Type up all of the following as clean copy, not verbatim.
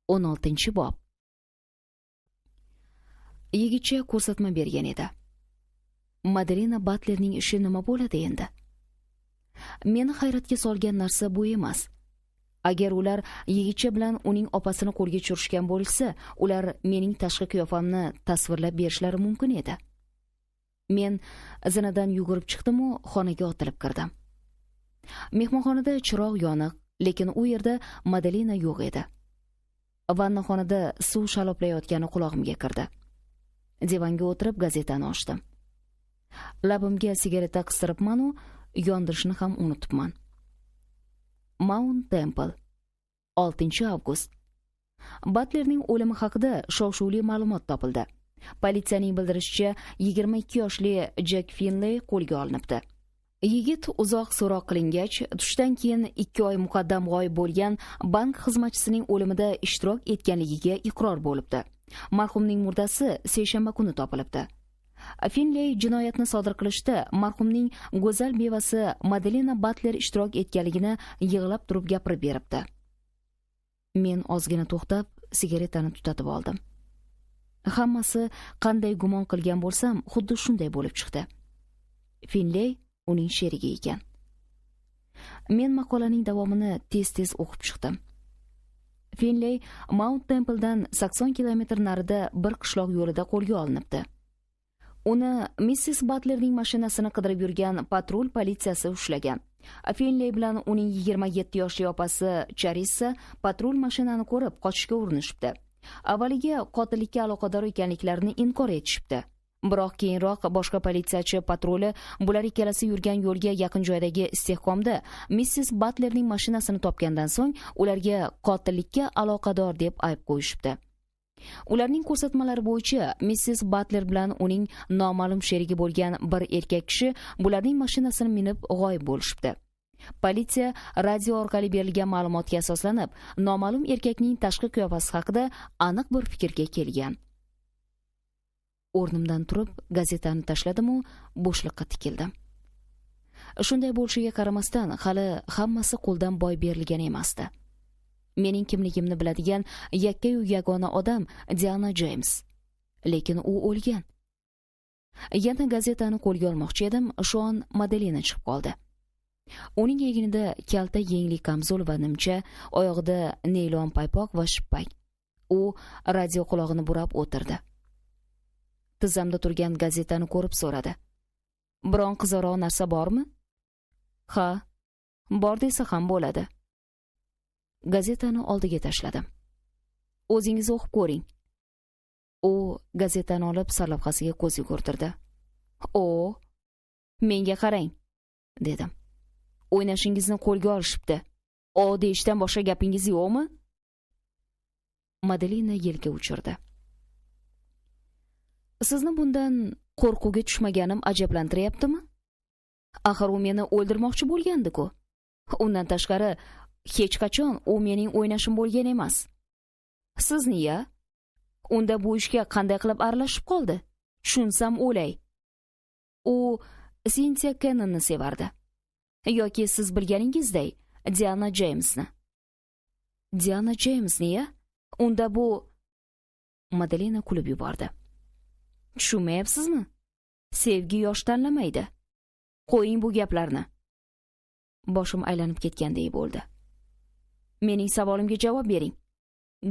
16-bob. Yigitcha ko'rsatma bergan edi. Madelina Batlerning ishi nima bo'ladi endi? Meni hayratga solgan narsa bu emas. Agar ular yigitcha bilan uning opasini qo'lga tushirishgan bo'lsa, ular mening tashqi qiyofamni tasvirlab berishlari mumkin edi. Men zinadan yugurib chiqdim-u, xonaga otilib kirdim. Mehmonxonada chiroq yoniq, lekin u yerda Madelina yo'q edi. Vannaxonada suv shaloplayotgani qulog'imga kirdi. Divanga o'tirib gazetani ochdim. Labimga sigareta qistiribman-u, yondirishni ham unutibman. Mount Temple, 6-avgust. Batlerning o'limi haqida shov-shuvli ma'lumot topildi. Politsiyaning bildirishicha, 22 yoshli Jack Finley qo'lga olinibdi. Yigit uzoq so'roq qilingach, tushdan keyin 2 oy muqaddam g'oyib bo'lgan bank xizmatchisining o'limida ishtirok etganligiga iqror bo'libdi. Marhumning murdasi seshanba kuni topilibdi. Finley jinoyatni sodir qilishda marhumning go'zal bevasi Madelina Batler ishtirok etganligini yig'lab turib gapirib beribdi. Men ozgina to'xtab, sigaretani tutatib oldim. Hammasi qanday gumon qilgan bo'lsam, xuddi shunday bo'lib chiqdi. Finley uning sherigi ekan. Men maqolaning davomini tez-tez o'qib chiqdim. Finley Mount Templedan 80 kilometr narida bir qishloq yo'lida qo'lga olinibdi. Uni Mrs. Batlerning mashinasini qidirib yurgan patrul politsiyasi ushlagan. Finley bilan uning 27 yoshli opasi Charissa patrul mashinani ko'rib qochishga urinishibdi. Avvaliga qotillikka aloqador ekanliklarini inkor etishibdi. Biroq keyinroq boshqa politsiyachi patruli bular ikkalasi yurgan yo'lga yaqin joydagi istehkomda Mrs. Batlerning mashinasini topgandan so'ng ularga qotillikka aloqador deb ayb qo'yishibdi. Ularning ko'rsatmalari bo'yicha Mrs. Batler bilan uning noma'lum sherigi bo'lgan bir erkak kishi bularning mashinasini minib g'oyib bo'lishibdi. Politsiya radio orqali berilgan ma'lumotga asoslanib, noma'lum erkakning tashqi qiyofasi haqida aniq bir fikrga kelgan. O'rnimdan turib, gazetani tashladim-u, bo'shliqqa tikildim. Shunday bo'lishiga qaramasdan, hali hammasi qo'ldan boy berilgan emasdi. Mening kimligimni biladigan yakka-yu yagona odam Diana James. Lekin u o'lgan. Yana gazetani qo'lga olmoqchi edim, shu on Madelina chiqib qoldi. Uning egnida kalta yengli kamzul va nimcha, oyog'ida neylon paypoq va shippak. U radio qulog'ini burab o'tirdi. Tizzamda turgan gazetani ko'rib so'radi. Biron qiziqroq narsa bormi? Ha, bor desa ham bo'ladi. Gazetani oldiga tashladim. O'zingiz o'qib ko'ring. U gazetani olib sarlavhasiga ko'z yugurtirdi. "O, menga qarang", dedim. "O'ynashingizni qo'lga olishibdi. O deyishdan boshqa gapingiz yo'qmi?" Madelina yelka uchirdi. "Sizni bundan qo'rquvga tushmaganim ajablantiryaptimi? Axir u meni o'ldirmoqchi bo'lgandi-ku. Undan tashqari hech qachon u mening o'ynashim bo'lgan emas. Sizni-ya? Unda bu ishga qanday qilib aralashib qoldi? Tushunsam o'lay. U Cynthia Cannonni sevardi. Yoki siz bilganingizdek, Diana Jamesni." "Diana Jamesni-ya? Unda bu..." Madelina kulib yubordi. "Tushunmayapsizmi? Sevgi yosh tanlamaydi. Qo'ying bu gaplarni." Boshim aylanib ketgandek bo'ldi. "Mening savolimga javob bering.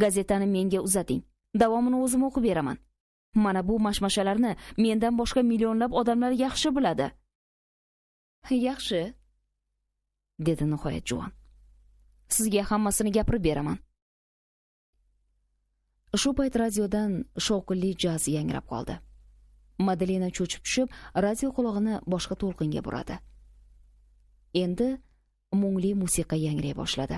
Gazetani menga uzating. Davomini o'zim o'qib beraman. Mana bu mashmashalarni mendan boshqa millionlab odamlar yaxshi biladi." "Yaxshi", dedi nihoyat juvon. "Sizga hammasini gapirib beraman." Shu payt radiodan shovqinli jaz yangrab qoldi. Madelina cho'chib tushib, radio quloqini boshqa to'lqinga buradi. Endi mungli musiqa yangray boshladi.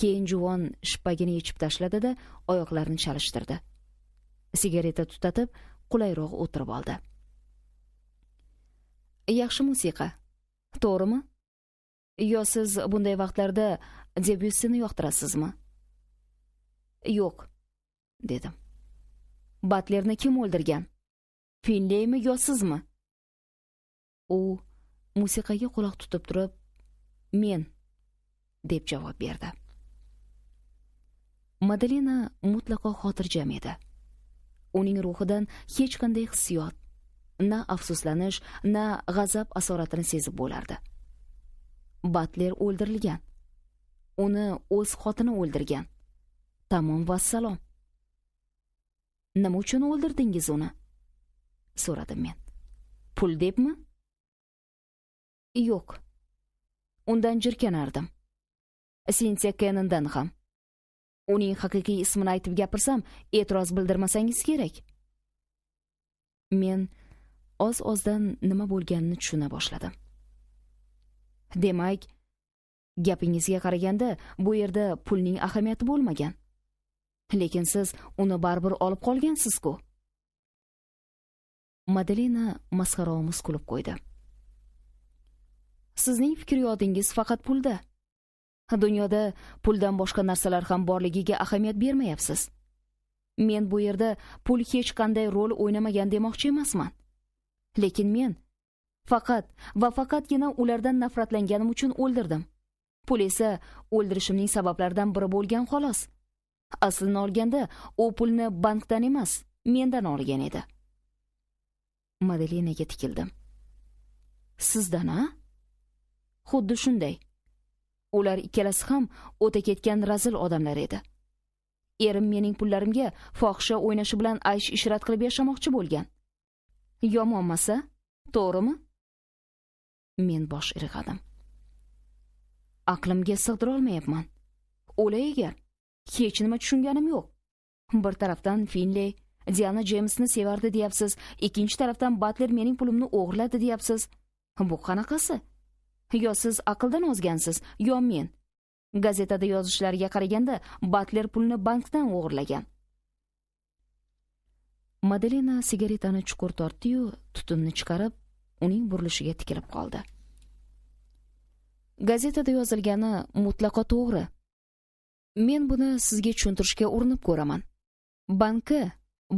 Keyin juvon shippagini yechib tashladi-da, oyoqlarini chalishtirdi. Sigareta tutatib, qulayroq o'tirib oldi. "Yaxshi musiqa, to'g'rimi? Yo siz bunday vaqtlarda Debyussini yoqtirasizmi?" "Yo'q", dedim. "Batlerni kim o'ldirgan? Finleymi yo sizmi?" U musiqaga quloq tutib turib, "Men", deb javob berdi. Madalena mutlaqo xotirjam edi. Uning ruhidan hech qanday hissiyot, na afsuslanish, na g'azab asoratini sezib bo'lardi. Batler o'ldirilgan. Uni o'z xotini o'ldirgan. Tamom vassalom. Nima uchun o'ldirdingiz uni? So'radim men. Pul debmi? Yo'q. Undan jirkanardim. Cynthia Cannondan ham. Uning haqiqiy ismini aytib gapirsam, e'tiroz bildirmasangiz kerak. Men oz-ozdan nima bo'lganini tushuna boshladim. Demak, gapingizga qaraganda bu yerda pulning ahamiyati bo'lmagan. Lekin siz uni baribir olib qolgansiz-ku. Madalena masxaromuz kulib qo'ydi. Sizning fikriyodingiz faqat pulda. Dunyoda puldan boshqa narsalar ham borligiga ahamiyat bermayapsiz. Men bu yerda pul hech qanday rol o'ynamagan demoqchi emasman. Lekin men faqatgina ulardan nafratlanganim uchun o'ldirdim. Pul esa o'ldirishimning sabablaridan biri bo'lgan xolos. Aslini olganda, u pulni bankdan emas, mendan olgan edi. Madalenaga tikildim. Sizdan, a? Xuddi shunday. Ular ikkalasi ham o'ta ketgan razil odamlar edi. Erim mening pullarimga fohisha o'ynashi bilan aysh ishrat qilib yashamoqchi bo'lgan. Yomonmasa, to'g'rimi? Men bosh irg'adim. Aqlimga sig'dira olmayapman. O'lay egar, hech nima tushunganim yo'q. Bir tarafdan Finley Diana Jamesni sevardi deyapsiz, ikkinchi tarafdan Butler mening pulimni o'g'irladi deyapsiz. Bu qanaqasi? Yo siz aqldan ozgansiz, yo men. Gazetada yozishlariga qaraganda Butler pulni bankdan o'g'irlagan. Madalena sigaretani chuqur tortdi-yu, tutunni chiqarib, uning burilishiga tikilib qoldi. Gazetada yozilgani mutlaqo to'g'ri. Men buni sizga tushuntirishga urinib ko'raman. Bankka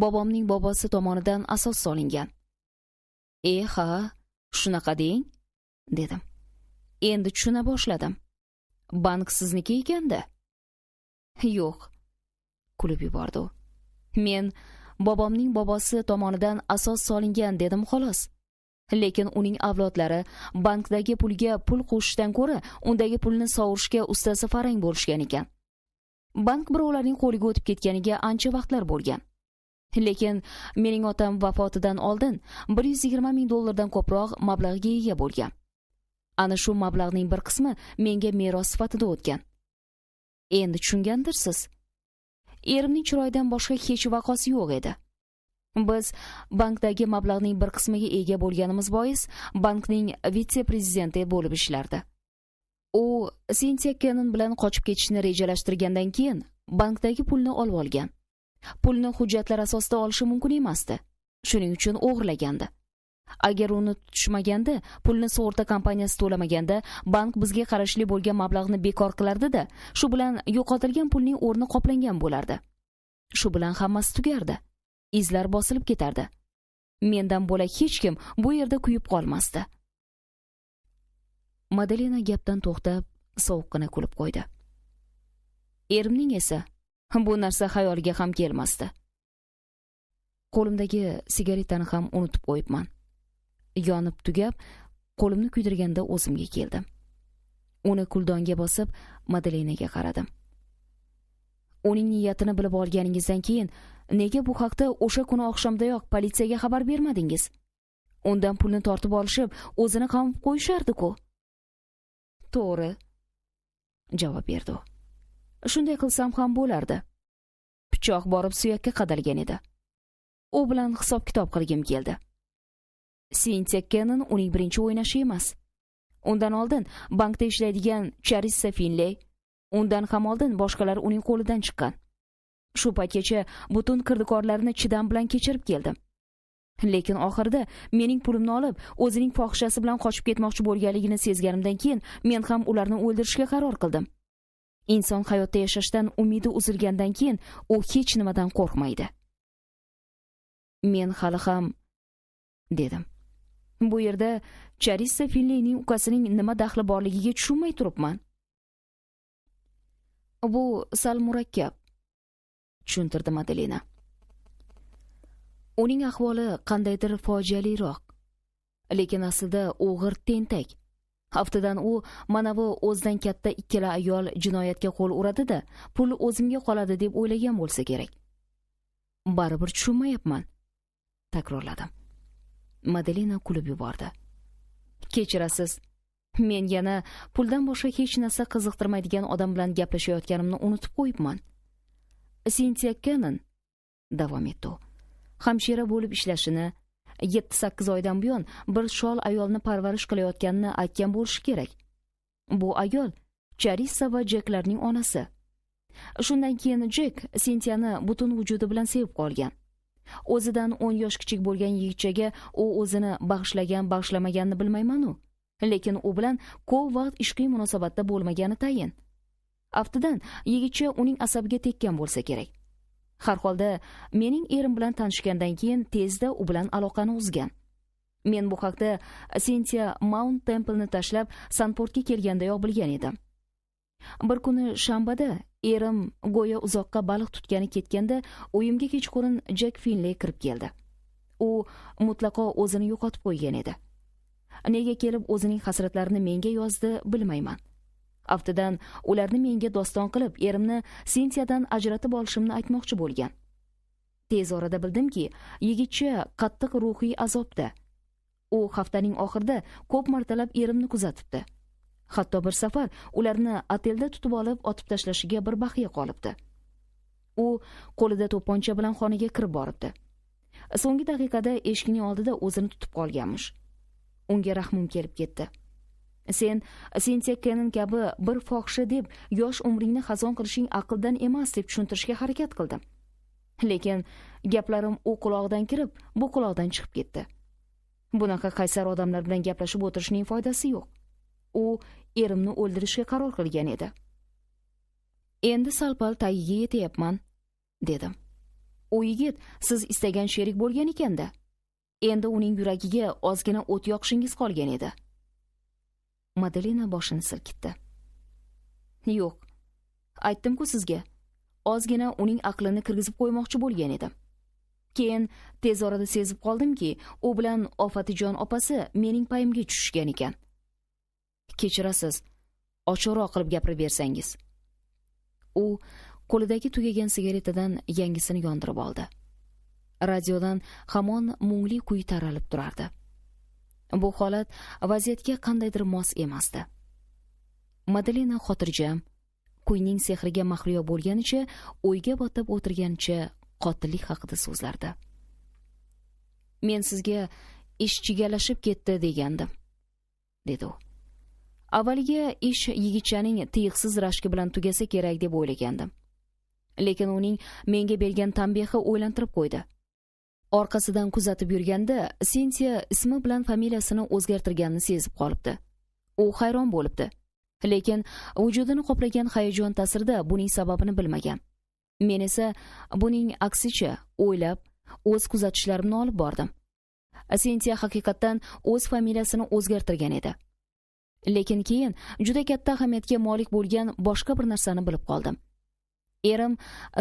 bobomning bobosi tomonidan asos solingan. Ha, shunaqa deng, dedim. Endi tushuna boshladim. Bank sizniki ekanda? Yo'q, kulib yubordi u. Men bobomning bobosi tomonidan asos solingan dedim xolos. Lekin uning avlodlari bankdagi pulga pul qo'shishdan ko'ra, undagi pulni sovurishga ustasi farang bo'lishgan ekan. Bank birovlarning qo'liga o'tib ketganiga ancha vaqtlar bo'lgan. Lekin mening otam vafotidan oldin $120,000 ko'proq mablag'ga ega bo'lgan. Ana shu mablag'ning bir qismi menga meros sifatida o'tgan. Endi tushungandirsiz. Erimning chiroyidan boshqa hech vaqosi yo'q edi. Biz bankdagi mablag'ning bir qismiga ega bo'lganimiz bois bankning vitse-prezidenti bo'lib ishlardi. U Cynthia Cannon bilan qochib ketishni rejalashtirgandan keyin bankdagi pulni olib olgan. Pulni hujjatlar asosida olishi mumkin emasdi. Shuning uchun o'g'irlagandi. Agar uni tutishmaganda, pulni sug'urta kompaniyasi to'lamaganda, bank bizga qarashli bo'lgan mablag'ni bekor qilardi-da, shu bilan yo'qotilgan pulning o'rni qoplangan bo'lardi. Shu bilan hammasi tugardi. Izlar bosilib ketardi. Mendan bo'lak hech kim bu yerda kuyib qolmasdi. Madalena gapdan to'xtab, sovuqqina kulib qo'ydi. Erimning esa bu narsa xayoliga ham kelmasdi. Qo'limdagi sigaretani ham unutib qo'yibman. Yonib tugab, qo'limni kuydirganda o'zimga keldim. Uni kuldonga bosib, Madalenaga qaradim. Uning niyatini bilib olganingizdan keyin nega bu haqda o'sha kuni oqshomdayoq politsiyaga xabar bermadingiz? Undan pulni tortib olishib, o'zini qamab qo'yishardi-ku. To'g'ri, javob berdi u. Shunday qilsam ham bo'lardi. Pichoq borib suyakka qadalgan edi. U bilan hisob-kitob qilgim keldi. Cynthia Cannon uning birinchi o'ynashi emas. Undan oldin bankda ishlaydigan Charissa Finley, undan ham oldin boshqalar uning qo'lidan chiqqan. Shu paytgacha butun kirdikorlarni chidam bilan kechirib keldim. Lekin oxirida mening pulimni olib, o'zining fohishasi bilan qochib ketmoqchi bo'lganligini sezganimdan keyin men ham ularni o'ldirishga qaror qildim. Inson hayotda yashashdan umidi uzilgandan keyin u hech nimadan qo'rqmaydi. Men hali ham dedim. Bu yerda Charissa Finleyning ukasining nima daxli borligiga tushunmay turibman. Bu sal murakkab. tushuntirdi Madelina. Uning ahvoli qandaydir fojialiroq, lekin aslida o'g'ir tentak. Haftadan u manavi o'zidan katta ikkala ayol jinoyatga qo'l uradi-da, pul o'zimga qoladi deb o'ylagan bo'lsa kerak. Baribir tushunmayapman, takrorladim. Madelina kulib yubordi. Kechirasiz. Men yana puldan boshqa hech narsa qiziqtirmaydigan odam bilan gaplashayotganimni unutib qo'yibman. Cynthia Cannon davom etdi u. Hamshira bo'lib ishlashini, 7-8 oydan buyon bir shol ayolni parvarish qilayotganini aytgan bo'lishi kerak. Bu ayol Charissa va Jacklarning onasi. Shundan keyin Jack Cynthia'ni butun vujudi bilan sevib qolgan. O'zidan 10 yosh kichik bo'lgan yigitchaga u o'zini bag'ishlamaganini bilmayman-u, lekin u bilan ko'p vaqt ishqiy munosabatda bo'lmagani tayin. Aftidan yigitcha uning asabiga tekkan bo'lsa kerak. Har holda mening erim bilan tanishgandan keyin tezda u bilan aloqani uzgan. Men bu haqda Cynthia Mount Temple'ni tashlab Sanportga kelgandayoq bilgan edim. Bir kuni shanbada erim go'yo uzoqqa baliq tutgani ketganda uyimga kechqurun Jack Finley kirib keldi. U mutlaqo o'zini yo'qotib qo'ygan edi. Nega kelib o'zining hasratlarini menga yozdi bilmayman. Aftidan ularni menga doston qilib, erimni Cynthia'dan ajratib olishimni aytmoqchi bo'lgan. Tez orada bildimki, yigitcha qattiq ruhiy azobda. U haftaning oxirida ko'p martalab erimni kuzatibdi. Hatto bir safar ularni otelda tutib olib otib tashlashiga bir baxiya qolibdi. U qo'lida to'pponcha bilan xonaga kirib boribdi. So'nggi daqiqada eshikning oldida o'zini tutib qolganmish. Unga rahmim kelib ketdi. Sen Cynthia Cannon kabi bir fohisha deb yosh umringni xazon qilishing aqldan emas deb tushuntirishga harakat qildim. Lekin gaplarim u quloqdan kirib, bu quloqdan chiqib ketdi. Bunaqa qaysar odamlar bilan gaplashib o'tirishning foydasi yo'q. U erimni o'ldirishga qaror qilgan edi. Endi sal-pal tagiga yetyapman, dedim. U yigit siz istagan sherik bo'lgan ekanda. Endi uning yuragiga ozgina o't yoqishingiz qolgan edi. Madelina boshini silkitdi. Yo'q. Aytdim-ku sizga. Ozgina uning aqlini kirgizib qo'ymoqchi bo'lgan edim. Keyin tez orada sezib qoldimki, u bilan Ofatijon opasi mening payimga tushishgan ekan. Kechirasiz. Ochiqroq qilib gapirib bersangiz. U qo'lidagi tugagan sigaretadan yangisini yondirib oldi. Radiodan hamon mungli kuy taralib turardi. Bu holat vaziyatga qandaydir mos emasdi. Madelina xotirjam, kuyning sehriga mahliyo bo'lganicha, o'yga botib o'tirganicha qotillik haqida so'zlardi. Men sizga ish chigallashib ketdi degandim, dedi u. Avvaliga ish yigitchaning tiyiqsiz rashki bilan tugasa kerak deb o'ylagandim. Lekin uning menga bergan tanbehi o'ylantirib qo'ydi. Orqasidan kuzatib yurganda Cynthia ismi bilan familiyasini o'zgartirganini sezib qolibdi. U hayron bo'libdi. Lekin vujudini qoplagan hayajon ta'sirida buning sababini bilmagan. Men esa buning aksicha o'ylab, o'z kuzatishlarimni olib bordim. Cynthia haqiqatan o'z familiyasini o'zgartirgan edi. Lekin keyin juda katta ahamiyatga molik bo'lgan boshqa bir narsani bilib qoldim. Erim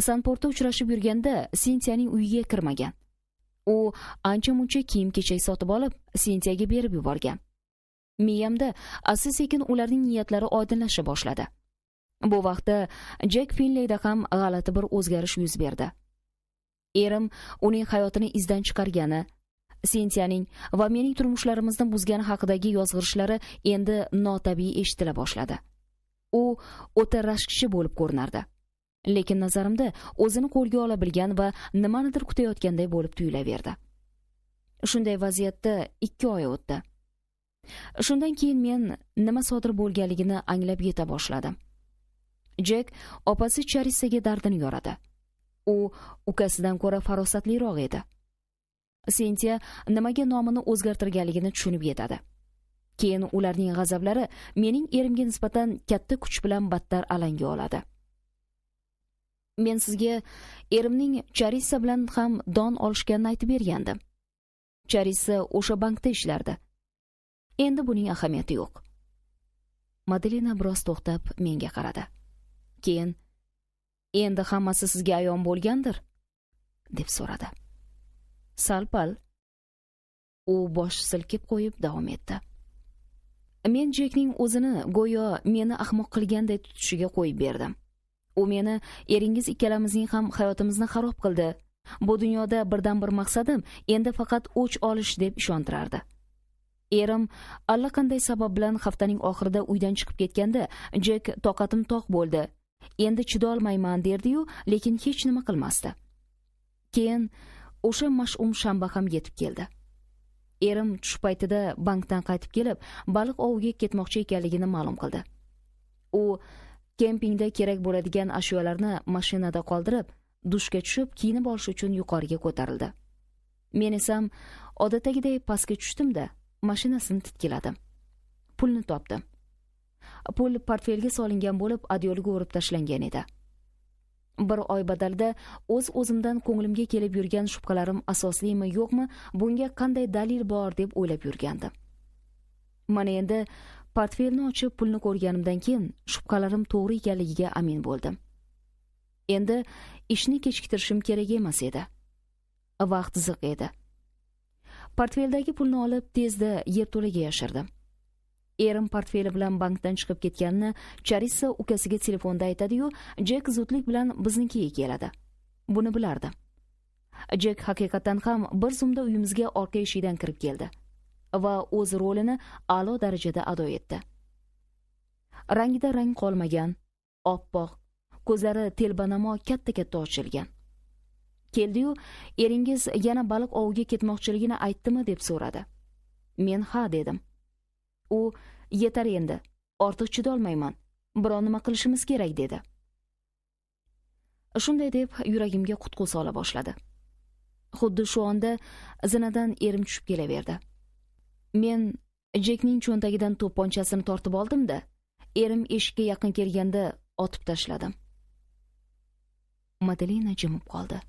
Sanportda uchrashib yurganda Cynthianing uyiga kirmagan. U ancha-muncha kiyim-kechak sotib olib, Cynthiaga berib yuborgan. Miyamda asta-sekin ularning niyatlari oydinlasha boshladi. Bu vaqtda Jack Finleyda ham g'alati bir o'zgarish yuz berdi. Erim uning hayotini izdan chiqargani, Cynthianing va mening turmushlarimizni buzgani haqidagi yozg'irishlari endi notabiiy eshitila boshladi. U o'ta rashkchi bo'lib ko'rinardi. Lekin nazarimda o'zini qo'lga ola bilgan va nimanidir kutayotganday bo'lib tuyulaverdi. Shunday vaziyatda 2 oy o'tdi. Shundan keyin men nima sodir bo'lganligini anglab yeta boshladim. Jack opasi Charissaga dardini yoradi. U ukasidan ko'ra farosatliroq edi. Cynthia nimaga nomini o'zgartirganligini tushunib yetadi. Keyin ularning g'azablari mening erimga nisbatan katta kuch bilan battar alanga oladi. Men sizga erimning Charissa bilan ham don olishganini aytib bergandim. Charissa o'sha bankda ishlardi. Endi buning ahamiyati yo'q. Madelina biroz to'xtab menga qaradi. Keyin Endi hammasi sizga ayon bo'lgandir, deb so'radi. Sal-pal. U bosh silkib qo'yib davom etdi. Men Jekning o'zini go'yo meni ahmoq qilganday tutishiga qo'yib berdim. U meni eringiz ikkalamizning ham hayotimizni xarob qildi. Bu dunyoda birdan bir maqsadim endi faqat o'ch olish deb ishontirardi. Erim allaqanday sabab bilan haftaning oxirida uydan chiqib ketganda Jek toqatim toq bo'ldi. Endi chidolmayman derdi-yu, lekin hech nima qilmasdi. Keyin o'sha mash'um shanba ham yetib keldi. Erim tush paytida bankdan qaytib kelib, baliq oviga ketmoqchi ekanligini ma'lum qildi. U kempingda kerak bo'ladigan ashyolarni mashinada qoldirib, dushga tushib, kiyinib olish uchun yuqoriga ko'tarildi. Men esa odatdagiday pastga tushdim-da, mashinasini titkiladim. Pulni topdim. Pul portfelga solingan bo'lib, adyolga o'rib tashlangan edi. Bir oy badalida o'zimdan ko'nglimga kelib yurgan shubhalarim asoslimi, yo'qmi, bunga qanday dalil bor deb o'ylab yurgandim. Mana endi portfelni ochib pulni ko'rganimdan keyin shubhalarim to'g'ri ekanligiga amin bo'ldim. Endi ishni kechiktirishim kerak emas edi. Vaqt ziq edi. Portfeldagi pulni olib tezda yerto'laga yashirdim. Erim portfeli bilan bankdan chiqib ketganini Charissa ukasiga telefonda aytadi-yu, Jek zudlik bilan biznikiga keladi. Buni bilardim. Jek haqiqatan ham bir zumda uyimizga orqa eshikdan kirib keldi va o'z rolini a'lo darajada ado etdi. Rangida rang qolmagan, oppoq, ko'zlari telbanamo katta-katta ochilgan. Keldi-yu, eringiz yana baliq oviga ketmoqchiligini aytdimi deb so'radi. Men ha dedim. U yetar endi, ortiq chidolmayman, biror nima qilishimiz kerak dedi. Shunday deb yuragimga qutqu sola boshladi. Xuddi shu onda zinadan erim tushib kelaverdi. Men Jekning cho'ntagidan to'pponchasini tortib oldim-da, erim eshikka yaqin kelganda otib tashladim. Madalina jimib qoldi.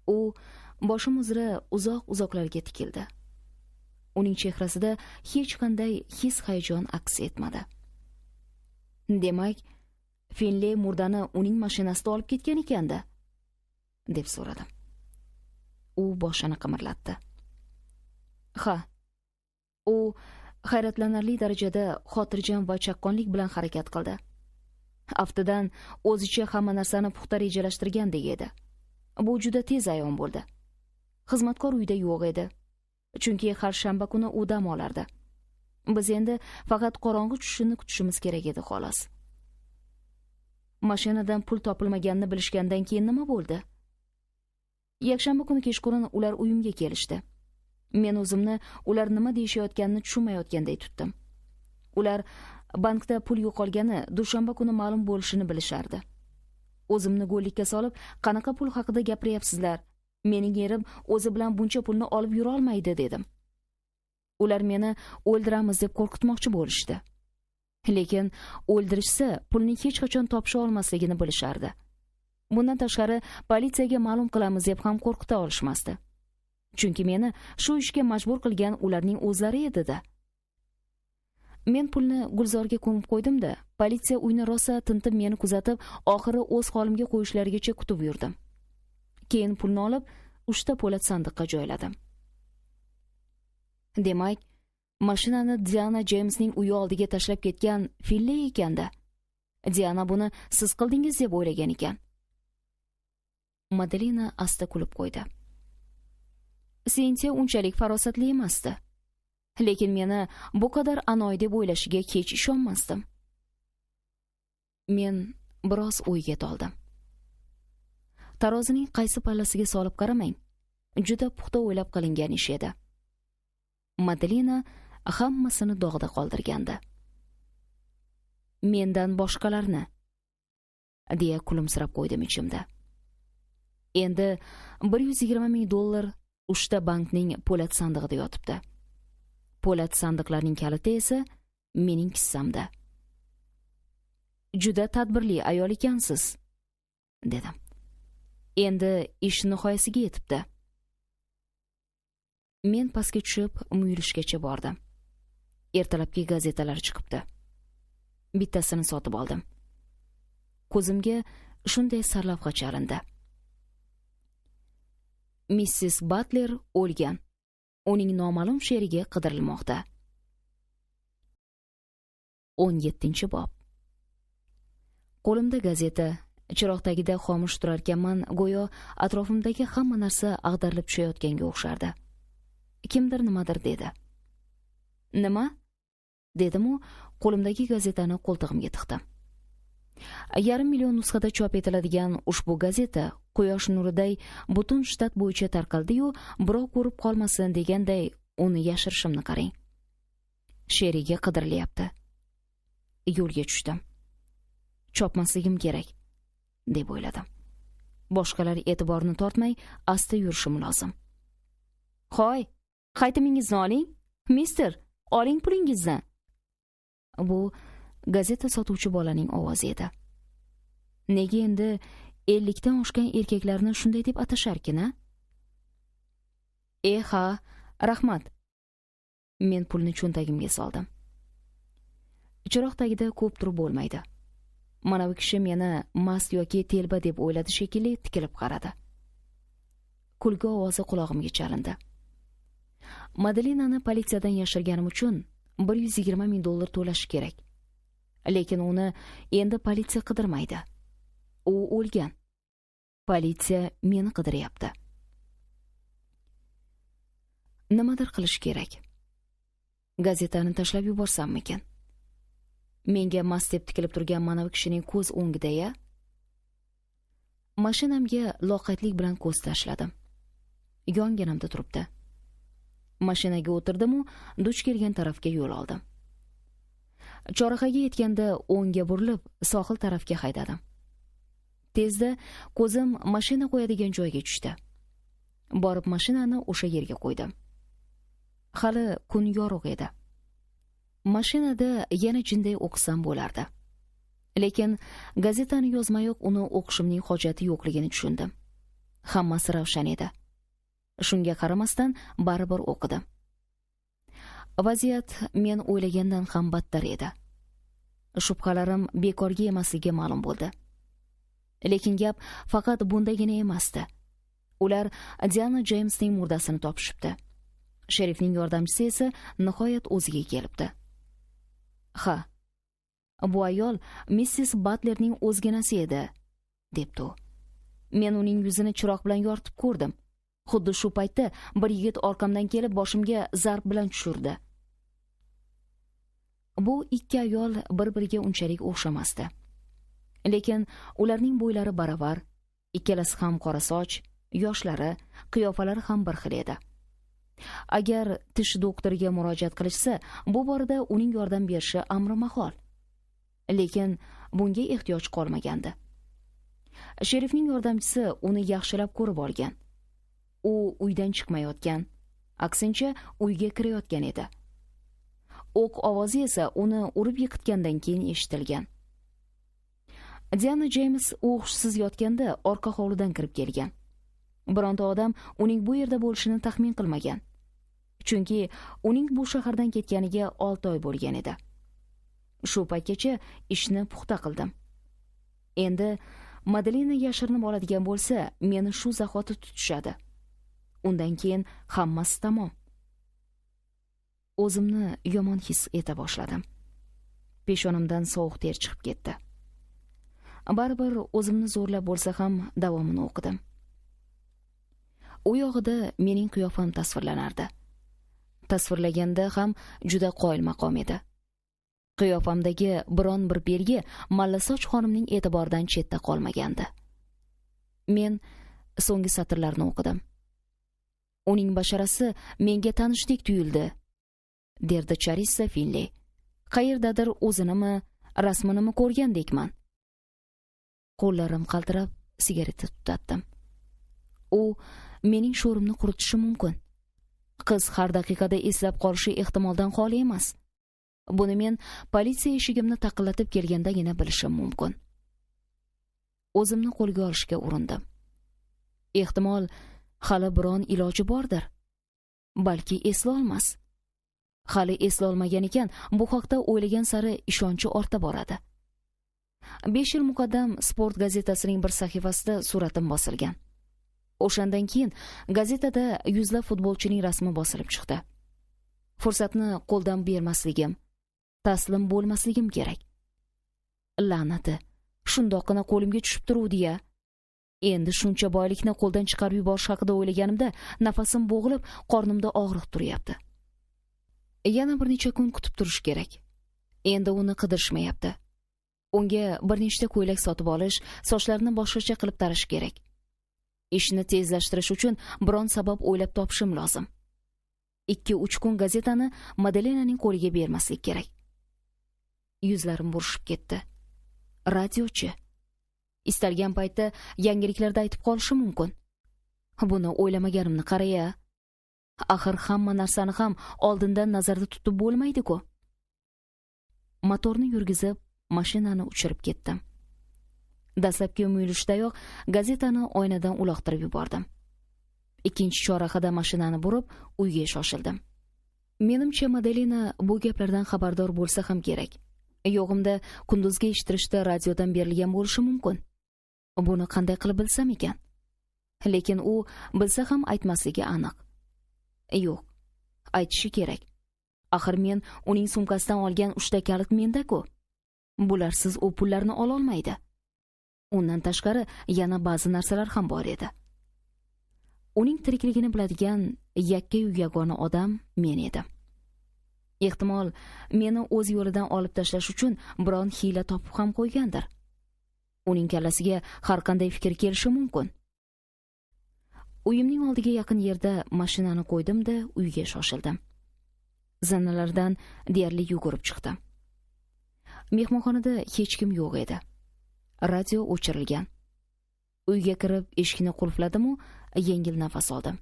U boshim uzra uzoq-uzoqlarga tikildi. Uning chehrasida hech qanday his-hayajon aks etmadi. Demak, Finley murdani uning mashinasida olib ketgan ekan-da, deb so'radim. U boshini qimirlatdi. Ha. U hayratlanarli darajada xotirjam va chaqqonlik bilan harakat qildi. Aftidan o'zicha hamma narsani puxta rejalashtirgandek edi. Bu juda tez ayon bo'ldi. Xizmatkor uyda yo'q edi. Chunki har shanba kuni u dam olardi. Biz endi faqat qorong'i tushishini kutishimiz kerak edi xolos. Mashinadan pul topilmaganini bilishgandan keyin nima bo'ldi? Yakshanba kuni kechqurun ular uyimga kelishdi. Men o'zimni ular nima deyishayotganini tushunmayotganday tutdim. Ular bankda pul yo'qolgani dushanba kuni ma'lum bo'lishini bilishardi. O'zimni go'llikka solib, qanaqa pul haqida gapiryapsizlar? Mening erim o'zi bilan buncha pulni olib yura olmaydi dedim. Ular meni o'ldiramiz deb qo'rqitmoqchi bo'lishdi. Lekin o'ldirishsa, pulni hech qachon topisha olmasligini bilishardi. Bundan tashqari politsiyaga ma'lum qilamiz deb ham qo'rqita olishmasdi. Chunki meni shu ishga majbur qilgan ularning o'zlari edi-da. Men pulni Gulzorga ko'mib qo'ydim-da, politsiya uyni rosa tintib meni kuzatib, oxiri o'z holimga qo'yishlarigacha kutib yurdim. Keyin pulni olib, 3 ta po'lat sandiqqa joyladim. Demak, mashinani Diana Jamesning uyi oldiga tashlab ketgan Finley ekan-da. Diana buni siz qildingiz deb o'ylagan ekan. Madalina asta kulib qo'ydi. Sensiya unchalik farosatli emasdi. Lekin meni bu qadar anoyi deb o'ylashiga hech ishonmasdim. Men biroz o'yga toldim. Tarozining qaysi pallasiga solib qaramang, juda puxta o'ylab qilingan ish edi. Madalina hammasini dog'da qoldirgandi. Mendan boshqalarni, deya kulimsirab qo'ydim ichimda. Endi $120,000 3 ta bankning po'lat sandig'ida yotibdi. Po'lat sandiqlarning kaliti esa mening kissamda. Juda tadbirli ayol ekansiz, dedim. Endi ish nihoyasiga yetibdi. Men pastga tushib, muyulishgacha bordim. Ertalabki gazetalar chiqibdi. Bittasini sotib oldim. Ko'zimga shunday sarlavha chalindi: Missis Batler o'lgan. Uning noma'lum sherigi qidirilmoqda. 17-bob. Qo'limda gazeta, chiroq tagida xomush turar ekanman, go'yo atrofimdagi hamma narsa ag'darilib tushayotganga o'xshardi. Kimdir nimadir dedi. Nima? Dedim-u, qo'limdagi gazetani qo'ltig'imga tiqdim. 500,000 nusxada chop etiladigan ushbu gazeta quyosh nuriday butun shtat bo'yicha tarqaldi-yu, birov ko'rib qolmasin deganday uni yashirishimni qarang. Sherigi qidirilyapti. Yo'lga tushdim. Chopmasligim kerak, deb o'yladim. Boshqalar e'tiborini tortmay asta yurishim lozim. Hoy, qaytimingizni oling, mister, oling pulingizni. Bu gazeta sotuvchi bolaning ovozi edi. Nega endi 50 dan oshgan erkaklarni shunday deb atasharkin-a? Ha, rahmat. Men pulni cho'ntagimga soldim. Chiroq tagida ko'p turib bo'lmaydi. Manavi kishi meni mast yoki telba deb o'yladi shekilli, tikilib qaradi. Kulgi ovozi qulog'imga chalindi. Madelinani politsiyadan yashirganim uchun $120,000 to'lash kerak. Lekin uni endi politsiya qidirmaydi. U o'lgan. Politsiya meni qidiryapti. Nimadir qilish kerak. Gazetani tashlab yuborsammikin? Menga mast deb tikilib turgan manavi kishining ko'z o'ngida-ya. Mashinamga loqaydlik bilan ko'z tashladim. Yonginamda turibdi. Mashinaga o'tirdim-u, duch kelgan tarafga yo'l oldim. Chorrahaga yetganda o'ngga burilib, sohil tarafga haydadim. Tezda ko'zim mashina qo'yadigan joyga tushdi. Borib mashinani o'sha yerga qo'ydim. Hali kun yorug' edi. Mashinada yana jinday o'qisam bo'lardi. Lekin gazetani yozmayoq uni o'qishimning hojati yo'qligini tushundim. Hammasi ravshan edi. Shunga qaramasdan baribir o'qidim. Vaziyat men o'ylagandan ham battar edi. Shubhalarim bekorga emasligi ma'lum bo'ldi. Lekin gap faqat bundagina emasdi. Ular Diana Jamesning murdasini topishibdi. Sherifning yordamchisi esa nihoyat o'ziga kelibdi. Ha, bu ayol Missis Batlerning o'zginasi edi, debdi u. Men uning yuzini chiroq bilan yoritib ko'rdim. Xuddi shu paytda bir yigit orqamdan kelib boshimga zarb bilan tushirdi. Bu ikki ayol bir-biriga unchalik o'xshamasdi. Lekin ularning bo'ylari baravar, ikkalasi ham qora soch, yoshlari, qiyofalari ham bir xil edi. Agar tish doktoriga murojaat qilishsa, bu borada uning yordam berishi amri mahol. Lekin bunga ehtiyoj qolmagandi. Sherifning yordamchisi uni yaxshilab ko'rib olgan. U uydan chiqmayotgan, aksincha uyga kirayotgan edi. O'q ovozi esa uni urib yiqitgandan keyin eshitilgan. Diana James u hushsiz yotganda orqa hovlidan kirib kelgan. Bironta odam uning bu yerda bo'lishini taxmin qilmagan. Chunki uning bu shahardan ketganiga 6 oy bo'lgan edi. Shu paytgacha ishni puxta qildim. Endi Madelina yashirinib oladigan bo'lsa, meni shu zahoti tutishadi. Undan keyin hammasi tamom. O'zimni yomon his eta boshladim. Peshonamdan sovuq ter chiqib ketdi. Baribir o'zimni zo'rlab bo'lsa ham davomini o'qidim. U yog'ida mening qiyofam tasvirlanardi. Tasvirlaganda ham juda qoyil maqom edi. Qiyofamdagi biron bir belgi Mallasoch xonimning e'tiboridan chetda qolmagandi. Men so'nggi satrlarni o'qidim. Uning basharasi menga tanishdek tuyuldi, derdi Charissa Finley. Qayerdadir o'zinimi, rasminimi ko'rgandekman. Qo'llarim qaltirab sigareta tutatdim. U mening sho'rimni quritishi mumkin. Qiz har daqiqada eslab qolishi ehtimoldan xoli emas. Buni men politsiya eshigimni taqillatib kelgandagina bilishim mumkin. O'zimni qo'lga olishga urindim. Ehtimol hali biron iloji bordir. Balki esla olmas. Hali esla olmagan ekan, bu haqda o'ylagan sari ishonchi orta boradi. 5 yil muqaddam Sport gazetasining bir sahifasida suratim bosilgan. O'shandan keyin gazetada yuzlab futbolchining rasmi bosilib chiqdi. Fursatni qo'ldan bermasligim, taslim bo'lmasligim kerak. La'nati, shundoqqina qo'limga tushib turuvdi-ya. Endi shuncha boylikni qo'ldan chiqarib yuborish haqida o'ylaganimda nafasim bo'g'ilib, qornimda og'riq turyapti. Yana bir necha kun kutib turish kerak. Endi uni qidirishmayapti. Unga bir nechta ko'ylak sotib olish, sochlarini boshqacha qilib tarish kerak. Ishni tezlashtirish uchun biron sabab o'ylab topishim lozim. 2-3 kun gazetani Madalenaning qo'liga bermaslik kerak. Yuzlarim burishib ketdi. Radiochi. Istalgan paytda yangiliklarda aytib qolishi mumkin. Buni o'ylamaganimni qara-ya. Axir hamma narsani ham oldindan nazarda tutib bo'lmaydi-ku. Motorni yurgizib, mashinani uchirib ketdim. Dastlabki muyulishdayoq gazetani oynadan uloqtirib yubordim. Ikkinchi chorahada mashinani burib, uyga shoshildim. Menimcha Madalena bu gaplardan xabardor bo'lsa ham kerak. Yo'g'imda kunduzgi eshittirishda radiodan berilgan bo'lishi mumkin. Buni qanday qilib bilsam ekan? Lekin u bilsa ham aytmasligi aniq. Yo'q, aytishi kerak. Axir men uning sumkasidan olgan 3 ta kalit menda-ku. Bularsiz u pullarni ola olmaydi. Undan tashqari yana ba'zi narsalar ham bor edi. Uning tirikligini biladigan yakka-yu yagona odam men edim. Ehtimol meni o'z yo'lidan olib tashlash uchun biron hiyla topib ham qo'ygandir. Uning kallasiga har qanday fikr kelishi mumkin. Uyimning oldiga yaqin yerda mashinani qo'ydim-da, uyga shoshildim. Zanalardan deyarli yugurib chiqdim. Mehmonxonada hech kim yo'q edi. Radio o'chirilgan. Uyga kirib eshikni qulfladim-u, yengil nafas oldim.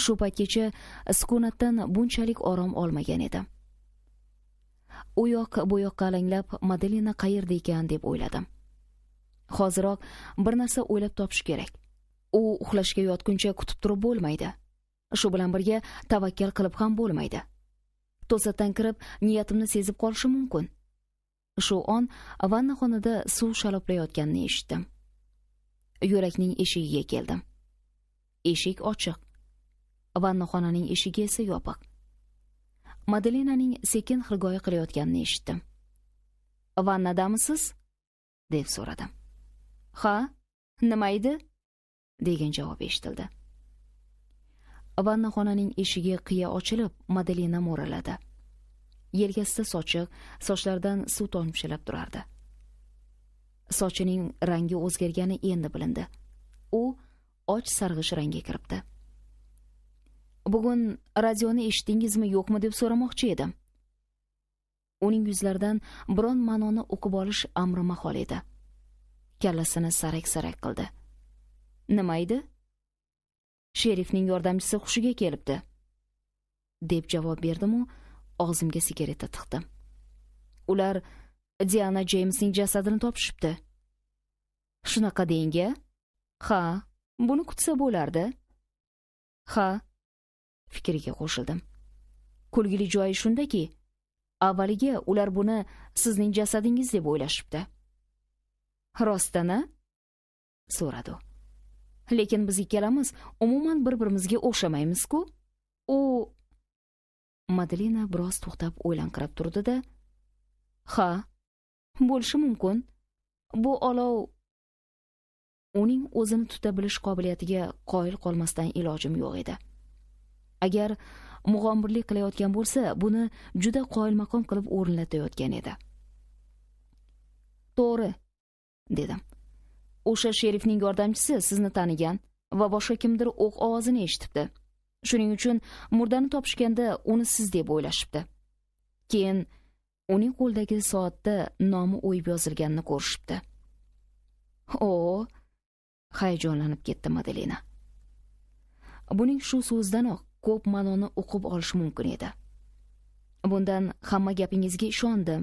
Shu paytgacha sukunatdan bunchalik orom olmagan edim. U yoq bu yoqqa alanglab, Madalena qayerda ekan deb o'yladim. Hoziroq bir narsa o'ylab topish kerak. U uxlashga yotguncha kutib turib bo'lmaydi. Shu bilan birga tavakkal qilib ham bo'lmaydi. To'satdan kirib, niyatimni sezib qolishi mumkin. Shu on vannaxonada suv shaloplayotganini eshitdim. Yo'lakning eshigiga keldim. Eshik ochiq. Vannaxonaning eshigi esa yopiq. Madalenaning sekin xirgoyi qilayotganini eshitdim. "Vannadamisiz?" deb so'radim. "Ha, nima edi?" degan javob eshitildi. Vannaxonaning eshigi qiya ochilib, Madalena mo'raladi. Yelkasida sochiq, sochlaridan suv tomchilab turardi. Sochining rangi o'zgargani endi bilindi. U och sarg'ish rangga kiribdi. "Bugun radioni eshitdingizmi, yo'qmi deb so'ramoqchi edim." Uning yuzlaridan biron ma'noni o'qib olish amri mahol edi. Kallasini sarak-sarak qildi. "Nima edi?" "Sherifning yordamchisi hushiga kelibdi" deb javob berdim-u, og'zimga sigareta tiqdim. "Ular Diana Jamesning jasadini topishibdi." "Shunaqa deng-a?" "Ha, buni kutsa bo'lardi." "Ha," fikriga qo'shildim. "Kulgili joyi shundaki, avvaliga ular buni sizning jasadingiz deb o'ylashibdi." "Rostdan-a?" so'radi u. "Lekin biz ikkalamiz umuman bir-birimizga o'xshamaymiz-ku." U Madalena biroz to'xtab o'ylanqirab turdi-da, "Ha, bo'lishi mumkin. Bu olov..." Uning o'zini tuta bilish qobiliyatiga qoyil qolmasdan ilojim yo'q edi. Agar mug'ombirlik qilayotgan bo'lsa, buni juda qoyilmaqom qilib o'rinlatayotgan edi. "To'g'ri", dedim. "O'sha sherifning yordamchisi sizni tanigan va boshqa kimdir o'q ovozini eshitibdi. Shuning uchun murdani topishganda uni siz deb o'ylashibdi. Keyin uning qo'ldagi soatda nomi o'yib yozilganini ko'rishibdi." "O!" hayajonlanib ketdi Madalena. Buning shu so'zdanoq ko'p ma'noni o'qib olish mumkin edi. "Bundan hamma gapingizga ishondim"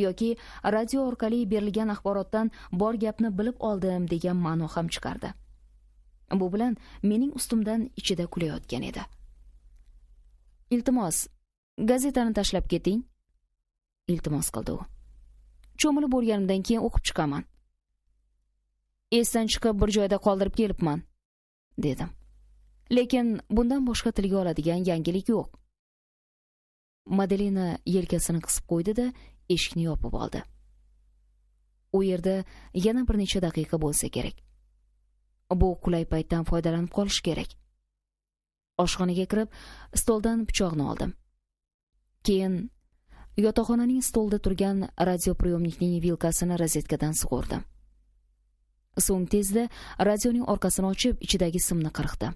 yoki radio orqali berilgan axborotdan bor gapni bilib oldim degan ma'no ham chiqardi. Bu bilan mening ustimdan ichida kulayotgan edi. "Iltimos, gazetani tashlab keting", iltimos qildi u. cho'milib bo'lganimdan keyin o'qib chiqaman. Esdan chiqib bir joyda qoldirib kelibman, dedim. Lekin bundan boshqa tilga oladigan yangilik yo'q. Madalina yelkasini qisib qo'ydi-da, eshikni yopib oldi. U yerda yana bir necha daqiqa bo'lsa kerak. Bu qulay paytdan foydalanib qolish kerak. Oshxonaga kirib, stoldan pichoqni oldim. Keyin yotoqxonaning stolida turgan radiopriyomnikning vilkasini rozetkadan sug'urdim. So'ng tezda radioning orqasini ochib, ichidagi simni qirqdim.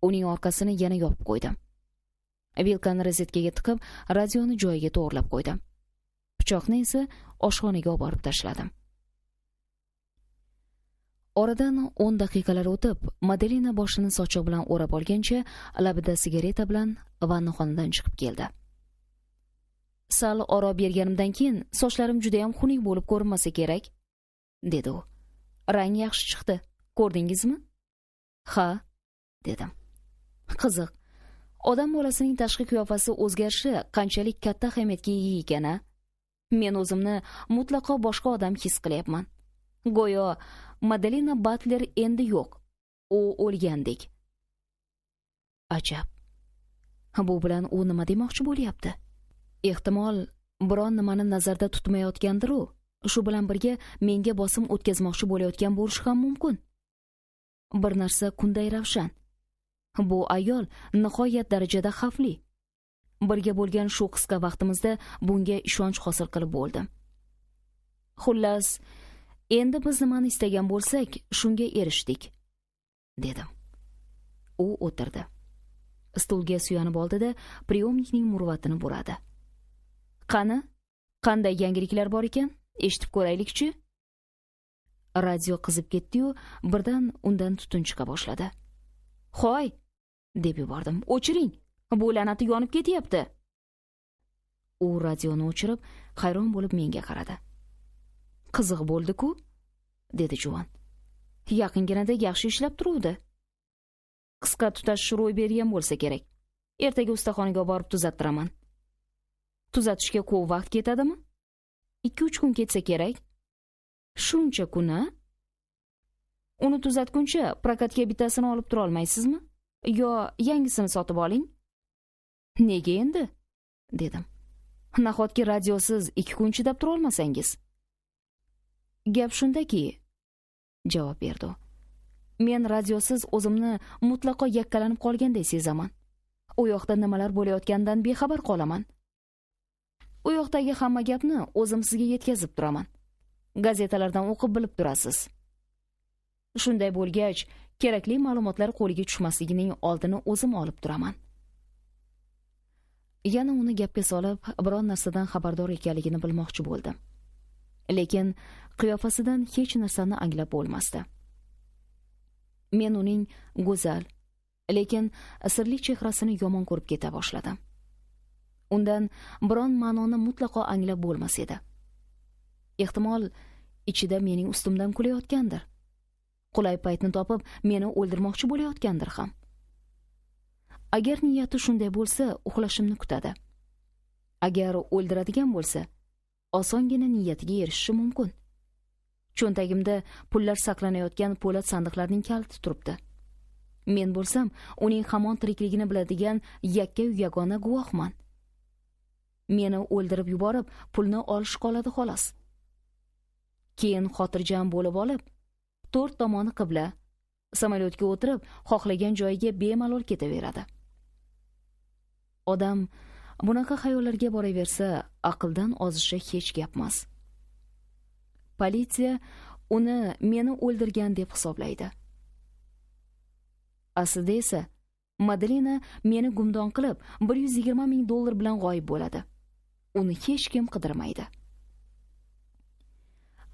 Uning orqasini yana yopib qo'ydim. Vilkani rozetkaga tiqib, radioni joyiga to'g'rilab qo'ydim. Pichoqni esa oshxonaga olib borib tashladim. Oradan 10 daqiqalar o'tib, Madalina boshini sochiq bilan o'rab olgancha, labida sigareta bilan vannaxonadan chiqib keldi. Sal oro berganimdan keyin sochlarim juda ham xunuk bo'lib ko'rinmasa kerak, dedi u. Rang yaxshi chiqdi, ko'rdingizmi? Ha, dedim. Qiziq. Odam bolasining tashqi qiyofasi o'zgarishi qanchalik katta ahamiyatga ega ekan-a? Men o'zimni mutlaqo boshqa odam his qilyapman. Go'yo Madalina Butler endi yo'q, u o'lgandek. Ajab. Bu bilan u nima demoqchi bo'lyapti? Ehtimol biron nimani nazarda tutmayotgandir u. Shu bilan birga menga bosim o'tkazmoqchi bo'layotgan bo'lishi ham mumkin. Bir narsa kunday ravshan. Bu ayol nihoyat darajada xavfli. Birga bo'lgan shu qisqa vaqtimizda bunga ishonch hosil qilib bo'ldim. Xullas, endi biz nimani istagan bo'lsak, shunga erishdik, dedim. U o'tirdi. Stulga suyanib oldi-da, priyomnikning murvatini buradi. Qani, qanday yangiliklar bor ekan? Eshitib ko'raylik-chi. Radio qizib ketdi-yu, birdan undan tutun chiqa boshladi. "Hoy!" deb yubordim. "O'chiring. Bu la'nati yonib ketyapti." U radioni o'chirib, hayron bo'lib menga qaradi. "Qiziq bo'ldi-ku", dedi juvon. "Yaqinginada yaxshi ishlab turuvdi. Qisqa tutashish ro'y bergan bo'lsa kerak. Ertaga ustaxonaga borib tuzattiraman." "Tuzatishga ko'p vaqt ketadimi?" 2-3 kun ketsa kerak. "Shuncha kun-a? Uni tuzatguncha prokatga bittasini olib tura olmaysizmi? Yo yangisini sotib oling?" "Nega endi?" dedim. "Nahotki radiosiz 2 kun chidab tura olmasangiz?" "Gap shundaki", javob berdi u. "Men radiosiz o'zimni mutlaqo yakkalanib qolganday sezaman. U yoqda nimalar bo'layotganidan bexabar qolaman. U yoqdagi hamma gapni o'zim sizga yetkazib turaman. Gazetalardan o'qib bilib turasiz. Shunday bo'lgach, kerakli ma'lumotlar qo'liga tushmasligining oldini o'zim olib turaman." Yana uni gapga solib, biron narsadan xabardor ekanligini bilmoqchi bo'ldim. Lekin qiyofasidan hech narsani anglab bo'lmasdi. Men uning go'zal, lekin sirli chehrasini yomon ko'rib keta boshladim. Undan biron ma'noni mutlaqo anglab bo'lmas edi. Ehtimol ichida mening ustimdan kulayotgandir. Qulay paytni topib meni o'ldirmoqchi bo'layotgandir ham. Agar niyati shunday bo'lsa, uxlashimni kutadi. Agar o'ldiradigan bo'lsa, osongina niyatiga erishishi mumkin. Cho'ntagimda pullar saqlanayotgan po'lat sandiqlarning kaliti turibdi. Men bo'lsam, uning hamon tirikligini biladigan yakka-yu yagona guvohman. Meni o'ldirib yuborib, pulni olish qoladi xolos. Keyin xotirjam bo'lib olib, 4 tomoni qibla, samolyotga o'tirib, xohlagan joyiga bemalol ketaveradi. Odam bunaqa xayollarga boraversa, aqldan ozishi hech gapmas. Politsiya uni meni o'ldirgan deb hisoblaydi. Aslida esa Madalina meni gumdon qilib, $120,000 bilan g'oyib bo'ladi. Uni hech kim qidirmaydi.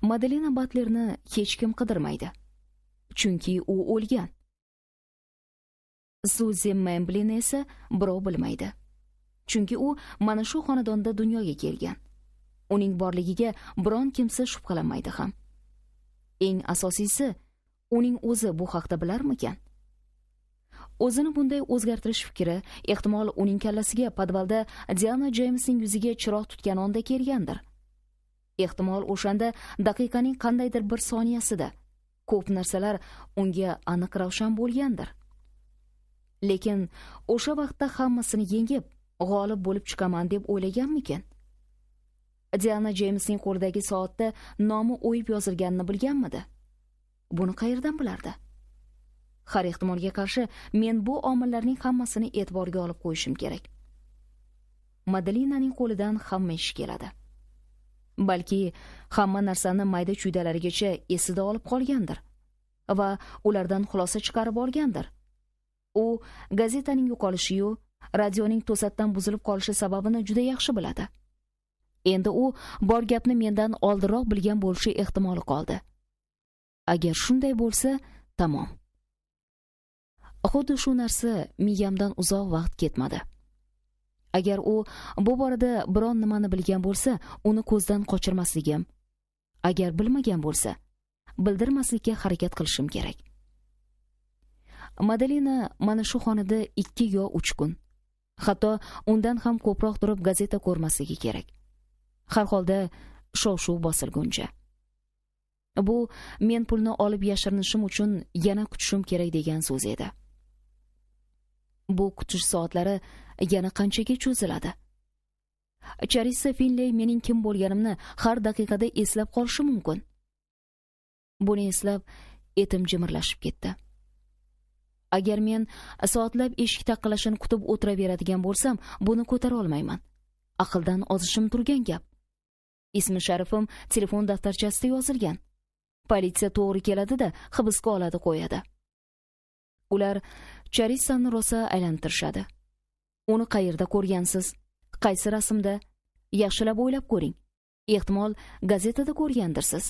Madalina Butlerni hech kim qidirmaydi. Chunki u o'lgan. Suzy Memblin esa birov bilmaydi. Chunki u mana shu xonadonda dunyoga kelgan. Uning borligiga biron kimsa shubhalanmaydi ham. Eng asosiysi, uning o'zi bu haqda bilarmikan? O'zini bunday o'zgartirish fikri ehtimol uning kallasiga podvalda Diana Jamesning yuziga chiroq tutgan onda kelgandir. Ehtimol o'shanda daqiqaning qandaydir bir soniyasida ko'p narsalar unga aniq ravshan bo'lgandir. Lekin o'sha vaqtda hammasini yengib, g'olib bo'lib chiqaman deb o'ylaganmikin? Diana Jeymisning qo'lidagi soatda nomi o'yib yozilganini bilganmidi? Buni qayerdan bilardi? Har ehtimolga qarshi men bu omillarning hammasini e'tiborga olib qo'yishim kerak. Madelinaning qo'lidan hamma ish keladi. Balki hamma narsani mayda-chuydalarigacha esida olib qolgandir va ulardan xulosa chiqarib olgandir. U gazetaning yo'qolishi-yu, radioning to'satdan buzilib qolishi sababini juda yaxshi biladi. Endi u bor gapni mendan oldinroq bilgan bo'lishi ehtimoli qoldi. Agar shunday bo'lsa, tamom. Xuddi shu narsa miyamdan uzoq vaqt ketmadi. Agar u bu borada biron nimani bilgan bo'lsa, uni ko'zdan qochirmasligim, agar bilmagan bo'lsa, bildirmaslikka harakat qilishim kerak. Madelina mana shu xonada 2 yo 3 kun, hatto undan ham ko'proq turib gazeta ko'rmasligi kerak. Har holda shov-shuv bosilguncha. Bu men pulni olib yashirinishim uchun yana kutishim kerak degan so'z edi. Bu kutish soatlari yana qanchaga cho'ziladi? Charissa Finley mening kim bo'lganimni har daqiqada eslab qolishi mumkin. Buni eslab etim jimirlashib ketdi. Agar men soatlab eshik taqillashini kutib o'tiraveradigan bo'lsam, buni ko'tara olmayman. Aqldan ozishim turgan gap. Ismi sharifim telefon daftarchasida yozilgan. Politsiya to'g'ri keladi-da, hibsga oladi qo'yadi. Ular Charissani rosa aylantirishadi. Uni qayerda ko'rgansiz? Qaysi rasmda? Yaxshilab o'ylab ko'ring. Ehtimol gazetada ko'rgandirsiz.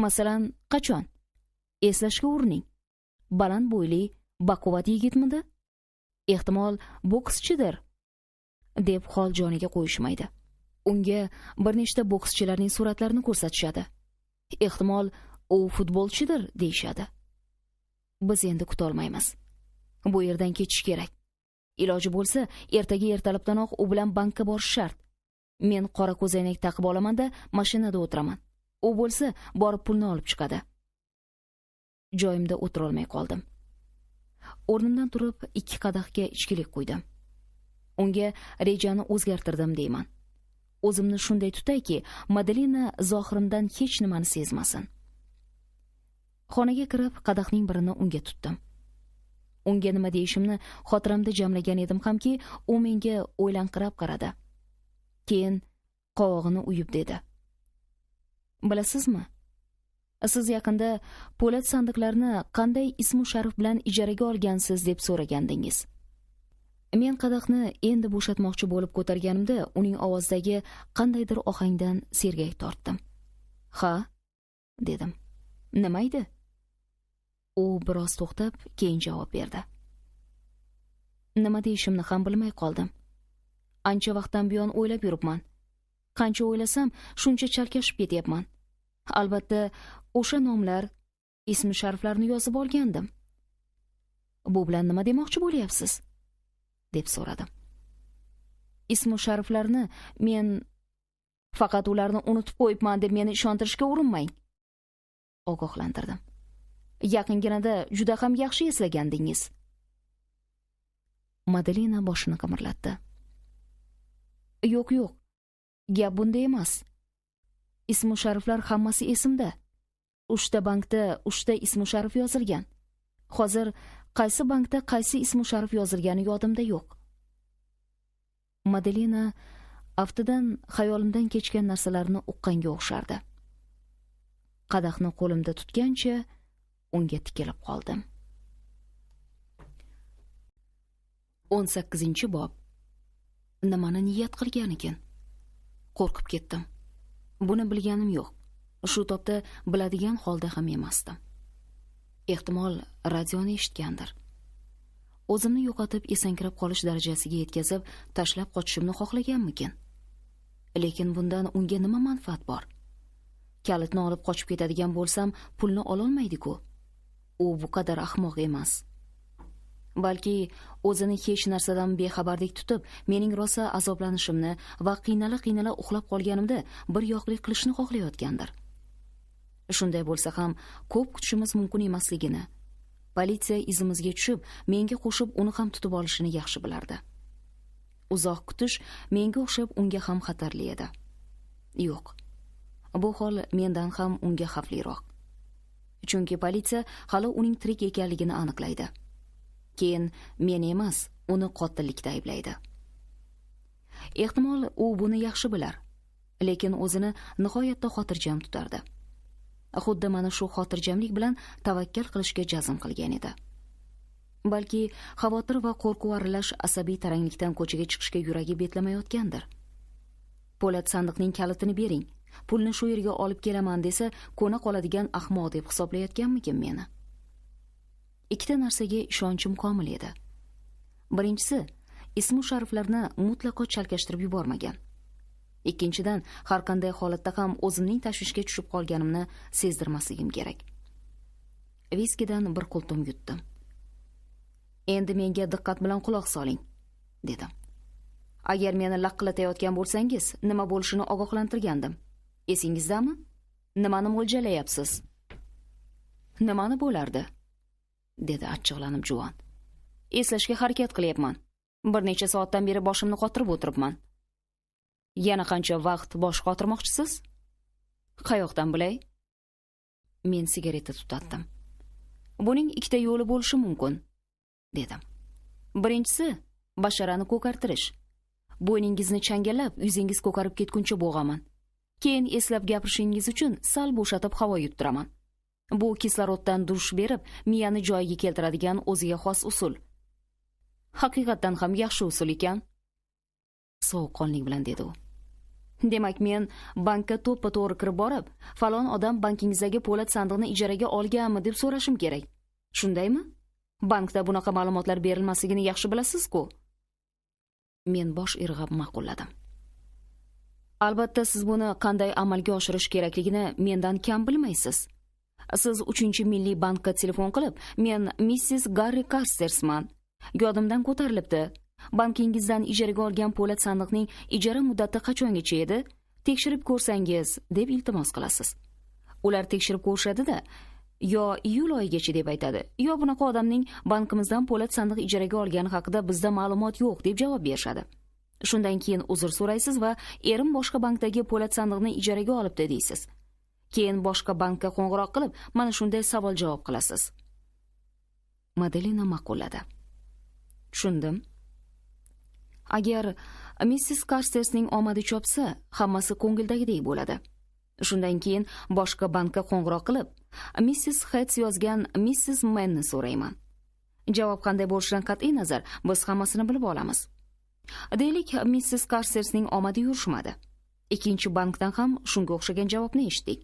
Masalan, qachon? Eslashga urining. Baland bo'yli, baquvvat yigitmidi? Ehtimol bokschidir, deb hol joniga qo'yishmaydi. Unga bir nechta bokschilarning suratlarini ko'rsatishadi. Ehtimol u futbolchidir deyshadi. Biz endi kuta olmaymiz. Bu yerdan ketish kerak. Iloji bo'lsa, ertaga ertalabdanoq u bilan bankka borish shart. Men qora ko'zoynak taqib olaman-da, mashinada o'tiraman. U bo'lsa, borib pulni olib chiqadi. Joyimda o'tira olmay qoldim. O'rnimdan turib 2 qadahga ichkilik quydim. Unga rejani o'zgartirdim deyman. O'zimni shunday tutayki, Madelina zohirimdan hech nimani sezmasin. Xonaga kirib, qadahning birini unga tutdim. Unga nima deyishimni xotiramda jamlagan edim hamki, u menga o'ylanqirab qaradi. Keyin qovog'ini uyib dedi. Bilasizmi? Siz yaqinda po'lat sandiqlarni qanday ismu sharif bilan ijaraga olgansiz deb so'ragandingiz. Men qadahni endi bo'shatmoqchi bo'lib ko'targanimda, uning ovozidagi qandaydir ohangdan sergak tortdim. "Ha?" dedim. "Nima edi?" U biroz to'xtab, keyin javob berdi. Nima deyishimni ham bilmay qoldim. Ancha vaqtdan buyon o'ylab yuribman. Qancha o'ylasam, shuncha chalkashib ketyapman. Albatta, o'sha nomlar, ismi shariflarni yozib olgandim. Bu bilan nima demoqchi bo'lyapsiz? Deb so'radim. Ismi shariflarni men faqat ularni unutib qo'yibman deb meni ishontirishga urinmang. Ogohlantirdim. Yaqinginada juda ham yaxshi eslagandingiz. Madelina boshini qimirlatdi. Yo'q, gap bunda emas. Ismu shariflar hammasi esimda. 3 ta bankda 3 ta ismu sharif yozilgan. Hozir qaysi bankda qaysi ismu sharif yozilgani yodimda yo'q. Madelina aftidan xayolimdan kechgan narsalarni uqqanga o'xshardi. Qadahni qo'limda tutgancha unga tikilib qoldim. 18-bob. Nimani niyat qilgan ekan? Qo'rqib ketdim. Buni bilganim yo'q. Shu topda biladigan holda ham emasdim. Ehtimol radioni eshitgandir. O'zimni yo'qotib esankirab qolish darajasiga yetkazib, tashlab qochishimni xohlaganmikin? Lekin bundan unga nima manfaat bor? Kalitni olib qochib ketadigan bo'lsam, pulni ololmaydi-ku. U bu qadar ahmoq emas. balki o'zini hech narsadan bexabardek tutib, mening rosa azoblanishimni va qiynala uxlab qolganimda bir yoqlik qilishni xohlayotgandir. Shunday bo'lsa ham ko'p kutishimiz mumkin emasligini, politsiya izimizga tushib, menga qo'shib uni ham tutib olishini yaxshi bilardi. Uzoq kutish menga o'xshab unga ham xatarli edi. Yo'q. Bu hol mendan ham unga xavfliroq. Chunki politsiya hali uning tirik ekanligini aniqlaydi. Keyin men emas, uni qotillikda ayblaydi. Ehtimol u buni yaxshi bilar, lekin o'zini nihoyatda xotirjam tutardi. Xuddi mana shu xotirjamlik bilan tavakkal qilishga jazm qilgan edi. Balki xavotir va qo'rquv aralash asabiy taranglikdan ko'chaga chiqishga yuragi betlamayotgandir. Po'lat sandiqning kalitini bering, pulni shu yerga olib kelaman desa, ko'na qoladigan ahmoq deb hisoblayotganmikin meni? Ikkita narsaga ishonchim komil edi. Birinchisi, ismu shariflarni mutlaqo chalkashtirib yubormagan. Ikkinchidan, har qanday holatda ham o'zimning tashvishga tushib qolganimni sezdirmasligim kerak. Viskidan bir qultum yutdim. Endi menga diqqat bilan quloq soling, dedim. Agar meni laqillatayotgan bo'lsangiz, nima bo'lishini ogohlantirgandim. Esingizdami? Nimani mo'ljallayapsiz? Nimani bo'lardi? Dedi achchiqlanib juvon. Eslashga harakat qilyapman. Bir necha soatdan beri boshimni qotirib o'tiribman. Yana qancha vaqt bosh qotirmoqchisiz? Qayoqdan bilay? Men sigareta tutatdim. Buning ikkita yo'li bo'lishi mumkin, dedim. Birinchisi, basharani ko'kartirish. Bo'yningizni changallab, yuzingiz ko'karib ketguncha bo'g'aman. Keyin eslab gapirishingiz uchun sal bo'shatib havo yuttiraman. Bu kisloroddan dush berib, miyani joyiga keltiradigan o'ziga xos usul. Haqiqatan ham yaxshi usul ekan. Sovuqqonlik bilan dedi u. Demak, men bankka to'ppa-to'g'ri kirib borib, falon odam bankingizdagi po'lat sandiqni ijaraga olganmi deb so'rashim kerak. Shundaymi? Bankda bunaqa ma'lumotlar berilmasligini yaxshi bilasiz-ku. Men bosh irg'ab ma'qulladim. Albatta, siz buni qanday amalga oshirish kerakligini mendan kam bilmaysiz. Siz 3-milliy bankka telefon qilib, men Mrs. Garri Carstersman. Yodimdan ko'tarilibdi. Bankingizdan ijaraga olgan po'lat sandiqning ijara muddati qachongacha edi? Tekshirib ko'rsangiz, deb iltimos qilasiz. Ular tekshirib ko'rishadi-da, yo iyul oyigacha deb aytadi, yo bunaqa odamning bankimizdan po'lat sandiq ijaraga olgani haqida bizda ma'lumot yo'q deb javob berishadi. Shundan keyin uzr so'raysiz va erim boshqa bankdagi po'lat sandiqni ijaraga olibdi deysiz. Keyin boshqa bankka qo'ng'iroq qilib, mana shunday savol-javob qilasiz. Madelina ma'qulladi. Tushundim. Agar Mrs. Carstersning omadi chopsa, hammasi ko'ngildagidek bo'ladi. Shundan keyin boshqa bankka qo'ng'iroq qilib, Mrs. Hetz yozgan Mrs. Mannni so'rayman. Javob qanday bo'lishidan qat'iy nazar, biz hammasini bilib olamiz. Deylik, Mrs. Carstersning omadi yurishmadi. Ikkinchi bankdan ham shunga o'xshagan javobni eshitdik.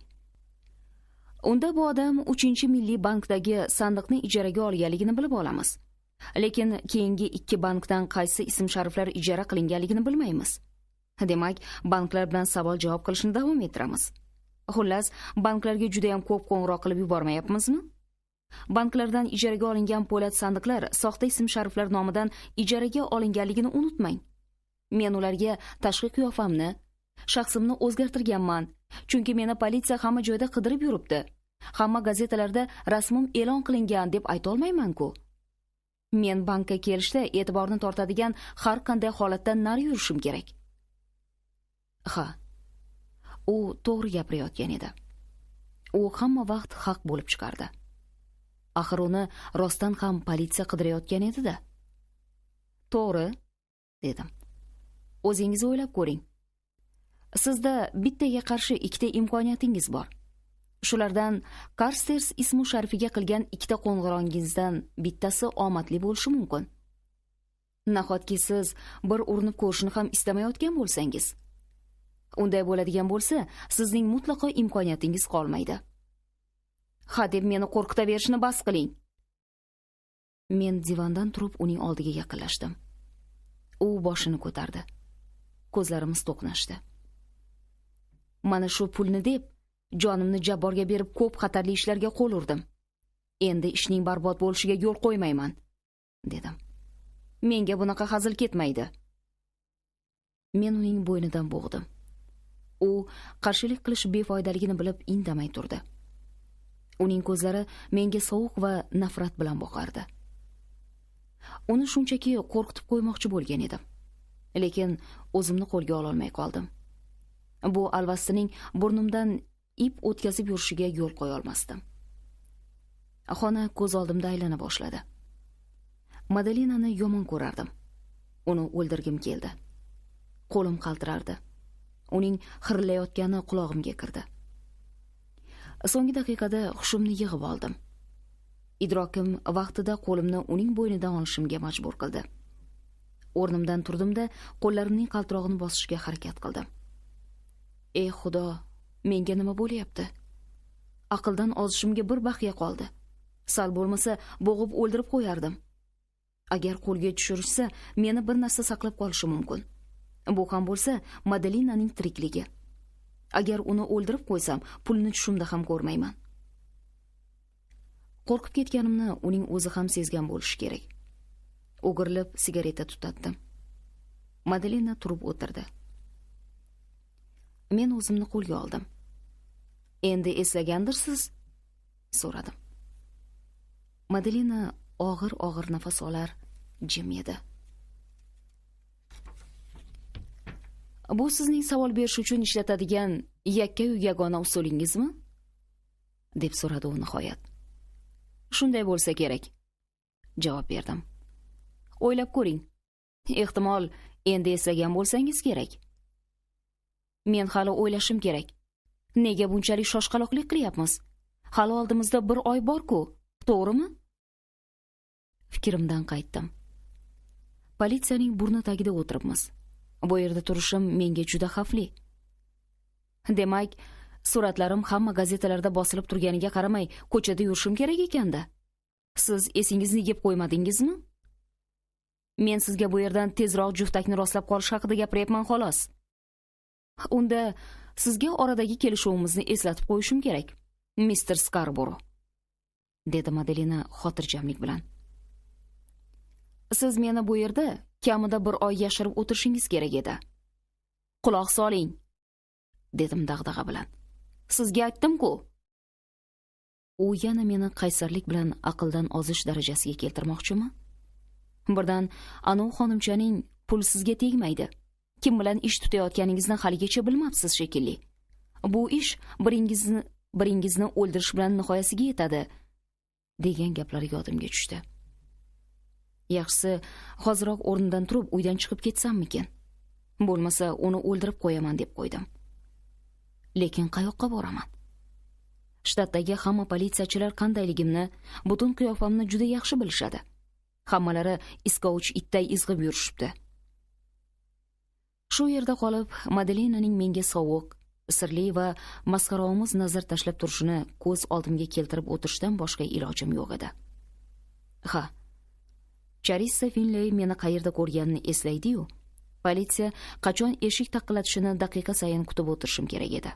Unda bu odam 3-milliy bankdagi sandiqni ijaraga olganligini bilib olamiz. Lekin keyingi 2 bankdan qaysi ism-shariflar ijara qilinganligini bilmaymiz. Demak, banklar bilan savol-javob qilishni davom ettiramiz. Xullas, banklarga juda ham ko'p qo'ng'iroq qilib yubormayapmizmi? Banklardan ijaraga olingan po'lat sandiqlar soxta ism-shariflar nomidan ijaraga olinganligini unutmang. Men ularga tashqi qiyofamni, shaxsimni o'zgartirganman, chunki meni politsiya hamma joyda qidirib yuribdi. Hamma gazetalarda rasmim e'lon qilingan deb ayta olmayman-ku. Men bankka kelishda e'tiborni tortadigan har qanday holatdan nari yurishim kerak. Ha, u to'g'ri gapirayotgan edi. U hamma vaqt haq bo'lib chiqardi. Axir uni rostdan ham politsiya qidirayotgan edi-da. To'g'ri, dedim. O'zingiz o'ylab ko'ring. Sizda bittaga qarshi 2 imkoniyatingiz bor. Shulardan Carsters ismu sharifiga qilgan 2 qo'ng'irog'ingizdan bittasi omadli bo'lishi mumkin. Nahotki siz bir urinib ko'rishni ham istamayotgan bo'lsangiz, unday bo'ladigan bo'lsa, sizning mutlaqo imkoniyatingiz qolmaydi. Ha deb meni qo'rqita berishni bas qiling. Men divondan turib uning oldiga yaqinlashdim. U boshini ko'tardi. Ko'zlarimiz to'qnashdi. Mana shu pulni deb jonimni jabborga berib ko'p xatarli ishlarga qo'l urdim. Endi ishning barbod bo'lishiga yo'l qo'ymayman, dedim. Menga bunaqa hazil ketmaydi. Men uning bo'ynidan bo'g'dim. U qarshilik qilish befoydaligini bilib indamay turdi. Uning ko'zlari menga sovuq va nafrat bilan boqardi. Uni shunchaki qo'rqitib qo'ymoqchi bo'lgan edim. Lekin o'zimni qo'lga ola olmay qoldim. Bu alvastining burnimdan ip o'tkazib yurishiga yo'l qo'ya olmasdim. Xona ko'z oldimda aylana boshladi. Madalinani yomon ko'rardim. Uni o'ldirgim keldi. Qo'lim qaltirardi. Uning xirilayotgani qulog'imga kirdi. So'nggi daqiqada hushimni yig'ib oldim. Idrokim vaqtida qo'limni uning bo'ynidan olishimga majbur qildi. O'rnimdan turdim-da, qo'llarimning qaltirog'ini bosishga harakat qildim. Ey Xudo, menga nima bo'lyapti? Aqldan ozishimga bir baqiya qoldi. Sal bo'lmasa bo'g'ib o'ldirib qo'yardim. Agar qo'lga tushirishsa, meni bir narsa saqlab qolishi mumkin. Bu ham bo'lsa, Madalinaning tirikligi. Agar uni o'ldirib qo'ysam, pulni tushimda ham ko'rmayman. Qo'rqib ketganimni uning o'zi ham sezgan bo'lishi kerak. O'girilib sigareta tutatdim. Madalina turib o'tirdi. Men o'zimni qo'lga oldim. Endi eslagandirsiz? So'radim. Madalina og'ir-og'ir nafas olar, jim edi. Bu sizning savol berish uchun ishlatadigan yakka-yu yagona usulingizmi? Deb so'radi u nihoyat. Shunday bo'lsa kerak, javob berdim. O'ylab ko'ring. Ehtimol endi eslagan bo'lsangiz kerak. Men hali o'ylashim kerak. Nega bunchalik shoshqaloqlik qilyapmiz? Hali oldimizda bir oy bor-ku, to'g'rimi? Fikrimdan qaytdim. Politsiyaning burni tagida o'tiribmiz. Bu yerda turishim menga juda xavfli. Demak, suratlarim hamma gazetalarda bosilib turganiga qaramay, ko'chada yurishim kerak ekanda. Siz esingizni yeb qo'ymadingizmi? Men sizga bu yerdan tezroq juftakni rostlab qolish haqida gapiryapman xolos. Unda sizga oradagi kelishuvimizni eslatib qo'yishim kerak, Mr. Scarborough, dedi Madalina xotirjamlik bilan. Siz meni bu yerda kamida bir oy yashirib o'tirishingiz kerak edi. Quloq soling, dedim dag'dag'a bilan. Sizga aytdim-ku. U yana meni qaysarlik bilan aqldan ozish darajasiga keltirmoqchimi? Birdan anov xonimchaning pul sizga tegmaydi. Kim bilan ish tutayotganingizni haligacha bilmabsiz shekilli. Bu ish biringizni o'ldirish bilan nihoyasiga yetadi, degan gaplari yodimga tushdi. Yaxshisi, hoziroq o'rnidan turib uydan chiqib ketsammikin? Bo'lmasa uni o'ldirib qo'yaman deb qo'ydim. Lekin qayoqqa boraman? Shtatdagi hamma politsiyachilar qandayligimni, butun qiyofamni juda yaxshi bilishadi. Hammalari iskouch itday izg'ib yurishibdi. Shu yerda qolib, Madalinaning menga sovuq, sirli va masxaraomuz nazar tashlab turishini ko'z oldimga keltirib o'tirishdan boshqa ilojim yo'q edi. Ha, Charissa Finley meni qayerda ko'rganini eslaydi-yu, politsiya qachon eshik taqillatishini daqiqa sayin kutib o'tirishim kerak edi.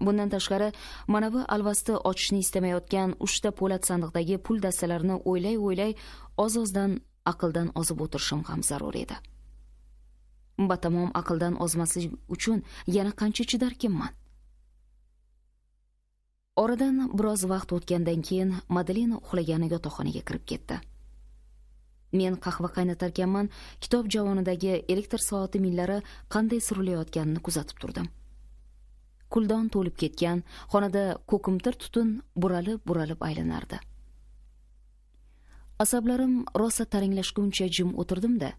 Bundan tashqari, manavi alvasti ochishni istamayotgan 3 ta po'lat sandiqdagi pul dastalarini o'ylay-o'ylay oz-ozdan aqldan ozib o'tirishim ham zarur edi. Batamom aqldan ozmaslik uchun yana qancha chidarkinman. Oradan biroz vaqt o'tgandan keyin Madalina uxlagani yotoqxonaga kirib ketdi. Men qahva qaynatarkanman, kitob javonidagi elektr soati millari qanday surilayotganini kuzatib turdim. Kuldon to'lib ketgan xonada ko'kimtir tutun buralib aylanardi. Asablarim rosa taranglashguncha jim o'tirdim-da,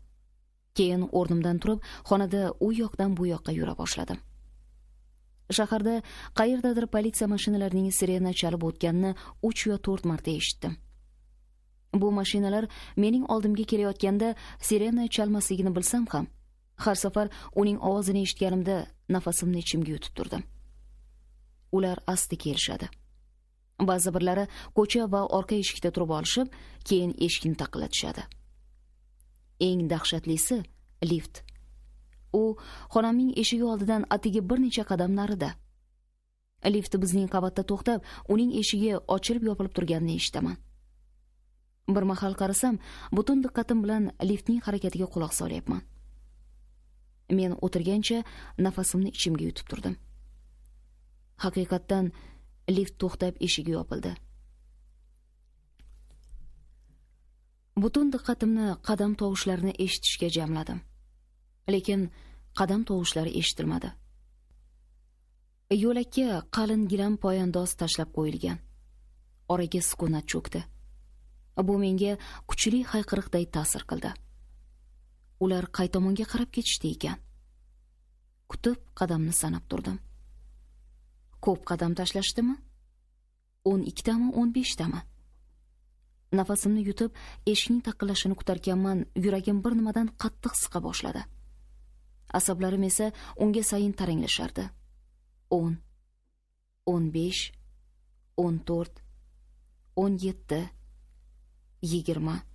keyin o'rnimdan turib, xonada u yoqdan bu yoqqa yura boshladim. Shaharda qayerdadir politsiya mashinalarining sirena chalib o'tganini 3 yo 4 marta eshitdim. Bu mashinalar mening oldimga kelayotganda sirena chalmasligini bilsam ham, har safar uning ovozini eshitganimda nafasimni ichimga yutib turdim. Ular asta kelishadi. Ba'zi birlari ko'cha va orqa eshikda turib olishib, keyin eshikni taqillatishadi. Eng dahshatlisi lift. U xonamning eshigi oldidan atigi bir necha qadam narida. Lift bizning qavatda to'xtab, uning eshigi ochilib yopilib turganini eshitaman. Bir mahal qarasam, butun diqqatim bilan liftning harakatiga quloq solyapman. Men o'tirgancha nafasimni ichimga yutib turdim. Haqiqatdan lift to'xtab eshigi yopildi. Butun diqqatimni qadam tovushlarini eshitishga jamladim. Lekin qadam tovushlari eshitilmadi. Yo'lakka qalin gilam poyandoz tashlab qo'yilgan. Oraga sukunat cho'kdi. Bu menga kuchli hayqiriqday ta'sir qildi. Ular qay tomonga qarab ketishdi ekan? Kutib qadamni sanab turdim. Ko'p qadam tashlashdimi? 12 tami, 15 tami? Nafasimni yutib, eshikning taqillashini kutarkanman, yuragim bir nimadan qattiq siqa boshladi. Asablarim esa unga sayin taranglashardi. 10, 15, 14, 17, 20.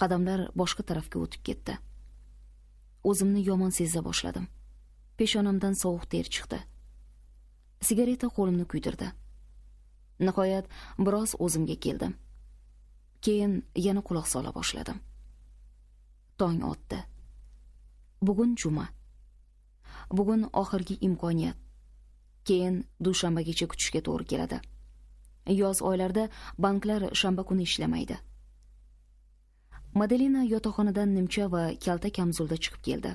Qadamlar boshqa tarafga o'tib ketdi. O'zimni yomon seza boshladim. Peshonamdan sovuq ter chiqdi. Sigareta qo'limni kuydirdi. Nihoyat biroz o'zimga keldim. Keyin yana quloq sola boshladim. Tong otdi. Bugun juma. Bugun oxirgi imkoniyat. Keyin dushanbagacha kutishga to'g'ri keladi. Yoz oylarida banklar shanba kuni ishlamaydi. Madelina yotoqxonadan nimcha va kalta kamzulda chiqib keldi.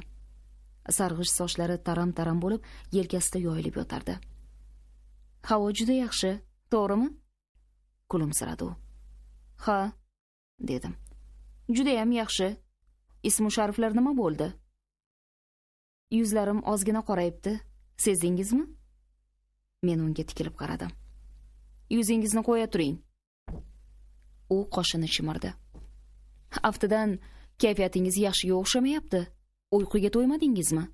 Sarg'ish sochlari taram-taram bo'lib, yelkasida yoyilib yotardi. Havo juda yaxshi, to'g'rimi? Kulimsiradi u. Ha, dedim. Juda ham yaxshi. Ismu shariflar nima bo'ldi? Yuzlarim ozgina qorayibdi. Sezdingizmi? Men unga tikilib qaradim. Yuzingizni qo'ya turing. U qoshini chimirdi. Aftidan kayfiyatingiz yaxshiga o'xshamayapti. Uyquga to'ymadingizmi?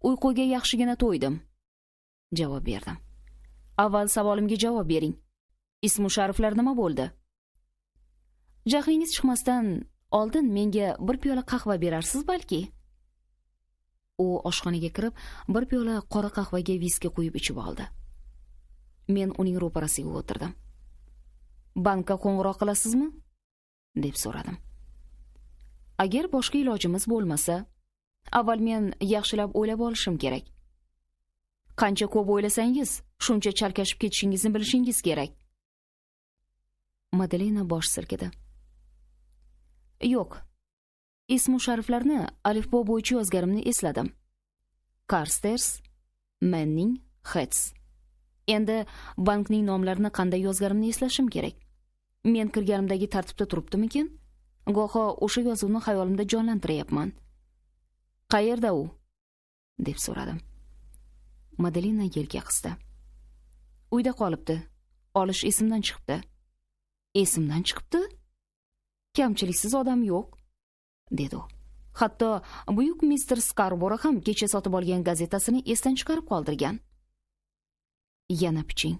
Uyquga yaxshigina to'ydim, javob berdim. Avval savolimga javob bering. Ismu shariflar nima bo'ldi? Jahlingiz chiqmasdan oldin menga bir piyola qahva berarsiz balki? U oshxonaga kirib, bir piyola qora qahvaga viski quyib ichib oldi. Men uning ro'parasiga o'tirdim. Bankka qo'ng'iroq qilasizmi? deb so'radim. Agar boshqa ilojimiz bo'lmasa, avval men yaxshilab o'ylab olishim kerak. Qancha ko'p o'ylasangiz, shuncha chalkashib ketishingizni bilishingiz kerak. Madelina bosh silkidi. Yo'q. Ismu shariflarni alifbo bo'yicha yozganimni esladim. Carstairs, Manning, Hertz. Endi bankning nomlarini qanday yozganimni eslashim kerak. Men kirganimdagi tartibda turibdimikin? Goho o'sha yozuvni xayolimda jonlantiryapman. Qayerda u? deb so'radim. Madelina yelka qisdi. Uyda qolibdi. Olish esimdan chiqibdi. Esimdan chiqibdi? Kamchiliksiz odam yo'q, dedi u. Hatto buyuk mister Skarboro ham kecha sotib olgan gazetasini esdan chiqarib qoldirgan. Yana piching.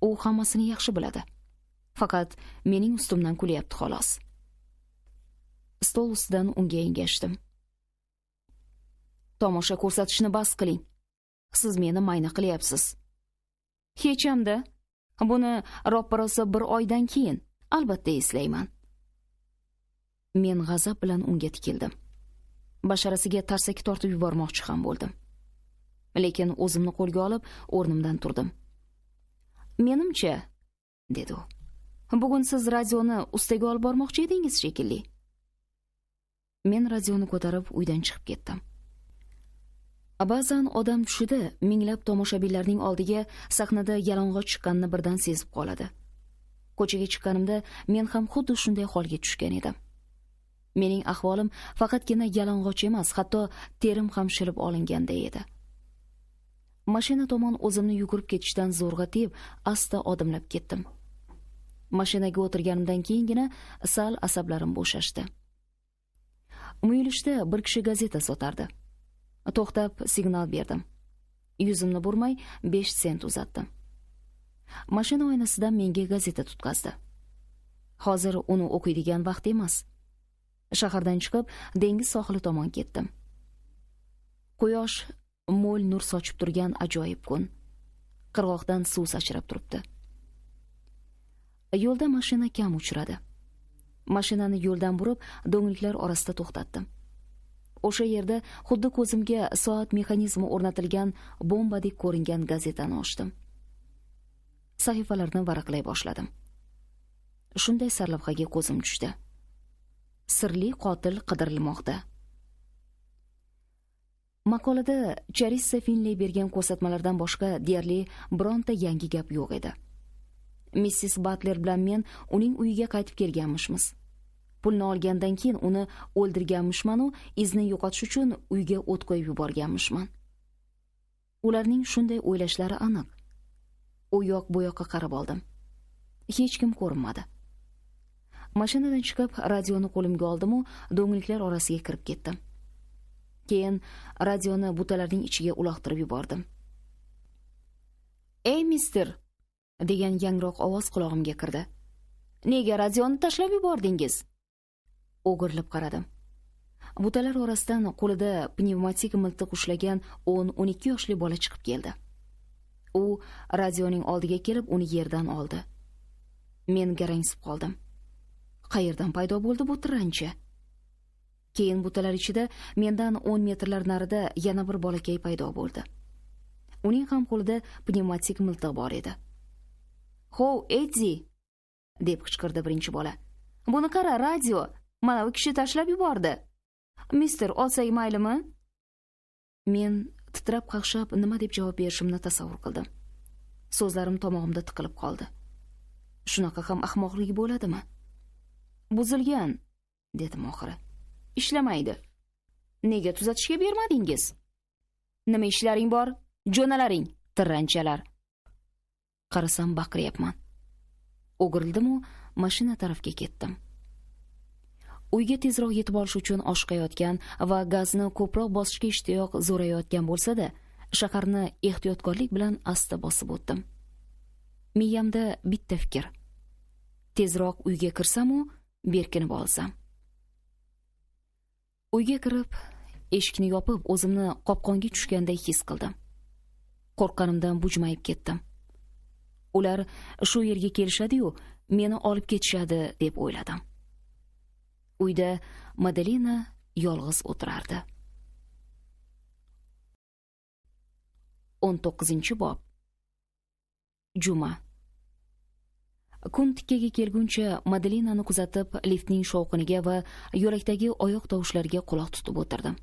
U hammasini yaxshi biladi. Faqat mening ustimdan kulyapti xolos. Stol ustidan unga engashdim. Tomosha ko'rsatishni bas qiling. Siz meni mayna qilyapsiz. Hech hamda buni roppa-rosa bir oydan keyin albatta eslayman. Men g'azab bilan unga tikildim. Basharasiga tarsaki tortib yubormoqchi ham bo'ldim. Lekin o'zimni qo'lga olib, o'rnimdan turdim. Menimcha, dedi u. Bugun siz radioni ustaga olib bormoqchi edingiz shekilli. Men radioni ko'tarib uydan chiqib ketdim. Ba'zan odam tushida minglab tomoshabinlarning oldiga sahnada yalang'och chiqqanini birdan sezib qoladi. Ko'chaga chiqqanimda men ham xuddi shunday holga tushgan edim. Mening ahvolim faqatgina yalang'och emas, hatto terim ham shilib olinganday edi. Mashina tomon o'zimni yugurib ketishdan zo'rg'a tib, asta odimlab ketdim. Mashinaga o'tirganimdan keyingina sal asablarim bo'shashdi. Muyulishda bir kishi gazeta sotardi. To'xtab signal berdim. Yuzimni burmay 5 sent uzatdim. Mashina oynasidan menga gazeta tutqazdi. Hozir uni o'qiydigan vaqt emas. Shahardan chiqib, dengiz sohili tomon ketdim. Quyosh mo'l nur sochib turgan ajoyib kun. Qirg'oqdan suv sachrab turibdi. Yo'lda mashina kam uchradi. Mashinani yo'ldan burib, do'ngliklar orasida to'xtatdim. O'sha yerda xuddi ko'zimga soat mexanizmi o'rnatilgan bombadek ko'ringan gazetani ochdim. Sahifalarni varaqlay boshladim. Shunday sarlavhaga ko'zim tushdi. Sirli qotil qidirilmoqda. Maqolada Charissa Finley bergan ko'rsatmalardan boshqa deyarli bironta yangi gap yo'q edi. Missis Batler bilan men uning uyiga qaytib kelganmishmiz. Pulni olgandan keyin uni o'ldirganmishman u izni yo'qotish uchun uyga o't qo'yib yuborganmishman. Ularning shunday o'ylashlari aniq. U yoq bu yoqqa qarab oldim. Hech kim ko'rinmadi. Mashinadan chiqib radioni qo'limga oldim u do'ngliklar orasiga kirib ketdim. Keyin radioni butalarning ichiga uloqtirib yubordim. "Ey mister!" degan yangroq ovoz qulog'imga kirdi. "Nega radioni tashlab yubordingiz?" O'girilib qaradim. Butalar orasidan qo'lida pnevmatik miltiq ushlagan 10-12 yoshli bola chiqib keldi. U radioning oldiga kelib uni yerdan oldi. Men garangsib qoldim. Qayerdan paydo bo'ldi bu tiranchi? Keyin butalar ichida mendan 10 metrlar narida yana bir bolakay paydo bo'ldi. Uning ham qo'lida pnevmatik miltiq bor edi. "Hov, Eddi!" deb qichqirdi birinchi bola. "Buni qara, radio. Mana bu kishi tashlab yubordi. Mister, olsak maylimi?" Men titrab qaqshab nima deb javob berishimni tasavvur qildim. So'zlarim tomog'imda tiqilib qoldi. Shunaqa ham ahmoqlik bo'ladimi? "Buzilgan", dedim oxiri. "Ishlamaydi. Nega tuzatishga bermadingiz?" "Nima ishlaring bor? Jo'nalaring, tirranchalar." Qarasam baqiryapman. O'girildim-u, mashina tarafga ketdim. Uyga tezroq yetib olish uchun oshiqayotgan va gazni ko'proq bosishga ishtiyoq zo'rayotgan bo'lsa-da, shaharni ehtiyotkorlik bilan asta bosib o'tdim. Miyamda bitta fikr. Tezroq uyga kirsam-u, berkinib olsam. Uyga kirib, eshikni yopib, o'zimni qopqonga tushganday his qildim. Qo'rqqanimdan bujmayib ketdim. Ular shu yerga kelishadi-yu, meni olib ketishadi deb o'yladim. Uyda Madalina yolg'iz o'tirardi. 19-bob. Juma. Kun tikkaga kelguncha Madalinani kuzatib, liftning shovqiniga va yo'lakdagi oyoq tovushlariga quloq tutib o'tirdim.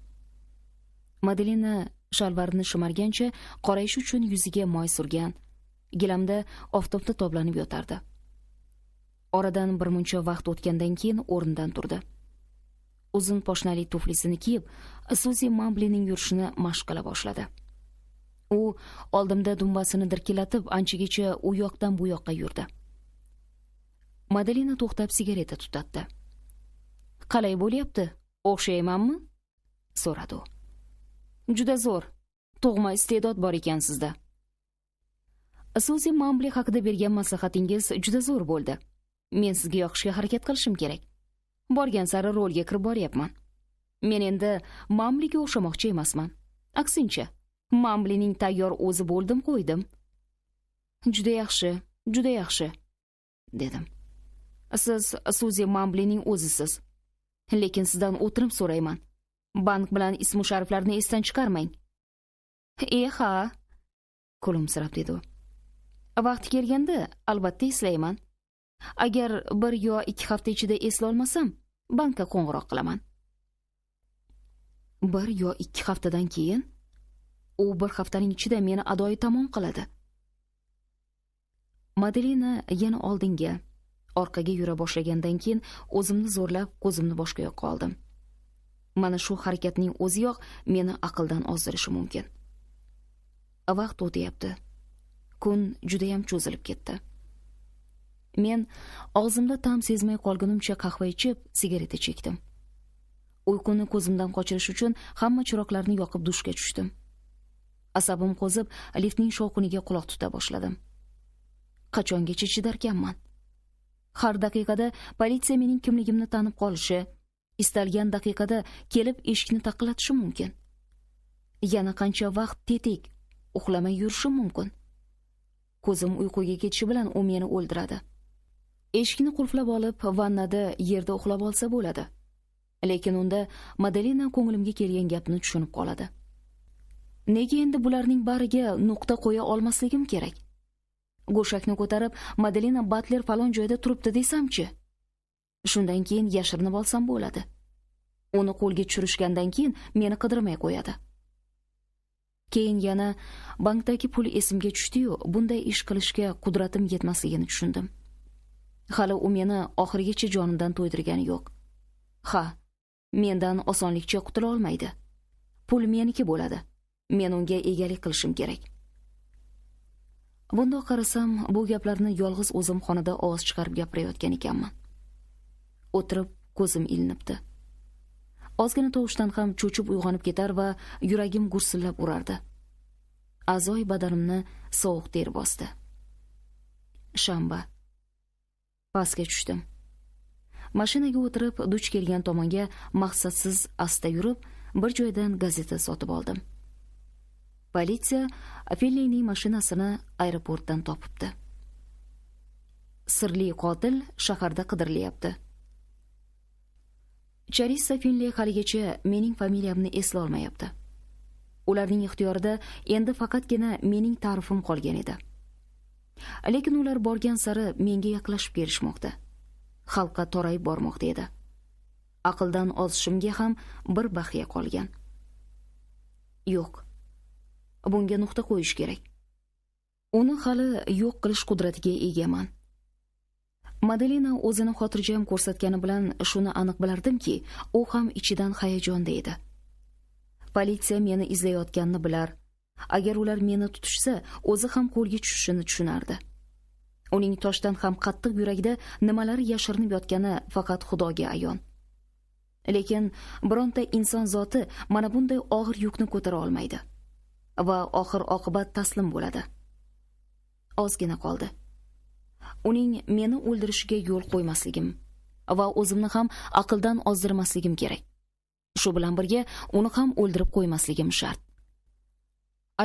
Madalina shalvarini shimargancha qorayish uchun yuziga moy surgan, gilamda oftobda toblanib yotardi. Oradan bir muncha vaqt o'tgandan keyin o'rnidan turdi. Uzun poshnali tuflisini kiyib, Suzi Mamblining yurishini mashq qila boshladi. U oldimda dumbasini dirkilatib, anchagacha u yoqdan bu yoqqa yurdi. Madalina to'xtab sigareta tutatdi. "Qalay bo'lyapti? O'xshaymanmi?" so'radi u. "Juda zo'r. Tug'ma iste'dod bor ekan sizda." Suzi Mambli haqida bergan maslahatingiz juda zo'r bo'ldi. Men sizga yoqishga harakat qilishim kerak. Borgan sari rolga kirib boryapman. Men endi Mamliga o'xshamoqchi emasman. Aksincha, Mamblining tayyor o'zi bo'ldim qo'ydim. "Juda yaxshi, juda yaxshi", dedim. "Siz Suzi Mamblining o'zisiz. Lekin sizdan o'tirib so'rayman. Bank bilan ism shariflarni esdan chiqarmang." "Ha", kulimsirab dedi u. "Vaqti kelganda albatta eslayman. Agar 1 yo 2 hafta ichida esla olmasam, bankka qo'ng'iroq qilaman." 1 yo 2 haftadan keyin? U 1 haftaning ichida meni adoyi tamom qiladi. Madalina yana oldinga, orqaga yura boshlagandan keyin o'zimni zo'rlab ko'zimni boshqa yoqqa oldim. Mana shu harakatning o'ziyoq meni aqldan ozdirishi mumkin. Vaqt o'tyapti. Kun juda ham cho'zilib ketdi. Men og'zimda ta'm sezmay qolgunimcha qahva ichib, sigareta chekdim. Uyquni ko'zimdan qochirish uchun hamma chiroqlarni yoqib dushga tushdim. Asabim qo'zib, liftning shovqiniga quloq tuta boshladim. Qachongacha chidarkanman? Har daqiqada politsiya mening kimligimni tanib qolishi, istalgan daqiqada kelib eshikni taqillatishi mumkin. Yana qancha vaqt tetik uxlamay yurishim mumkin. Ko'zim uyquga ketishi bilan u meni o'ldiradi. eshikni qulflab olib vannada yerda uxlab olsa bo'ladi. Lekin unda Madalina ko'nglimga kelgan gapni tushunib qoladi. Nega endi bularning bariga nuqta qo'ya olmasligim kerak? Go'shakni ko'tarib, Madalina Batler falon joyda turibdi desamchi. Shundan keyin yashirinib olsam bo'ladi. Uni qo'lga tushirishgandan keyin meni qidirmay qo'yadi. Keyin yana bankdagi pul esimga tushdi-yu, bunday ish qilishga qudratim yetmasligini tushundim. Hali u meni oxirigacha jonimdan to'ydirgani yo'q. Ha, mendan osonlikcha qutula olmaydi. Pul meniki bo'ladi. Men unga egalik qilishim kerak. Bundoq qarasam, bu gaplarni yolg'iz o'zim xonada ovoz chiqarib gapirayotgan ekanman. O'tirib ko'zim ilinibdi. Ozgina tovushdan ham cho'chib uyg'onib ketar va yuragim gursillab urardi. A'zoy badanimni sovuq ter bosdi. Shanba. Pastga tushdim. Mashinaga o'tirib, duch kelgan tomonga maqsadsiz asta yurib, bir joydan gazeta sotib oldim. Politsiya Felleyning mashinasini aeroportdan topibdi. Sirli qotil shaharda qidirilyapti. Charissa Felley haligacha mening familiyamni esla olmayapti. Ularning ixtiyorida endi faqatgina mening ta'rifim qolgan edi. Lekin ular borgan sari menga yaqinlashib kelishmoqda. Xalqqa torayib bormoqda edi. Aqldan ozishimga ham bir baxiya qolgan. Yo'q. Bunga nuqta qo'yish kerak. Uni hali yo'q qilish qudratiga egaman. Madalina o'zini xotirjam ko'rsatgani bilan shuni aniq bilardimki, u ham ichidan hayajonda edi. Politsiya meni izlayotganini bilar. Agar ular meni tutishsa, o'zi ham qo'lga tushishini tushunardi. Uning toshdan ham qattiq yuragida nimalar yashirinib yotgani faqat Xudoga ayon. Lekin bironta inson zoti mana bunday og'ir yukni ko'tara olmaydi va oxir oqibat taslim bo'ladi. Ozgina qoldi. Uning meni o'ldirishiga yo'l qo'ymasligim va o'zimni ham aqldan ozdirmasligim kerak. Shu bilan birga uni ham o'ldirib qo'ymasligim shart.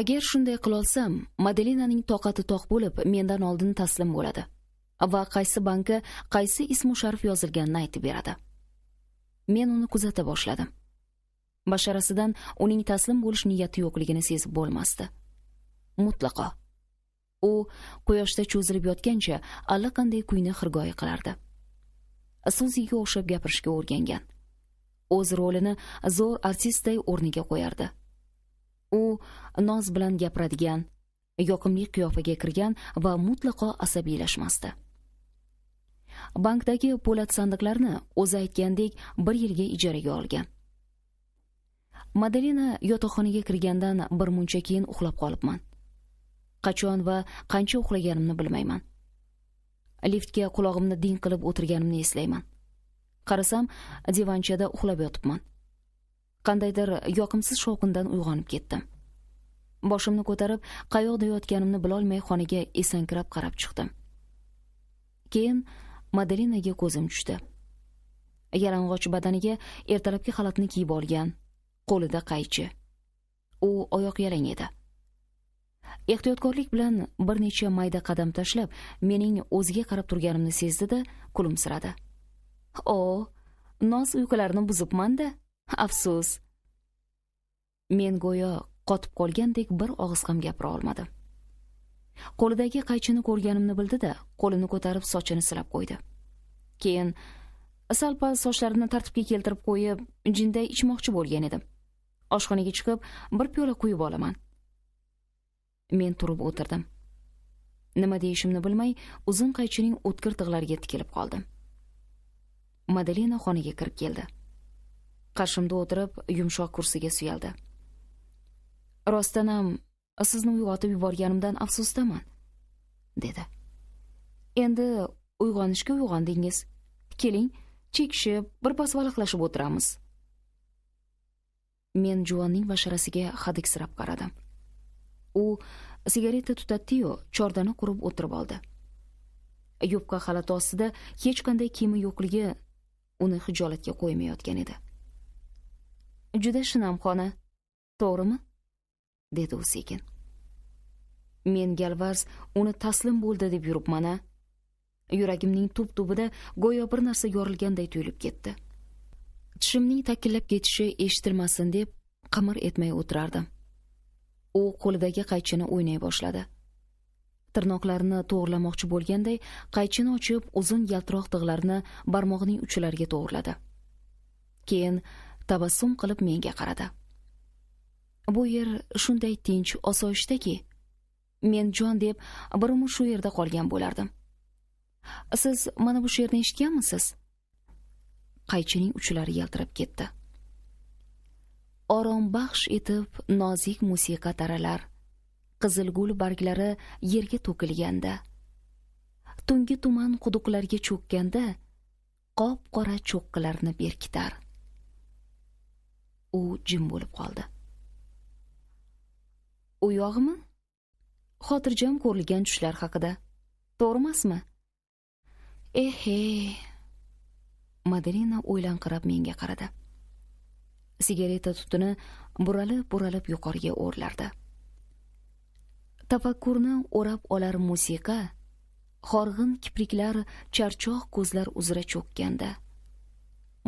Agar shunday qila olsam, Madalinaning toqati toq bo'lib, mendan oldin taslim bo'ladi va qaysi bankka qaysi ism sharif yozilganini aytib beradi. Men uni kuzata boshladim. Basharasidan uning taslim bo'lish niyati yo'qligini sezib bo'lmasdi. Mutlaqo. U quyoshda cho'zilib yotgancha allaqanday kuyni xirgoyi qilardi. Suziga o'xshab gapirishga o'rgangan. O'z rolini zo'r artistday o'rniga qo'yardi. U noz bilan gapiradigan, yoqimli qiyofaga kirgan va mutlaqo asabiylashmasdi. Bankdagi po'lat sandiqlarni o'zi aytgandek 1 yilga ijaraga olgan. Madalina yotoqxonaga kirgandan bir muncha keyin uxlab qolibman. Qachon va qancha uxlaganimni bilmayman. Liftga qulog'imni ding qilib o'tirganimni eslayman. Qarasam, divanchada uxlab yotibman. Qandaydir yoqimsiz shovqindan uyg'onib ketdim. Boshimni ko'tarib, qayoqda yotganimni bilolmay xonaga esankirab qarab chiqdim. Keyin Madalinaga ko'zim tushdi. Yalang'och badaniga ertalabki xalatni kiyib olgan, qo'lida qaychi. U oyoq yalang edi. Ehtiyotkorlik bilan bir necha mayda qadam tashlab, mening o'ziga qarab turganimni sezdi-da, kulimsiradi. "O, noz uyqularni buzibman-da. Afsus." Men go'yo qotib qolgandek bir og'iz ham gapira olmadim. Qo'lidagi qaychini ko'rganimni bildi-da, qo'lini ko'tarib sochini silab qo'ydi. Keyin sal-pal sochlarini tartibga keltirib qo'yib, jinday ichmoqchi bo'lgan edim. Oshxonaga chiqib, bir piyola quyib olaman. Men turib o'tirdim. Nima deyishimni bilmay, uzun qaychining o'tkir tig'lariga tikilib qoldim. Madalina xonaga kirib keldi. Qarshimda o'tirib, yumshoq kursiga suyaldi. "Rostdan ham sizni uyg'otib yuborganimdan afsusdaman", dedi. "Endi uyg'onishga uyg'ondingiz. Keling, chekishib, birpas valiqlashib o'tiramiz." Men juvonning basharasiga hadiksirab qaradim. U sigareta tutatdi-yu, chordana qurib o'tirib oldi. Yubka xalati ostida hech qanday kiyimi yo'qligi uni hijolatga qo'ymayotgan edi. "Juda shinam xona, to'g'rimi?" dedi u sekin. Men galvars uni taslim bo'ldi deb yuribman-a. Yuragimning tub-tubida go'yo bir narsa yorilganday tuyulib ketdi. Tishimning takillab ketishi eshitilmasin deb qimir etmay o'tirardim. U qo'lidagi qaychini o'ynay boshladi. Tirnoqlarini to'g'rilamoqchi bo'lganday qaychini ochib, uzun yaltiroq tig'larini barmog'ining uchlariga to'g'riladi. Keyin tabassum qilib menga qaradi. Bu yer shunday tinch, osoyishtaki, men jon deb bir umr shu yerda qolgan bo'lardim. Siz mana bu she'rni eshitganmisiz? Qaychining uchlari yaltirab ketdi. Orom baxsh etib nozik musiqa taralar, qizilgul barglari yerga to'kilganda, tungi tuman quduqlarga cho'kkanda, qop-qora cho'qqilarni berkitar. U jim bo'lib qoldi. U yog'imi? Xotirjam ko'rilgan tushlar haqida. To'g'rimasmi? Ehe. Madalina o'ylanqirab menga qaradi. Sigareta tutuni buralib yuqoriga o'rlardi. Tafakkurni o'rab olar musiqa, horg'in kipriklar charchoq ko'zlar uzra cho'kkanda.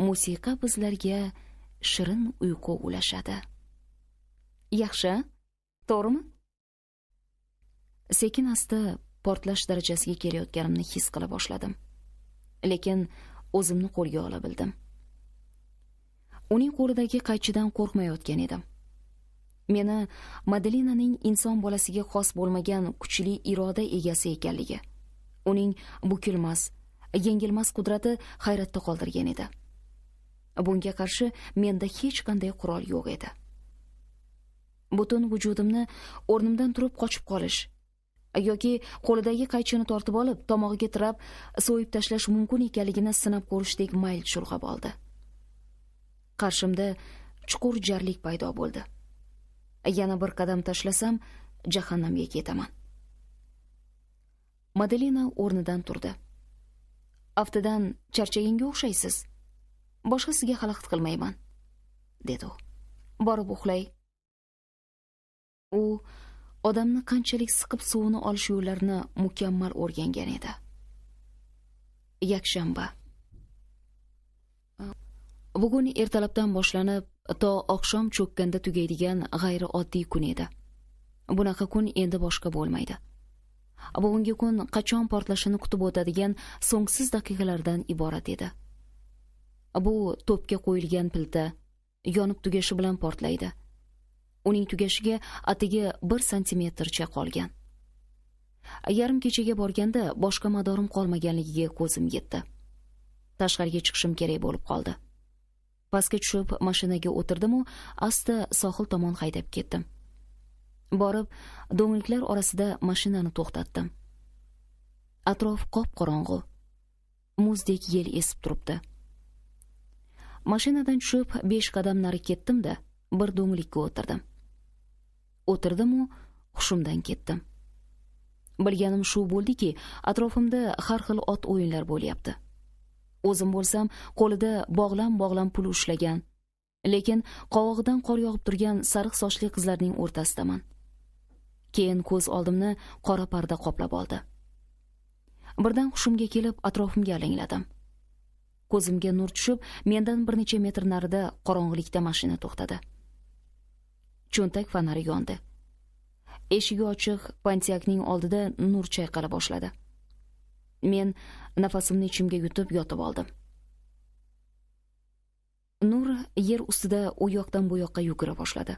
Musiqa bizlarga shirin uyqu ulashadi. Yaxshi, to'g'rimi? Sekin asta portlash darajasiga kelayotganimni his qila boshladim. Lekin o'zimni qo'lga ola bildim. Uning qo'lidagi qaychidan qo'rqmayotgan edim. Meni Madalinaning inson bolasiga xos bo'lmagan kuchli iroda egasi ekanligi, uning bukilmas, yengilmas qudrati hayratda qoldirgan edi. Bunga qarshi menda hech qanday qurol yo'q edi. Butun vujudimni o'rnimdan turib qochib qolish yoki qo'lidagi qaychini tortib olib, tomog'iga tirab so'yib tashlash mumkin ekanligini sinab ko'rishdek mayl chulg'ab oldi. Qarshimda chuqur jarlik paydo bo'ldi. Yana bir qadam tashlasam, jahannamga ketaman. Madalina o'rnidan turdi. Aftidan charchaganga o'xshaysiz. Boshqa sizga xalaqit qilmayman, dedi u. Borib uxlay. U odamni qanchalik siqib suvini olish yo'llarini mukammal o'rgangan edi. Yakshanba. Bugun ertalabdan boshlanib to oqshom cho'kkanda tugaydigan g'ayrioddiy kun edi. Bunaqa kun endi boshqa bo'lmaydi. Bugungi kun qachon portlashini kutib o'tadigan so'ngsiz daqiqalardan iborat edi. Bu to'pga qo'yilgan pilta yonib tugashi bilan portlaydi. Uning tugashiga atigi 1 santimetrcha qolgan. Yarim kechaga borganda boshqa madorim qolmaganligiga ko'zim yetdi. Tashqariga chiqishim kerak bo'lib qoldi. Pastga tushib mashinaga o'tirdim-u, asta sohil tomon haydab ketdim. Borib, do'ngliklar orasida mashinani to'xtatdim. Atrof qop-qorong'u. Muzdek yel esib turibdi. Mashinadan tushib 5 qadam nari ketdim-da, bir do'nglikka o'tirdim. O'tirdim-u, hushimdan ketdim. Bilganim shu bo'ldiki, atrofimda har xil ot o'yinlar bo'lyapti. O'zim bo'lsam, qo'lida bog'lam pul ushlagan, lekin qovog'idan qor yog'ib turgan sariq sochli qizlarning o'rtasidaman. Keyin ko'z oldimni qora parda qoplab oldi. Birdan hushimga kelib, atrofimga alangladim. Ko'zimga nur tushib, mendan bir necha metr narida qorong'ilikda mashina to'xtadi. Cho'ntak fonari yondi. Eshigi ochiq Pontiakning oldida nur chayqala boshladi. Men nafasimni ichimga yutib yotib oldim. Nur yer ustida u yoqdan bu yoqqa yugura boshladi.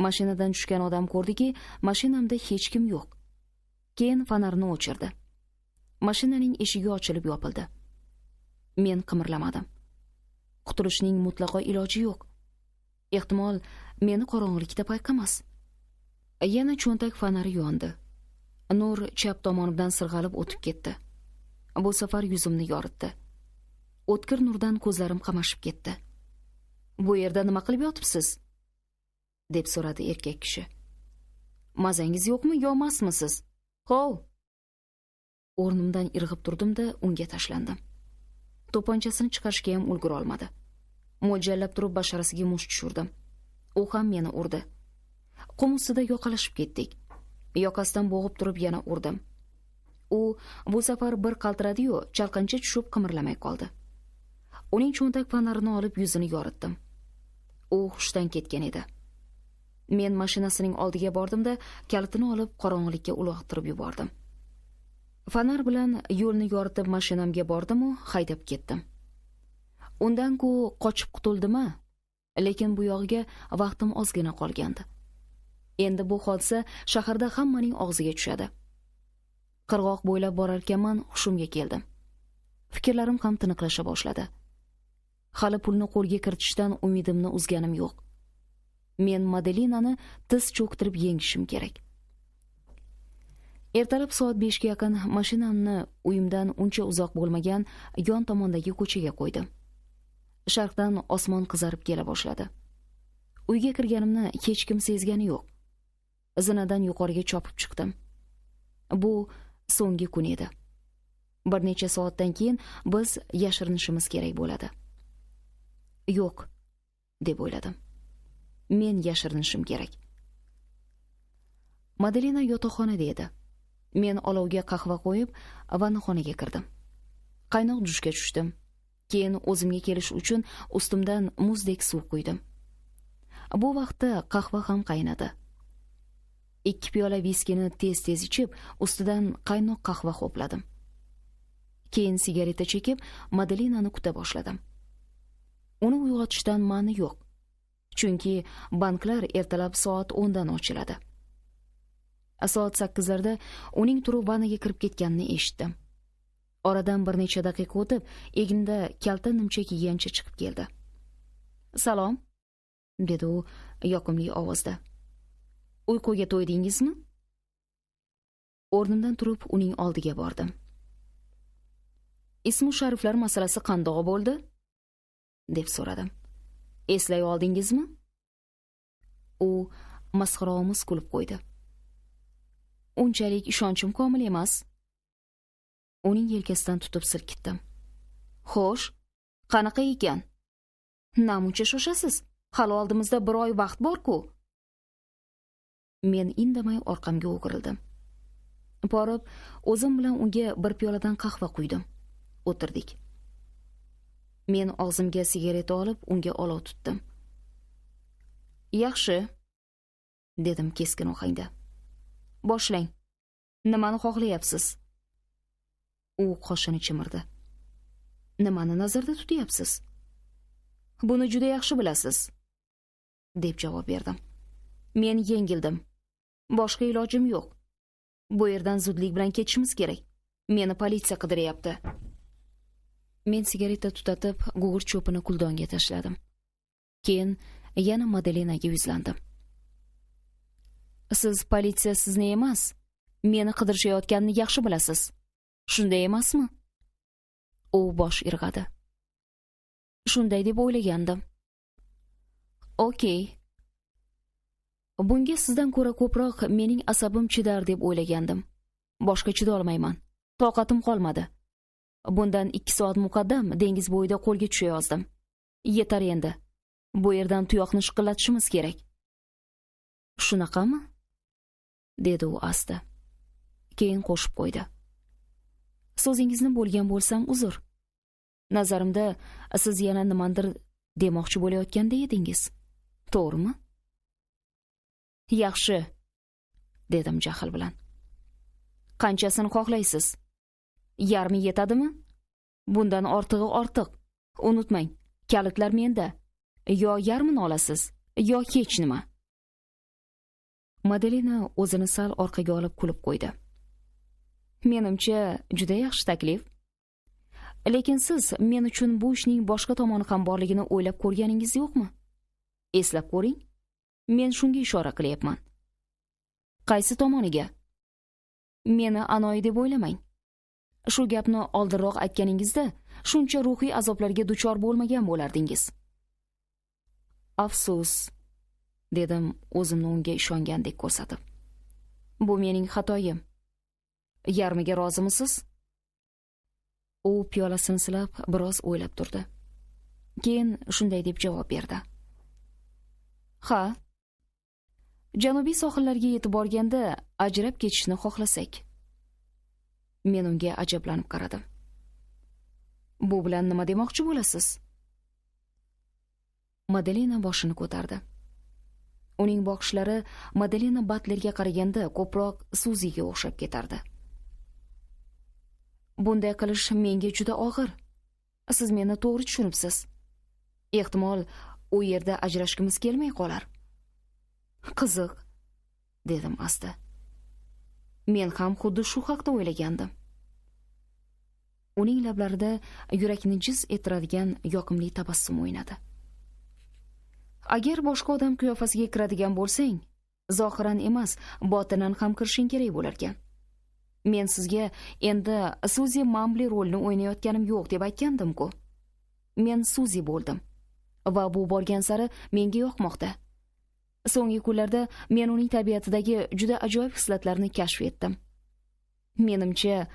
Mashinadan tushgan odam ko'rdiki, mashinamda hech kim yo'q. Keyin fonarni o'chirdi. Mashinaning eshigi ochilib yopildi. Men qimirlamadim. Qutulishning mutlaqo iloji yo'q. Ehtimol meni qorong'ilikda payqamas. Yana cho'ntak fonari yondi. Nur chap tomonimdan sirg'alib o'tib ketdi. Bu safar yuzimni yoritdi. O'tkir nurdan ko'zlarim qamashib ketdi. "Bu yerda nima qilib yotibsiz?" deb so'radi erkak kishi. "Mazangiz yo'qmi yo masmisiz? Hov!" O'rnimdan irg'ib turdim-da, unga tashlandim. To'pponchasini chiqarishga ham ulgura olmadi. Mo'ljallab turib basharasiga musht tushirdim. U ham meni urdi. Qum ustida yoqalashib ketdik. Yoqasidan bo'g'ib turib yana urdim. U bu safar bir qaltiradi-yu, chalqancha tushib qimirlamay qoldi. Uning cho'ntak fonarini olib yuzini yoritdim. U hushdan ketgan edi. Men mashinasining oldiga bordim-da, kalitini olib qorong'ilikka uloqtirib yubordim. Fonar bilan yo'lni yoritib mashinamga bordim-u, haydab ketdim. Undan-ku qochib qutuldim-a, lekin bu yog'iga vaqtim ozgina qolgandi. Endi bu hodisa shaharda hammaning og'ziga tushadi. Qirg'oq bo'ylab borarkanman, hushimga keldim. Fikrlarim ham tiniqlasha boshladi. Hali pulni qo'lga kiritishdan umidimni uzganim yo'q. Men Madelinani tiz cho'ktirib yengishim kerak. Ertalab soat 5 ga yaqin mashinamni uyimdan uncha uzoq bo'lmagan yon tomondagi ko'chaga qo'ydim. Sharqdan osmon qizarib kela boshladi. Uyga kirganimni hech kim sezgani yo'q. Zinadan yuqoriga chopib chiqdim. Bu so'nggi kun edi. Bir necha soatdan keyin biz yashirinishimiz kerak bo'ladi. Yo'q, deb o'yladim. Men yashirinishim kerak. Madelina yotoqxonada edi. Men olovga qahva qo'yib, vannaxonaga kirdim. Qaynoq dushga tushdim. Keyin o'zimga kelish uchun ustimdan muzdek suv quydim. Bu vaqtda qahva ham qaynadi. 2 piyola viskini tez-tez ichib, ustidan qaynoq qahva ho'pladim. Keyin sigareta chekib, Madelinani kuta boshladim. Uni uyg'otishdan ma'ni yo'q. Chunki banklar ertalab soat 10 dan ochiladi. Soat 8 larda uning turib vanaga kirib ketganini eshitdim. Oradan bir necha daqiqa o'tib, egnida kalta nimcha kiygancha chiqib keldi. "Salom", dedi u yoqimli ovozda. "Uyquga to'ydingizmi?" O'rnimdan turib uning oldiga bordim. "Ismu shariflar masalasi qandoq bo'ldi?" deb so'radim. "Eslay oldingizmi?" U masxaromuz kulib qo'ydi. "Unchalik ishonchim komil emas." Uning yelkasidan tutib silkitdim. "Xo'sh, qanaqa ekan? Namuncha shoshasiz? Hali oldimizda 1 oy vaqt bor-ku." Men indamay orqamga o'girildim. Borib, o'zim bilan unga bir piyoladan qahva quydim. O'tirdik. Men og'zimga sigareta olib, unga olov tutdim. "Yaxshi", dedim keskin ohangda. "Boshlang. Nimani xohlayapsiz?" U qoshini chimirdi. "Nimani nazarda tutyapsiz?" "Buni juda yaxshi bilasiz", deb javob berdim. "Men yengildim. Boshqa ilojim yo'q. Bu yerdan zudlik bilan ketishimiz kerak. Meni politsiya qidiryapti." Men sigareta tutatib, gugurt cho'pini kuldonga tashladim. Keyin yana Madelinaga yuzlandim. "Siz politsiya sizni emas, meni qidirishayotganini yaxshi bilasiz. Shunday emasmi?" U bosh irg'adi. "Shunday deb o'ylagandim." "Okey. Bunga sizdan ko'ra ko'proq mening asabim chidar deb o'ylagandim. Boshqa chida olmayman. Toqatim qolmadi. Bundan 2 soat muqaddam dengiz bo'yida qo'lga tusha yozdim. Yetar endi. Bu yerdan tuyoqni shiqillatishimiz kerak." "Shunaqami?" dedi u asta. Keyin qo'shib qo'ydi. "So'zingizni bo'lgan bo'lsam uzr. Nazarimda siz yana nimandir demoqchi bo'layotganda edingiz. To'g'rimi?" "Yaxshi", dedim jahl bilan. "Qanchasini xohlaysiz? Yarmi yetadimi? Bundan ortig'i ortiq. Unutmang, kalitlar menda. Yo yarmini olasiz, yo hech nima." Madelina o'zini sal orqaga olib kulib qo'ydi. "Menimcha, juda yaxshi taklif. Lekin siz men uchun bu ishning boshqa tomoni ham borligini o'ylab ko'rganingiz yo'qmi? Eslab ko'ring. Men shunga ishora qilyapman." "Qaysi tomoniga?" "Meni anoyi deb o'ylamang. Shu gapni oldinroq aytganingizda shuncha ruhiy azoblarga duchor bo'lmagan bo'lardingiz." "Afsus", dedim o'zimni unga ishongandek ko'rsatib. "Bu mening xatoyim. Yarmiga rozimisiz?" U piyolasini silab biroz o'ylab turdi. Keyin shunday deb javob berdi. "Ha. Janubiy sohillarga yetib borganda ajrab ketishni xohlasak." Men unga ajablanib qaradim. Bu bilan nima demoqchi bo'lasiz? Madalena boshini ko'tardi. Uning boqishlari Madalena Batlerga qaraganda ko'proq Suziga o'xshab ketardi. Bunday qilish menga juda og'ir. Siz meni to'g'ri tushunibsiz. Ehtimol u yerda ajrashgimiz kelmay qolar. Qiziq, dedim asta. Men ham xuddi shu haqda o'ylagandim. Uning lablarida yurakni jiz ettiradigan yoqimli tabassum o'ynadi. Agar boshqa odam qiyofasiga kiradigan bo'lsang, zohiran emas, botinan ham kirishing kerak bo'lar ekan. Men sizga endi Suzi Mambli rolini o'ynayotganim yo'q deb aytgandim-ku. Men Suzi bo'ldim va bu borgan sari menga yoqmoqda. So'nggi kunlarda men uning tabiatidagi juda ajoyib hislatlarni kashf etdim. Menimcha,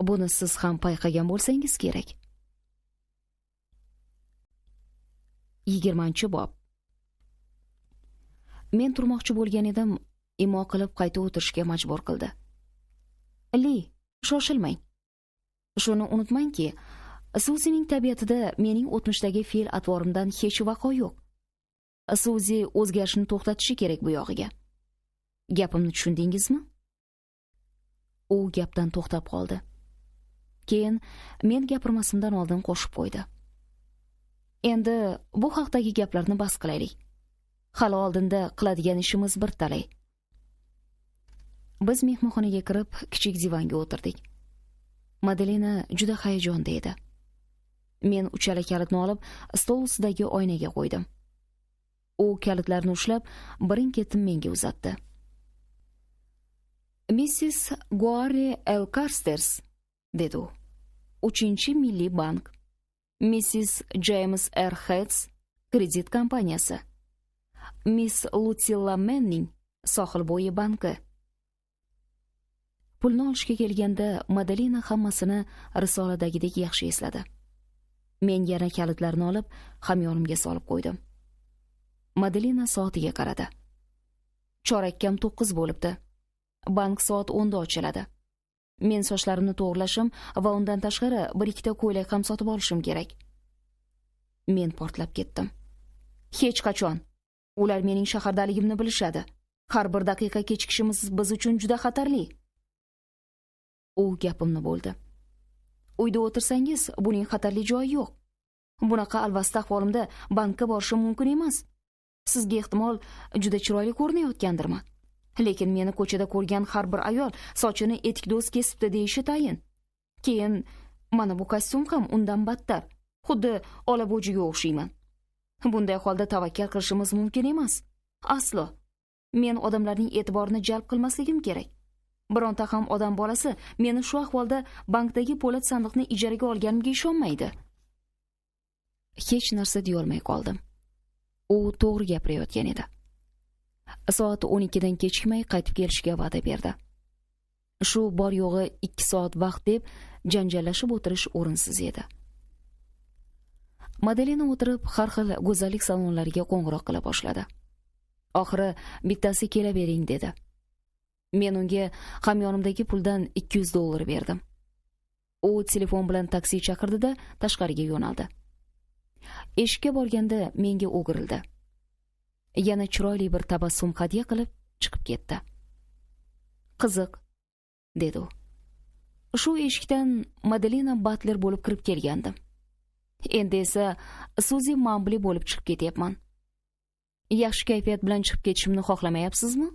buni siz ham payqagan bo'lsangiz kerak. 20-bob. Men turmoqchi bo'lgan edim, imo qilib qayta o'tirishga majbur qildi. Li, shoshilmang. Shuni unutmangki, Suzining tabiatida mening o'tmishdagi fe'l atvorimdan hech vaqo yo'q. Suzi o'zgarishni to'xtatishi kerak bu yog'iga. Gapimni tushundingizmi? U gapdan to'xtab qoldi. Keyin men gapirmasimdan oldin qo'shib qo'ydi. Endi bu haqdagi gaplarni bas qilaylik. Hali oldinda qiladigan ishimiz bir talay. Biz mehmonxonaga kirib, kichik divanga o'tirdik. Madalena juda hayajonda edi. Men uchala kalitni olib, stol ustidagi oynaga qo'ydim. U kalitlarni ushlab, birin-ketin menga uzatdi. Mrs. Guare L. Carsters, dedi u. 3-milliy bank. Mrs. James R. Heads, kredit kompaniyasi. Miss Lucilla Manning, Sohilbo'yi banki. Pulni olishga kelganda Madalena hammasini risoladagidek yaxshi esladi. Men yana kalitlarni olib, hamyonimga solib qo'ydim. Madalena soatiga qaradi. Chorakkam 9 bo'libdi. Bank soat 10da ochiladi. Men sochlarimni to'g'rilashim va undan tashqari bir ikkita ko'ylak ham sotib olishim kerak. Men portlab ketdim. Hech qachon. Ular mening shahardaligimni bilishadi. Har bir daqiqa kechikishimiz biz uchun juda xatarli. U gapimni bo'ldi. Uyda o'tirsangiz, buning xatarli joyi yo'q. Bunaqa alvasti ahvolimda bankka borishim mumkin emas. Sizga ehtimol juda chiroyli ko'rinayotgandirman. Lekin meni ko'chada ko'rgan har bir ayol sochini etikdo'z kesibdi deyishi tayin. Keyin mana bu kostyum ham undan battar. Xuddi olabo'jiga o'xshayman. Bunday holda tavakkal qilishimiz mumkin emas. Aslo. Men odamlarning e'tiborini jalb qilmasligim kerak. Bironta ham odam bolasi meni shu ahvolda bankdagi po'lat sandiqni ijaraga olganimga ishonmaydi. Hech narsa deya olmay qoldim. U to'g'ri gapirayotgan edi. Soat 12dan kechikmay qaytib kelishga va'da berdi. Shu bor yo'g'i 2 soat vaqt deb janjallashib o'tirish o'rinsiz edi. Madalena o'tirib har xil go'zallik salonlariga qo'ng'iroq qila boshladi. Oxiri bittasi kelavering dedi. Men unga hamyonimdagi puldan $200 berdim. U telefon bilan taksi chaqirdi-da tashqariga yo'naldi. Eshikka borganda menga o'girildi. Yana chiroyli bir tabassum hadya qilib chiqib ketdi. Qiziq, dedi u. Shu eshikdan Madalena Batler bo'lib kirib kelgandim. Endi esa Suzi Mambli bo'lib chiqib ketyapman. Yaxshi kayfiyat bilan chiqib ketishimni xohlamayapsizmi?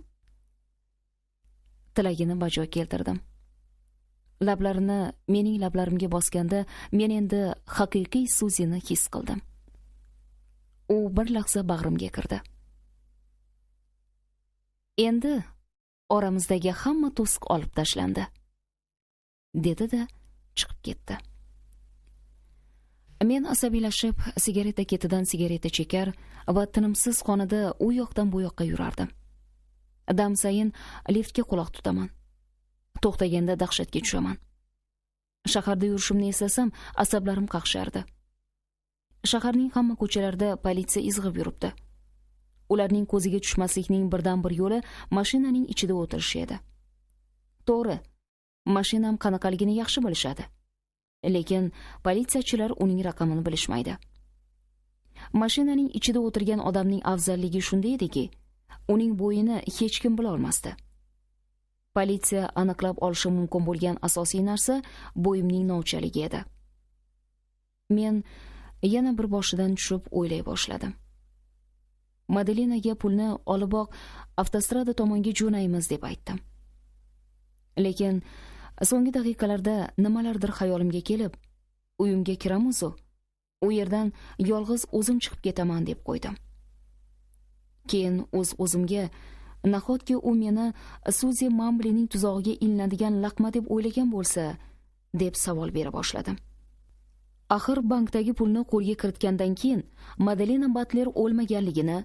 Tilagini bajo keltirdim. Lablarini mening lablarimga bosganda men endi haqiqiy Suzini his qildim. U bir lahza bag'rimga kirdi. Endi oramizdagi hamma to'siq olib tashlandi, dedi-da chiqib ketdi. Men asabiylashib sigareta ketidan sigareta chekar va tinimsiz xonada u yoqdan bu yoqqa yurardim. Dam sayin liftga quloq tutaman. To'xtaganda dahshatga tushaman. Shaharda yurishimni eslasam, asablarim qaqshardi. Shaharning hamma ko'chalarida politsiya izg'ib yuribdi. Ularning ko'ziga tushmaslikning birdan bir yo'li mashinaning ichida o'tirish edi. To'g'ri, mashinam qanaqaligini yaxshi bilishadi. Lekin politsiyachilar uning raqamini bilishmaydi. Mashinaning ichida o'tirgan odamning afzalligi shunda ediki, uning bo'yini hech kim bila olmasdi. Politsiya aniqlab olishi mumkin bo'lgan asosiy narsa bo'yimning novchaligi edi. Men yana bir boshidan tushib o'ylay boshladim. Madelinaga pulni oliboq avtostrada tomonga jo'naymiz deb aytdim. Lekin so'nggi daqiqalarda nimalardir xayolimga kelib, uyimga kiramiz-u, u yerdan yolg'iz o'zim chiqib ketaman deb qo'ydim. Keyin o'zimga nahotki u meni Suzi Mamblining tuzog'iga ilinadigan laqma deb o'ylagan bo'lsa, deb savol bera boshladim. Axir bankdagi pulni qo'lga kiritgandan keyin Madelina Batler o'lmaganligini,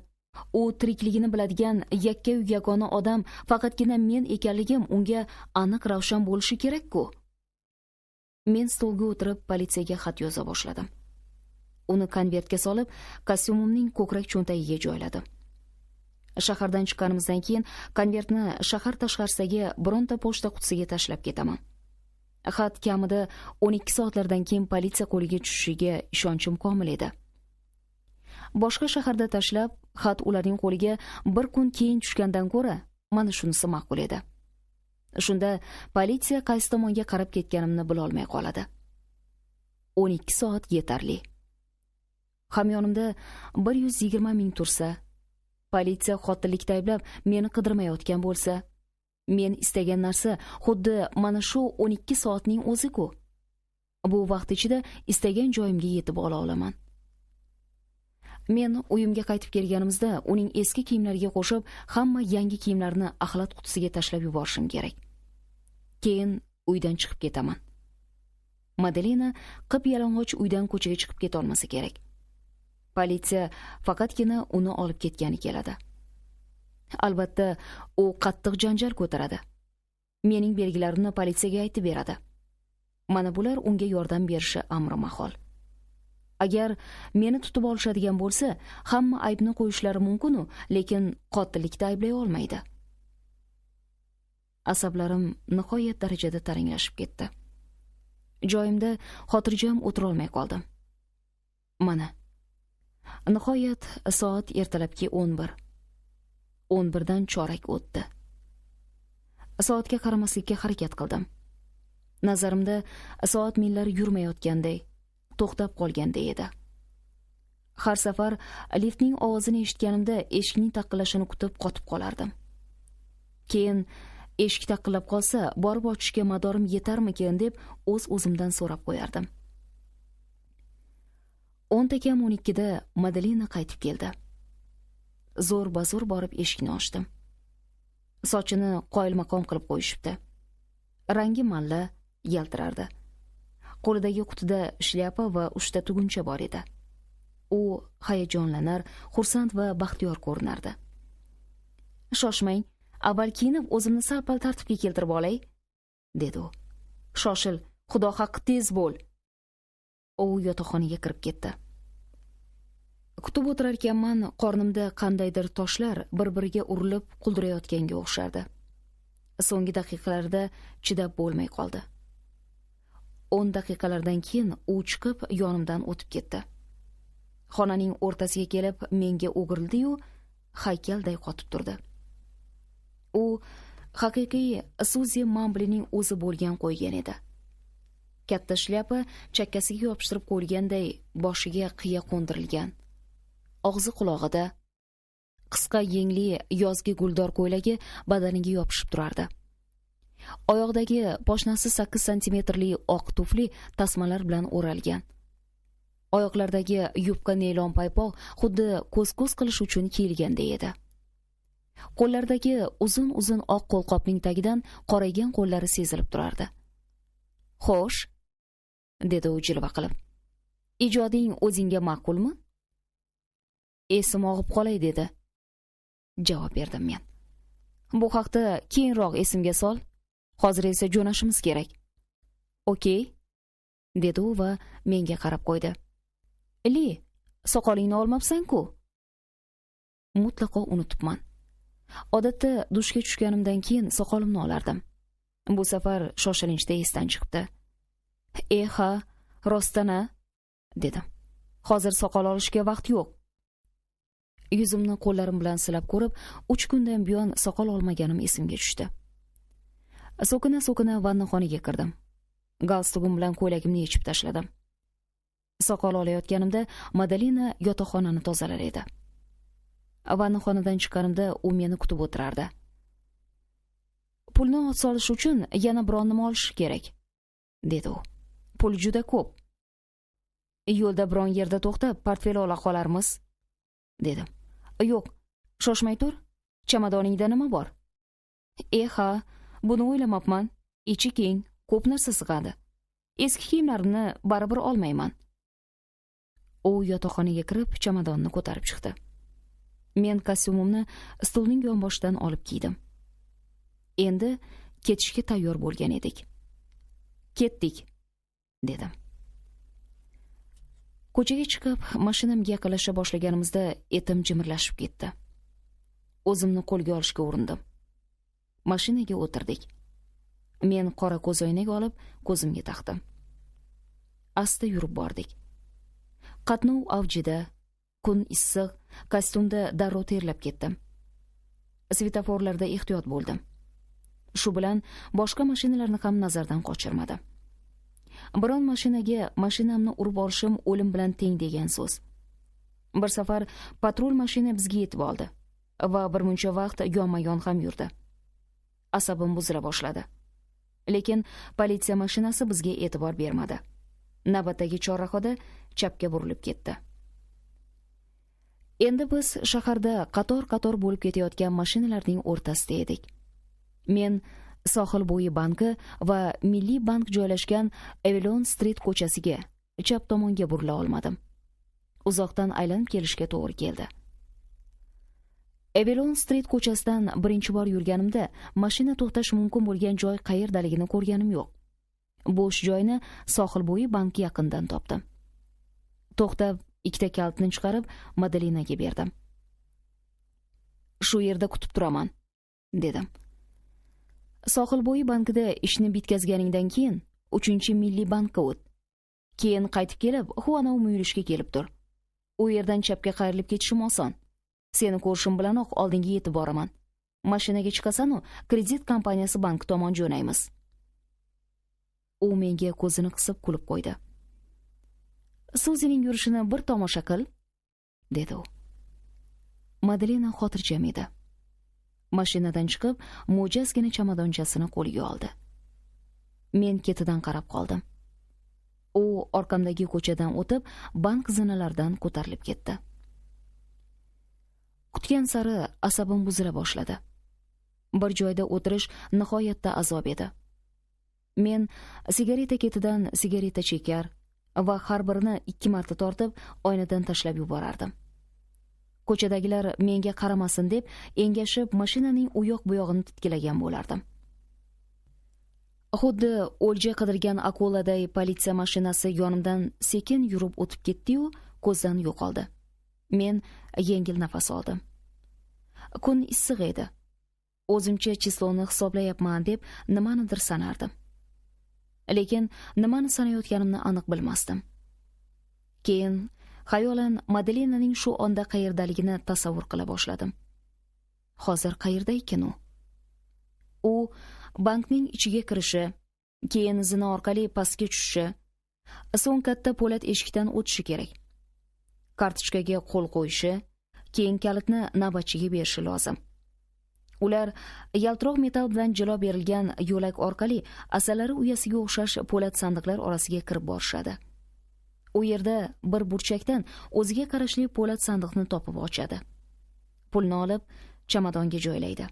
u tirikligini biladigan yakka-yu yagona odam faqatgina men ekanligim unga aniq ravshan bo'lishi kerak-ku. Men stolga o'tirib politsiyaga xat yoza boshladim. Uni konvertga solib, kostyumimning ko'krak cho'ntagiga joyladim. Shahardan chiqqanimizdan keyin konvertni shahar tashqarisidagi bironta pochta qutisiga tashlab ketaman. Xat kamida 12 soatlardan keyin politsiya qo'liga tushishiga ishonchim komil edi. Boshqa shaharda tashlab, xat ularning qo'liga bir kun keyin tushgandan ko'ra, mana shunisi ma'qul edi. Shunda politsiya qaysi tomonga qarab ketganimni bila olmay qoladi. 12 soat yetarli. Hamyonimda 120 ming tursa, politsiya qotillikda ayblab meni qidirmayotgan bo'lsa, men istagan narsa xuddi mana shu 12 soatning o'zi-ku. Bu vaqt ichida istagan joyimga yetib ola olaman. Men uyimga qaytib kelganimizda uning eski kiyimlariga qo'shib hamma yangi kiyimlarini axlat qutisiga tashlab yuborishim kerak. Keyin uydan chiqib ketaman. Madelina qip-yalang'och uydan ko'chaga chiqib keta olmasa kerak. Politsiya faqatgina uni olib ketgani keladi. Albatta, u qattiq janjal ko'taradi. Mening belgilarimni politsiyaga aytib beradi. Mana bular unga yordam berishi amri mahol. Agar meni tutib olishadigan bo'lsa, hamma aybni qo'yishlari mumkin-u, lekin qotillikda ayblay olmaydi. Asablarim nihoyat darajada taranglashib ketdi. Joyimda xotirjam o'tira olmay qoldim. Mana, nihoyat soat ertalabki 11. 11dan chorak o'tdi. Soatga qaramaslikka harakat qildim. Nazarimda soat millari yurmayotganday, to'xtab qolganday edi. Har safar liftning ovozini eshitganimda eshikning taqillashini kutib qotib qolardim. Keyin eshik taqillab qolsa, borib ochishga madorim yetarmikin deb o'z-o'zimdan so'rab qo'yardim. 10:12da Madelina qaytib keldi. Zo'r-bazo'r borib eshikni ochdim. Sochini qoyilmaqom qilib qo'yishibdi. Rangi malla yaltirardi. Qo'lidagi qutida shlyapa va 3 ta tuguncha bor edi. U hayajonlanar, xursand va baxtiyor ko'rinardi. "Shoshmang, avval kiyinib o'zimni sal-pal tartibga keltirib olay", dedi u. "Shoshil, xudo haqqi tez bo'l." U yotoqxonaga kirib ketdi. Kutib o'tirar ekanman, qornimda qandaydir toshlar bir-biriga urilib quldirayotganga o'xshardi. So'nggi daqiqalarda chidab bo'lmay qoldi. 10 daqiqalardan keyin u chiqib yonimdan o'tib ketdi. Xonaning o'rtasiga kelib menga o'girildi-yu, haykalday qotib turdi. U haqiqiy Suzi Mamblining o'zi bo'lgan qo'ygan edi. Katta shlyapa chakkasiga yopishtirib qo'yilganday boshiga qiya qo'ndirilgan. Og'zi quloqida qisqa yengli yozgi guldor ko'ylagi badaniga yopishib turardi. Oyoqdagi poshnasi 8 santimetrli oq tufli tasmalar bilan o'ralgan. Oyoqlardagi yupqa neylon paypoq xuddi ko'z-ko'z qilish uchun kiyilganday edi. Qo'llaridagi uzun-uzun oq qo'lqopning tagidan qoraygan qo'llari sezilib turardi. "Xo'sh", dedi u jilva qilib. "Ijoding o'zingga ma'qulmi?" "Esim og'ib qolay", dedi. Javob berdim men. "Bu haqda keyinroq esimga sol. Hozir esa jo'nashimiz kerak." "Okey", dedi u va menga qarab qo'ydi. "Li, soqolingni olmabsan-ku?" Mutlaqo unutibman. Odatda dushga tushganimdan keyin soqolimni olardim. Bu safar shoshilinchda esdan chiqibdi. Ha, rostdan-a, dedim. Hozir soqol olishga vaqt yo'q. Yuzimni qo'llarim bilan silab ko'rib, 3 kundan buyon soqol olmaganim esimga tushdi. So'kina vannaxonaga kirdim. Galstugim bilan ko'ylagimni yechib tashladim. Soqol olayotganimda Madalina yotoqxonani tozalar edi. Vannaxonadan chiqqanimda u meni kutib o'tirardi. Pulni ot solish uchun yana biron nima olish kerak, dedi u. Pul juda ko'p. Yo'lda biron yerda to'xtab, portfel ola qolarmiz, dedim. Yo'q, shoshmay tur. Chamadoningda nima bor? Ha, buni o'ylamabman. Ichi keng, ko'p narsa sig'adi. Eski kiyimlarimni baribir olmayman. U yotoqxonaga kirib, chamadonni ko'tarib chiqdi. Men kostyumimni stulning yonboshidan olib kiydim. Endi ketishga tayyor bo'lgan edik. Ketdik, dedim. Ko'chaga chiqib, mashinamga yaqinlasha boshlaganimizda etim jimirlashib ketdi. O'zimni qo'lga olishga urindim. Mashinaga o'tirdik. Men qora ko'zoynak olib, ko'zimga taqdim. Asta yurib bordik. Qatnov avjida, kun issiq, kostyumda darrov terlab ketdim. Svetoforlarda ehtiyot bo'ldim. Shu bilan boshqa mashinalarni ham nazardan qochirmadim. Biron mashinaga mashinamni urib olishim o'lim bilan teng degan so'z. Bir safar patrul mashina bizga yetib oldi va bir muncha vaqt yonma-yon ham yurdi. Asabim buzila boshladi. Lekin politsiya mashinasi bizga e'tibor bermadi. Navbatdagi chorrahoda chapga burilib ketdi. Endi biz shaharda qator-qator bo'lib ketayotgan mashinalarning o'rtasida edik. Men Sohil bo'yi banki va Milliy bank joylashgan Avalon Street ko'chasiga chap tomonga burila olmadim. Uzoqdan aylanib kelishga to'g'ri keldi. Avalon Street ko'chasidan birinchi bor yurganimda mashina to'xtash mumkin bo'lgan joy qayerdaligini ko'rganim yo'q. Bo'sh joyni Sohil bo'yi banki yaqinidan topdim. To'xtab, ikkita kalitni chiqarib Madalinaga berdim. Shu yerda kutib turaman, dedim. Sohil bo'yi bankida ishni bitkazganingdan keyin 3-Milliy bankka o't. Keyin qaytib kelib, Xuanov muyulishga kelib tur. U yerdan chapga qayrilib ketishim oson. Seni ko'rishim bilanoq oldinga yetib boraman. Mashinaga chiqasan-u, kredit kompaniyasi bank tomon jo'naymiz. U menga ko'zini qisib kulib qo'ydi. So'zining yurishini bir tomosha qil, dedi u. Madalina xotirjam edi. Mashinadan chiqib, mo'jazgina chamadonchasini qo'liga oldi. Men ketidan qarab qoldim. U orqamdagi ko'chadan o'tib, bank zinalaridan ko'tarilib ketdi. Kutgan sari asabim buzila boshladi. Bir joyda o'tirish nihoyatda azob edi. Men sigareta ketidan sigareta chekar va har birini 2 marta tortib, oynadan tashlab yuborardim. Ko'chadagilar menga qaramasin deb engashib mashinaning u yoq bu yog'ini titkilagan bo'lardim. Xuddi o'lja qidirgan akuladay politsiya mashinasi yonimdan sekin yurib o'tib ketdi-yu, ko'zdan yo'qoldi. Men yengil nafas oldim. Kun issiq edi. O'zimcha chisloni hisoblayapman deb nimanidir sanardim. Lekin nimani sanayotganimni aniq bilmasdim. Keyin xayolan Madalinaning shu onda qayerdaligini tasavvur qila boshladim. Hozir qayerda ekan u? U bankning ichiga kirishi, keyin zina orqali pastga tushishi, so'ng katta po'lat eshikdan o'tishi kerak. Kartochkaga qo'l qo'yishi, keyin kalitni navbatchiga berishi lozim. Ular yaltiroq metall bilan jilo berilgan yo'lak orqali asalari uyasiga o'xshash po'lat sandiqlar orasiga kirib borishadi. U yerda bir burchakdan o'ziga qarashli po'lat sandiqni topib ochadi. Pulni olib chamadonga joylaydi.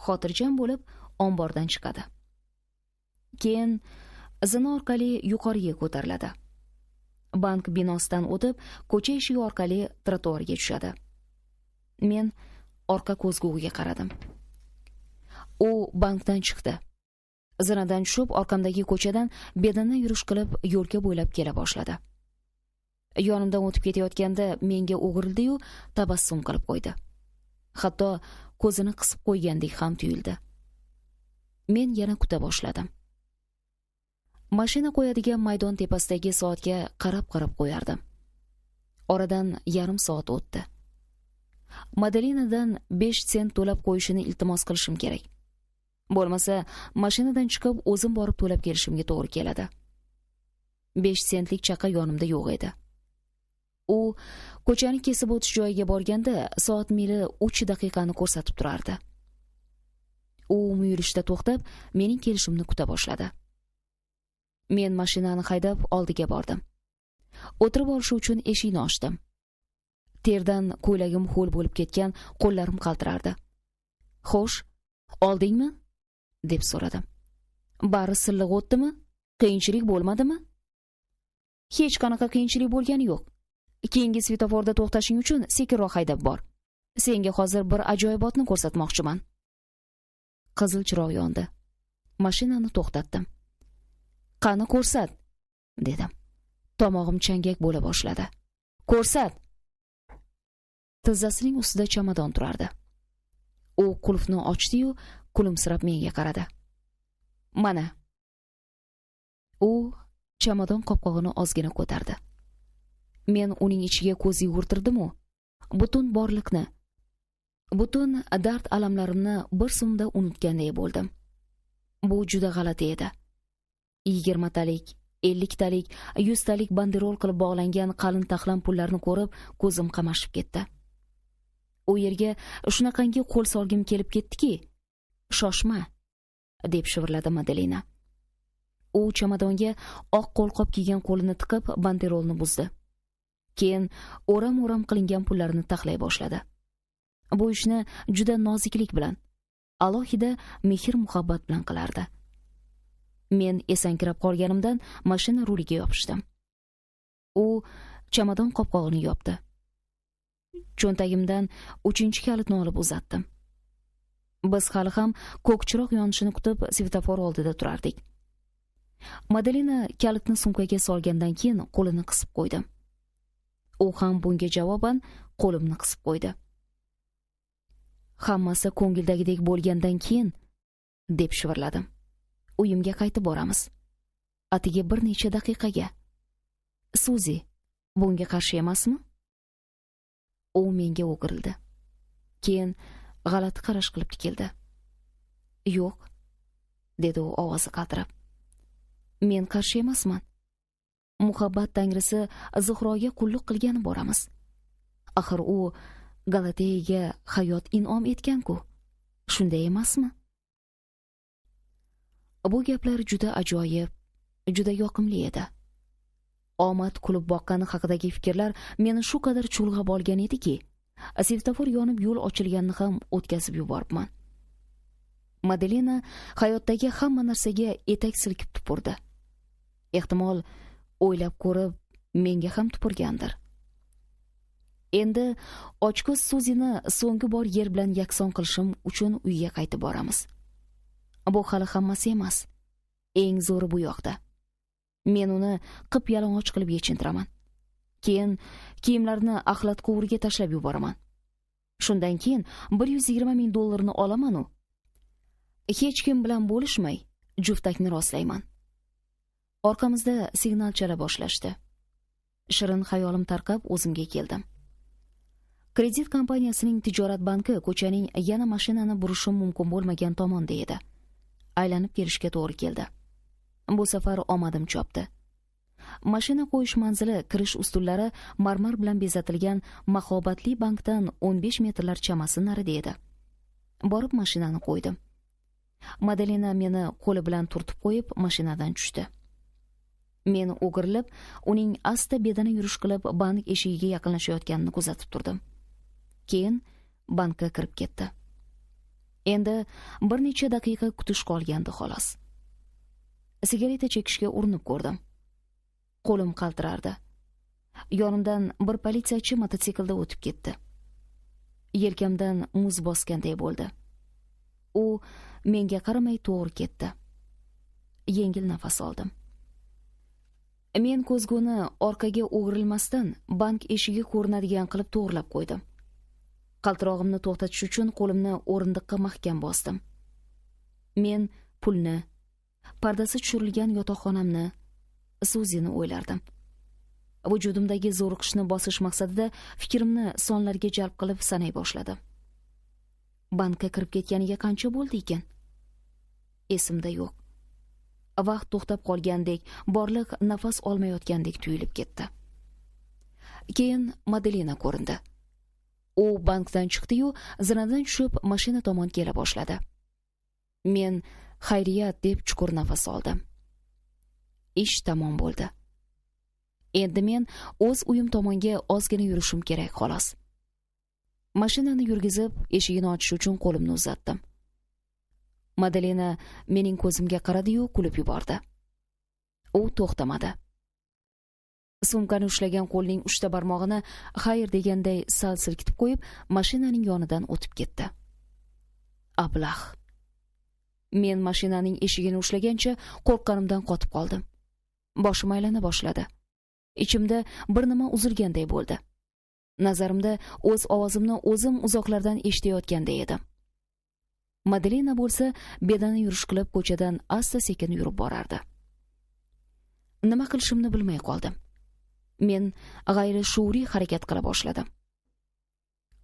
Xotirjam bo'lib ombordan chiqadi. Keyin zina orqali yuqoriga ko'tariladi. Bank binosidan o'tib, ko'cha eshigi orqali trotuarga tushadi. Men orqa ko'zguga qaradim. U bankdan chiqdi. Zinadan tushib, orqamdagi ko'chadan bedana yurish qilib yo'lga bo'ylab kela boshladi. Yonimdan o'tib ketayotganda menga o'girildi-yu, tabassum qilib qo'ydi. Hatto ko'zini qisib qo'ygandek ham tuyuldi. Men yana kuta boshladim. Mashina qo'yadigan maydon tepasidagi soatga qarab qo'yardim. Oradan yarim soat o'tdi. Madelinadan 5 sent to'lab qo'yishini iltimos qilishim kerak. Bo'lmasa, mashinadan chiqib o'zim borib to'lab kelishimga to'g'ri keladi. 5 sentlik chaqa yonimda yo'q edi. U ko'chani kesib o'tish joyiga borganda soat mili 3 daqiqani ko'rsatib turardi. U muyulishda to'xtab, mening kelishimni kuta boshladi. Men mashinani haydab oldiga bordim. O'tirib olish uchun eshikni ochdim. Terdan ko'ylagim ho'l bo'lib ketgan, qo'llarim qaltirardi. "Xo'sh, oldingmi?" deb so'radim. "Bari silliq o'tdimi? Qiyinchilik bo'lmadimi?" "Hech qanaqa qiyinchilik bo'lgani yo'q. Keyingi svetoforda to'xtashing uchun sekinroq haydab bor. Senga hozir bir ajoyibotni ko'rsatmoqchiman." Qizil chiroq yondi. Mashinani to'xtatdim. "Qani ko'rsat", dedim. Tomog'im changak bo'la boshladi. "Ko'rsat." Tizzasining ustida chamadon turardi. U qulfni ochdi-yu, kulimsirab menga qaradi. "Mana." U chamadon qopqog'ini ozgina ko'tardi. Men uning ichiga ko'z yugurtirdim-u, butun borliqni, butun dard alamlarimni bir zumda unutganday bo'ldim. Bu juda g'alati edi. 20 talik, 50 talik, 100 talik banderol qilib bog'langan qalin taxlam pullarni ko'rib, ko'zim qamashib ketdi. U yerga shunaqangi qo'l solgim kelib ketdiki, "Shoshma", deb shivirladi Madelina. U chamadonga oq qo'lqop kiygan qo'lini tiqib banderolni buzdi. Keyin o'ram-o'ram qilingan pullarni taxlay boshladi. Bu ishni juda noziklik bilan, alohida mehr-muhabbat bilan qilardi. Men esankirab qolganimdan mashina ruliga yopishdim. U chamadon qopqog'ini yopdi. Cho'ntagimdan 3-kalitni olib uzatdim. Biz hali ham ko'k chiroq yonishini kutib svetofor oldida turardik. Madelina kalitni sumkaga solgandan keyin qo'lini qisib qo'ydim. U ham bunga javoban qo'limni qisib qo'ydi. "Hammasi ko'ngildagidek bo'lgandan keyin", deb shivirladim. "Uyimga qaytib boramiz. Atigi bir necha daqiqaga. Suzi, bunga qarshi emasmi?" U menga o'girildi. Keyin g'alati qarash qilib tikildi. "Yo'q", dedi u ovozi qaltirab. "Men qarshi emasman. Muhabbat tangrisi Zuhroga qulluq qilgani boramiz. Axir u Galateyaga hayot in'om etgan-ku. Shunday emasmi?" Bu gaplar juda ajoyib, juda yoqimli edi. Omad kulib boqqani haqidagi fikrlar meni shu qadar chulg'ab olgan ediki, svetofor yonib yo'l ochilganini ham o'tkazib yuboribman. Madelina hayotdagi hamma narsaga etak silkib tupurdi. Ehtimol o'ylab ko'rib menga ham tupurgandir. Endi ochko'z Suzini so'nggi bor yer bilan yakson qilishim uchun uyga qaytib boramiz. Bu hali hammasi emas. Eng zo'ri bu yoqda. Men uni qip-yalang'och qilib yechintiraman. Keyin kiyimlarini axlat quvuriga tashlab yuboraman. Shundan keyin 120 ming dollarni olaman u. Hech kim bilan bo'lishmay juftakni rostlayman. Orqamizda signal chala boshlashdi. Shirin xayolim tarqab o'zimga keldim. Kredit kompaniyasining tijorat banki ko'chaning yana mashinani burishim mumkin bo'lmagan tomonda edi. Aylanib kelishga to'g'ri keldi. Bu safar omadim chopdi. Mashina qo'yish manzili kirish ustunlari marmar bilan bezatilgan mahobatli bankdan 15 metrlar chamasi narida edi. Borib mashinani qo'ydim. Madelina meni qo'li bilan turtib qo'yib mashinadan tushdi. Men o'girilib, uning asta bedana yurish qilib bank eshigiga yaqinlashayotganini kuzatib turdim. Keyin bankka kirib ketdi. Endi bir necha daqiqa kutish qolgandi xolos. Sigareta chekishga urinib ko'rdim. Qo'lim qaltirardi. Yonimdan bir politsiyachi mototsiklda o'tib ketdi. Yelkamdan muz bosganday bo'ldi. U menga qaramay to'g'ri ketdi. Yengil nafas oldim. Men ko'zguni orqaga o'girilmasdan bank eshigi ko'rinadigan qilib to'g'rilab qo'ydim. Qaltirog'imni to'xtatish uchun qo'limni o'rindiqqa mahkam bosdim. Men pulni, pardasi tushirilgan yotoqxonamni, Suzini o'ylardim. Vujudimdagi zo'riqishni bosish maqsadida fikrimni sonlarga jalb qilib sanay boshladim. Bankka kirib ketganiga qancha bo'ldi ekan? Esimda yo'q. Vaqt to'xtab qolgandek, borliq nafas olmayotgandek tuyulib ketdi. Keyin Madelina ko'rindi. U bankdan chiqdi-yu, zinadan tushib mashina tomon kela boshladi. Men xayriyat deb chuqur nafas oldim. Ish tamom bo'ldi. Endi men o'z uyim tomonga ozgina yurishim kerak xolos. Mashinani yurgizib, eshigini ochish uchun qo'limni uzatdim. Madelina mening ko'zimga qaradi-yu, kulib yubordi. U to'xtamadi. Sumkani ushlagan qo'lning uchta barmog'ini xayr deganday sal silkitib qo'yib, mashinaning yonidan o'tib ketdi. Ablah. Men mashinaning eshigini ushlagancha qo'rqqanimdan qotib qoldim. Boshim aylana boshladi. Ichimda bir nima uzilganday bo'ldi. Nazarimda o'z ovozimni o'zim uzoqlardan eshitayotganda edim. Madelina bo'lsa, bedana yurish qilib ko'chadan asta-sekin yurib borardi. Nima qilishimni bilmay qoldim. Men g'ayri shuuriy harakat qila boshladim.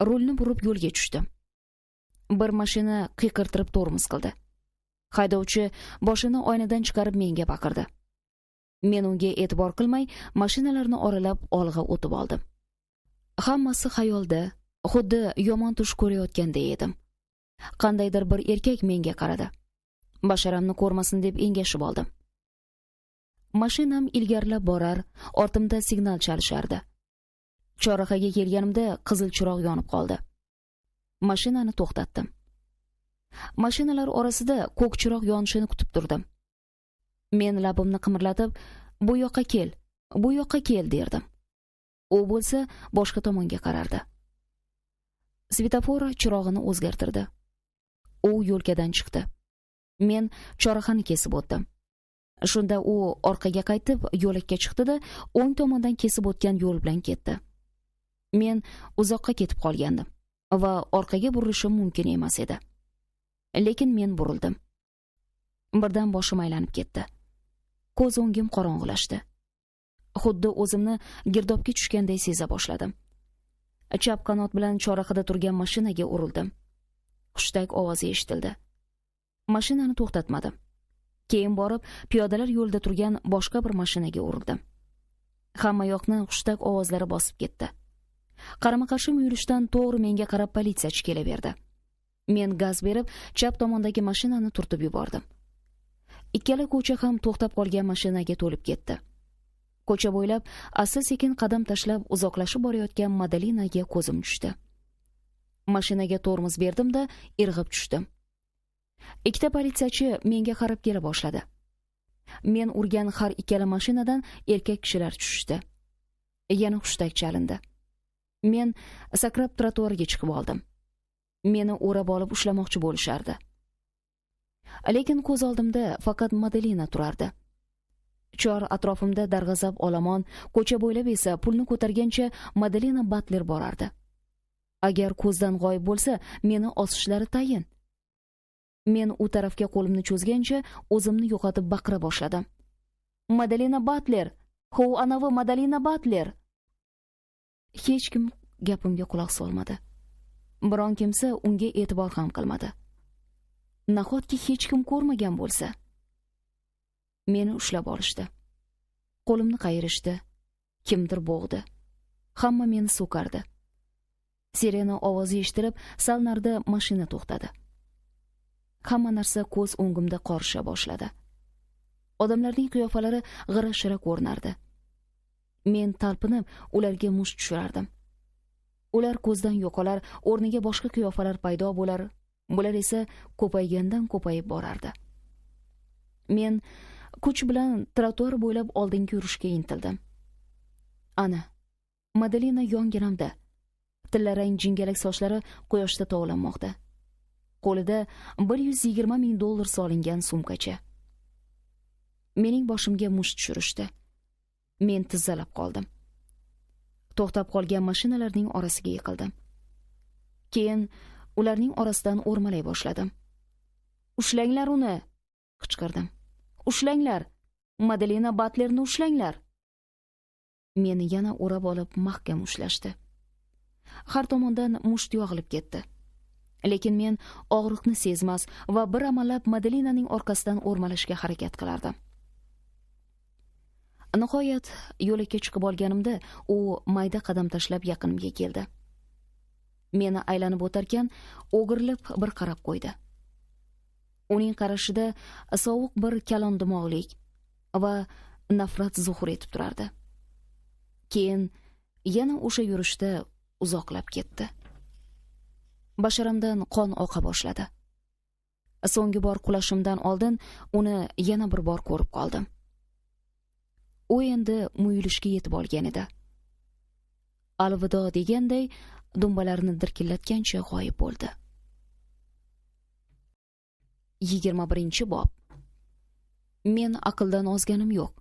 Rulni burib yo'lga tushdim. Bir mashina qiqirtirib tormoz qildi. Haydovchi boshini oynadan chiqarib menga baqirdi. Men unga e'tibor qilmay, mashinalarni oralab olg'a o'tib oldim. Hammasi xayolda, xuddi yomon tush ko'rayotganda edim. Qandaydir bir erkak menga qaradi. Basharamni ko'rmasin deb engashib oldim. Mashinam ilgarilab borar, ortimda signal chalishardi. Chorrahaga kelganimda qizil chiroq yonib qoldi. Mashinani to'xtatdim. Mashinalar orasida ko'k chiroq yonishini kutib turdim. Men labimni qimirlatib, "Bu yoqqa kel, bu yoqqa kel" derdim. U bo'lsa boshqa tomonga qarardi. Svetofor chirog'ini o'zgartirdi. U yo'lkadan chiqdi. Men chorrahani kesib o'tdim. Shunda u orqaga qaytib yo'lakka chiqdi-da, o'ng tomondan kesib o'tgan yo'l bilan ketdi. Men uzoqqa ketib qolgandim va orqaga burilishim mumkin emas edi. Lekin men burildim. Birdan boshim aylanib ketdi. Ko'z o'ngim qorong'ilashdi. Xuddi o'zimni girdobga tushganday seza boshladim. Chap qanot bilan chorrahada turgan mashinaga urildim. Hushtak ovozi eshitildi. Mashinani to'xtatmadim. Keyin borib, piyodalar yo'lda turgan boshqa bir mashinaga urildim. Hamma yoqni hushtak ovozlari bosib ketdi. Qarama-qarshi yurishdan to'g'ri menga qarab politsiyachi kelaverdi. Men gaz berib, chap tomondagi mashinani turtib yubordim. Ikkala ko'cha ham to'xtab qolgan mashinaga to'lib ketdi. Ko'cha bo'ylab asta-sekin qadam tashlab uzoqlashib borayotgan Madelinaga ko'zim tushdi. Mashinaga tormoz berdim-da, irg'ib tushdim. Ikkita politsiyachi menga qarab kela boshladi. Men urgan har ikkala mashinadan erkak kishilar tushishdi. Yana hushtak chalindi. Men sakrab trotuarga chiqib oldim. Meni o'rab olib ushlamoqchi bo'lishardi. Lekin ko'z oldimda faqat Madelina turardi. Chor atrofimda darg'azab olomon, ko'cha bo'ylab esa pulni ko'targancha Madelina Batler borardi. Agar ko'zdan g'oyib bo'lsa, meni osishlari tayin. Men u tarafga qo'limni cho'zgancha o'zimni yo'qotib baqira boshladim. Madelina Batler! Ho, anavi Madelina Batler! Hech kim gapimga quloq solmadi. Biron kimsa unga e'tibor ham qilmadi. Nahotki hech kim ko'rmagan bo'lsa? Meni ushlab olishdi. Qo'limni qayirishdi. Kimdir bo'g'di. Hamma meni so'kardi. Sirena ovozi eshitilib, sal narida mashina to'xtadi. Hamma narsa ko'z o'ngimda qorisha boshladi. Odamlarning qiyofalari g'ira-shira ko'rinardi. Men talpinib, ularga musht tushirardim. Ular ko'zdan yo'qolar, o'rniga boshqa qiyofalar paydo bo'lar, bular esa ko'paygandan ko'payib borardi. Men kuch bilan trotuar bo'ylab oldinga yurishga intildim. Ana, Madelina yonginamda. Tillarang jingalak sochlari quyoshda tovlanmoqda. Qo'lida $120,000 solingan sumkacha. Mening boshimga musht tushirishdi. Men tizzalab qoldim. To'xtab qolgan mashinalarning orasiga yiqildim. Keyin ularning orasidan o'rmalay boshladim. "Ushlanglar uni! qichqirdim. Ushlanglar! Madalina Batlerni ushlanglar! Meni yana o'rab olib mahkam ushlashdi. Har tomondan musht yog'ilib ketdi. Lekin men og'riqni sezmas va bir amallab Madalinaning orqasidan o'rmalashga harakat qilardim. Nihoyat yo'lakka chiqib olganimda u mayda qadam tashlab yaqinimga keldi. Meni aylanib o'tarkan, o'girilib bir qarab qo'ydi. Uning qarashida sovuq bir kalondimog'lik va nafrat zuhur etib turardi. Keyin yana o'sha yurishda uzoqlab ketdi. Basharamdan qon oqa boshladi. So'nggi bor qulashimdan oldin uni yana bir bor ko'rib qoldim. U endi muyulishga yetib olgan edi. Alvido deganday dumbalarni dirkillatgancha g'oyib bo'ldi. 21-bob. Men aqldan ozganim yo'q.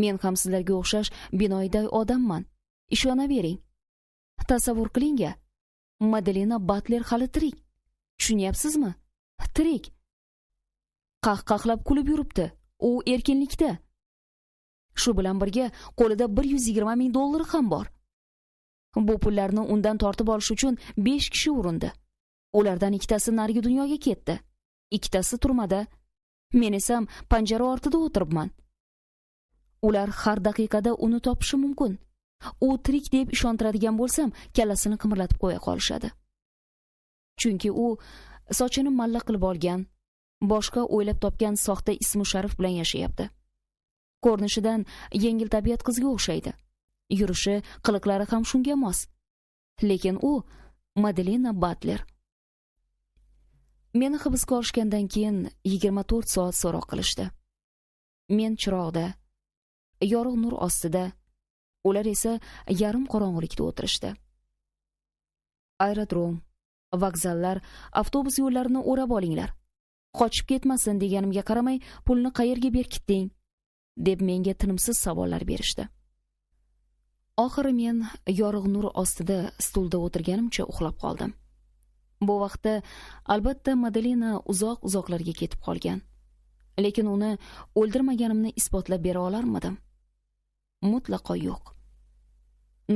Men ham sizlarga o'xshash binoyiday odamman. Ishonavering. Tasavvur qiling-a, Madalina Batler hali tirik. Tushunyapsizmi? Tirik. Qahqahlab kulib yuribdi. U erkinlikda. Shu bilan birga qo'lida $120,000 ham bor. Bu pullarni undan tortib olish uchun 5 kishi urindi. Ulardan ikkitasi narigi dunyoga ketdi. Ikkitasi turmada. Men esa panjara ortida o'tiribman. Ular har daqiqada uni topishi mumkin. U tirik deb ishontiradigan bo'lsam, kallasini qimirlatib qo'ya qolishadi. Chunki u sochini malla qilib olgan, boshqa o'ylab topgan soxta ismi sharif bilan yashayapti. Ko'rinishidan yengil tabiat qizga o'xshaydi. Yurishi, qiliqlari ham shunga mos. Lekin u Madalina Batler. Meni hibsga olishgandan keyin 24 soat so'roq qilishdi. Men chiroqda, yorug' nur ostida, ular esa yarim qorong'ulikda o'tirishdi. Aerodrom, vokzallar, avtobus yo'llarini o'rab olinglar. Qochib ketmasin deganimga qaramay, pulni qayerga berkitding? Deb menga tinimsiz savollar berishdi. Oxiri men yorug' nur ostida stulda o'tirganimcha uxlab qoldim. Bu vaqtda albatta Madalina uzoq-uzoqlarga ketib qolgan. Lekin uni o'ldirmaganimni isbotlab bera olarmidim? Mutlaqo yo'q.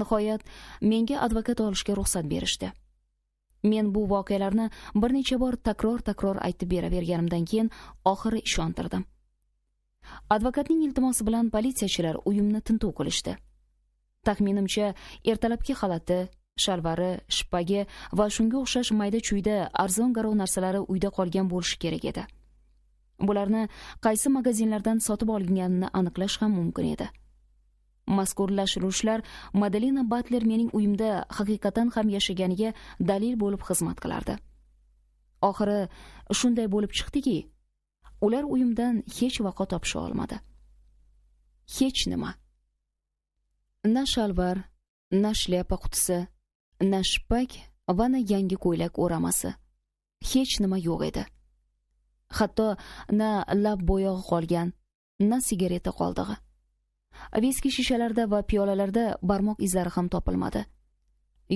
Nihoyat menga advokat olishga ruxsat berishdi. Men bu voqealarni bir necha bor takror aytib beraverganimdan keyin oxiri ishontirdim. Advokatning iltimosi bilan politsiyachilar uyimni tintuv qilishdi. Taxminimcha, ertalabki xalati, shalvari, shippagi va shunga o'xshash mayda-chuyda arzon-garov narsalari uyda qolgan bo'lishi kerak edi. Bularni qaysi magazinlardan sotib olganini aniqlash ham mumkin edi. Mazkur lashrushlar Madalina Batler mening uyimda haqiqatan ham yashaganiga dalil bo'lib xizmat qilardi. Oxiri shunday bo'lib chiqdiki, ular uyimdan hech vaqo topisha olmadi. Hech nima. Na shalvar, na shlyapa qutisi, na shippak va na yangi ko'ylak o'ramasi. Hech nima yo'q edi. Hatto na lab bo'yog'i qolgan, na sigareta qoldig'i. Viski shishalarda va piyolalarda barmoq izlari ham topilmadi.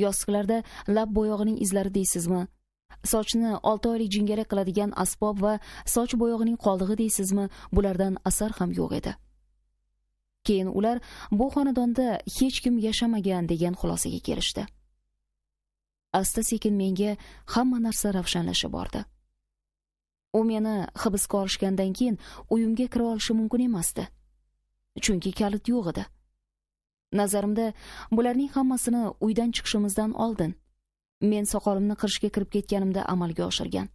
Yostiqlarda lab bo'yog'ining izlari deysizmi? Sochni 6 oylik jingalak qiladigan asbob va soch bo'yog'ining qoldig'i deysizmi? Bulardan asar ham yo'q edi. Keyin ular bu xonadonda hech kim yashamagan degan xulosaga kelishdi. Asta-sekin menga hamma narsa ravshanlashib bordi. U meni hibsga olishgandan keyin uyimga kira olishi mumkin emasdi. Chunki kalit yo'q edi. Nazarimda bularning hammasini uydan chiqishimizdan oldin men soqolimni qirishga kirib ketganimda amalga oshirgan.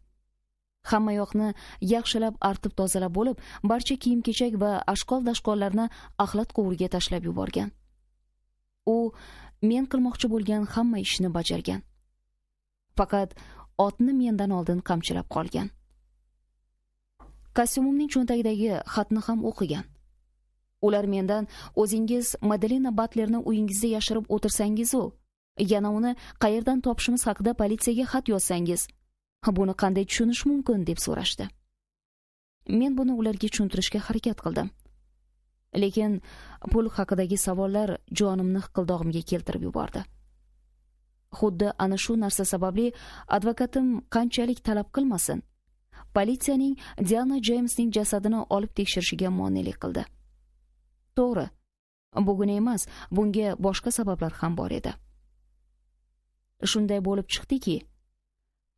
Hamma yoqni yaxshilab artib tozalab bo'lib, barcha kiyim-kechak va ashqol-dashqollarni axlat quvuriga tashlab yuborgan. U men qilmoqchi bo'lgan hamma ishni bajargan. Faqat otni mendan oldin qamchilab qolgan. Kostyumimning cho'ntagidagi xatni ham o'qigan. Ular mendan o'zingiz Madalina Batlerni uyingizda yashirib o'tirsangiz-u, yana uni qayerdan topishimiz haqida politsiyaga xat yozsangiz, buni qanday tushunish mumkin deb so'rashdi. Men buni ularga tushuntirishga harakat qildim. Lekin pul haqidagi savollar jonimni hiqildog'imga keltirib yubordi. Xuddi ana shu narsa sababli advokatim qanchalik talab qilmasin, politsiyaning Diana Jamesning jasadini olib tekshirishiga monelik qildi. To'g'ri, bugun emas, bunga boshqa sabablar ham bor edi. Shunday bo'lib chiqdiki,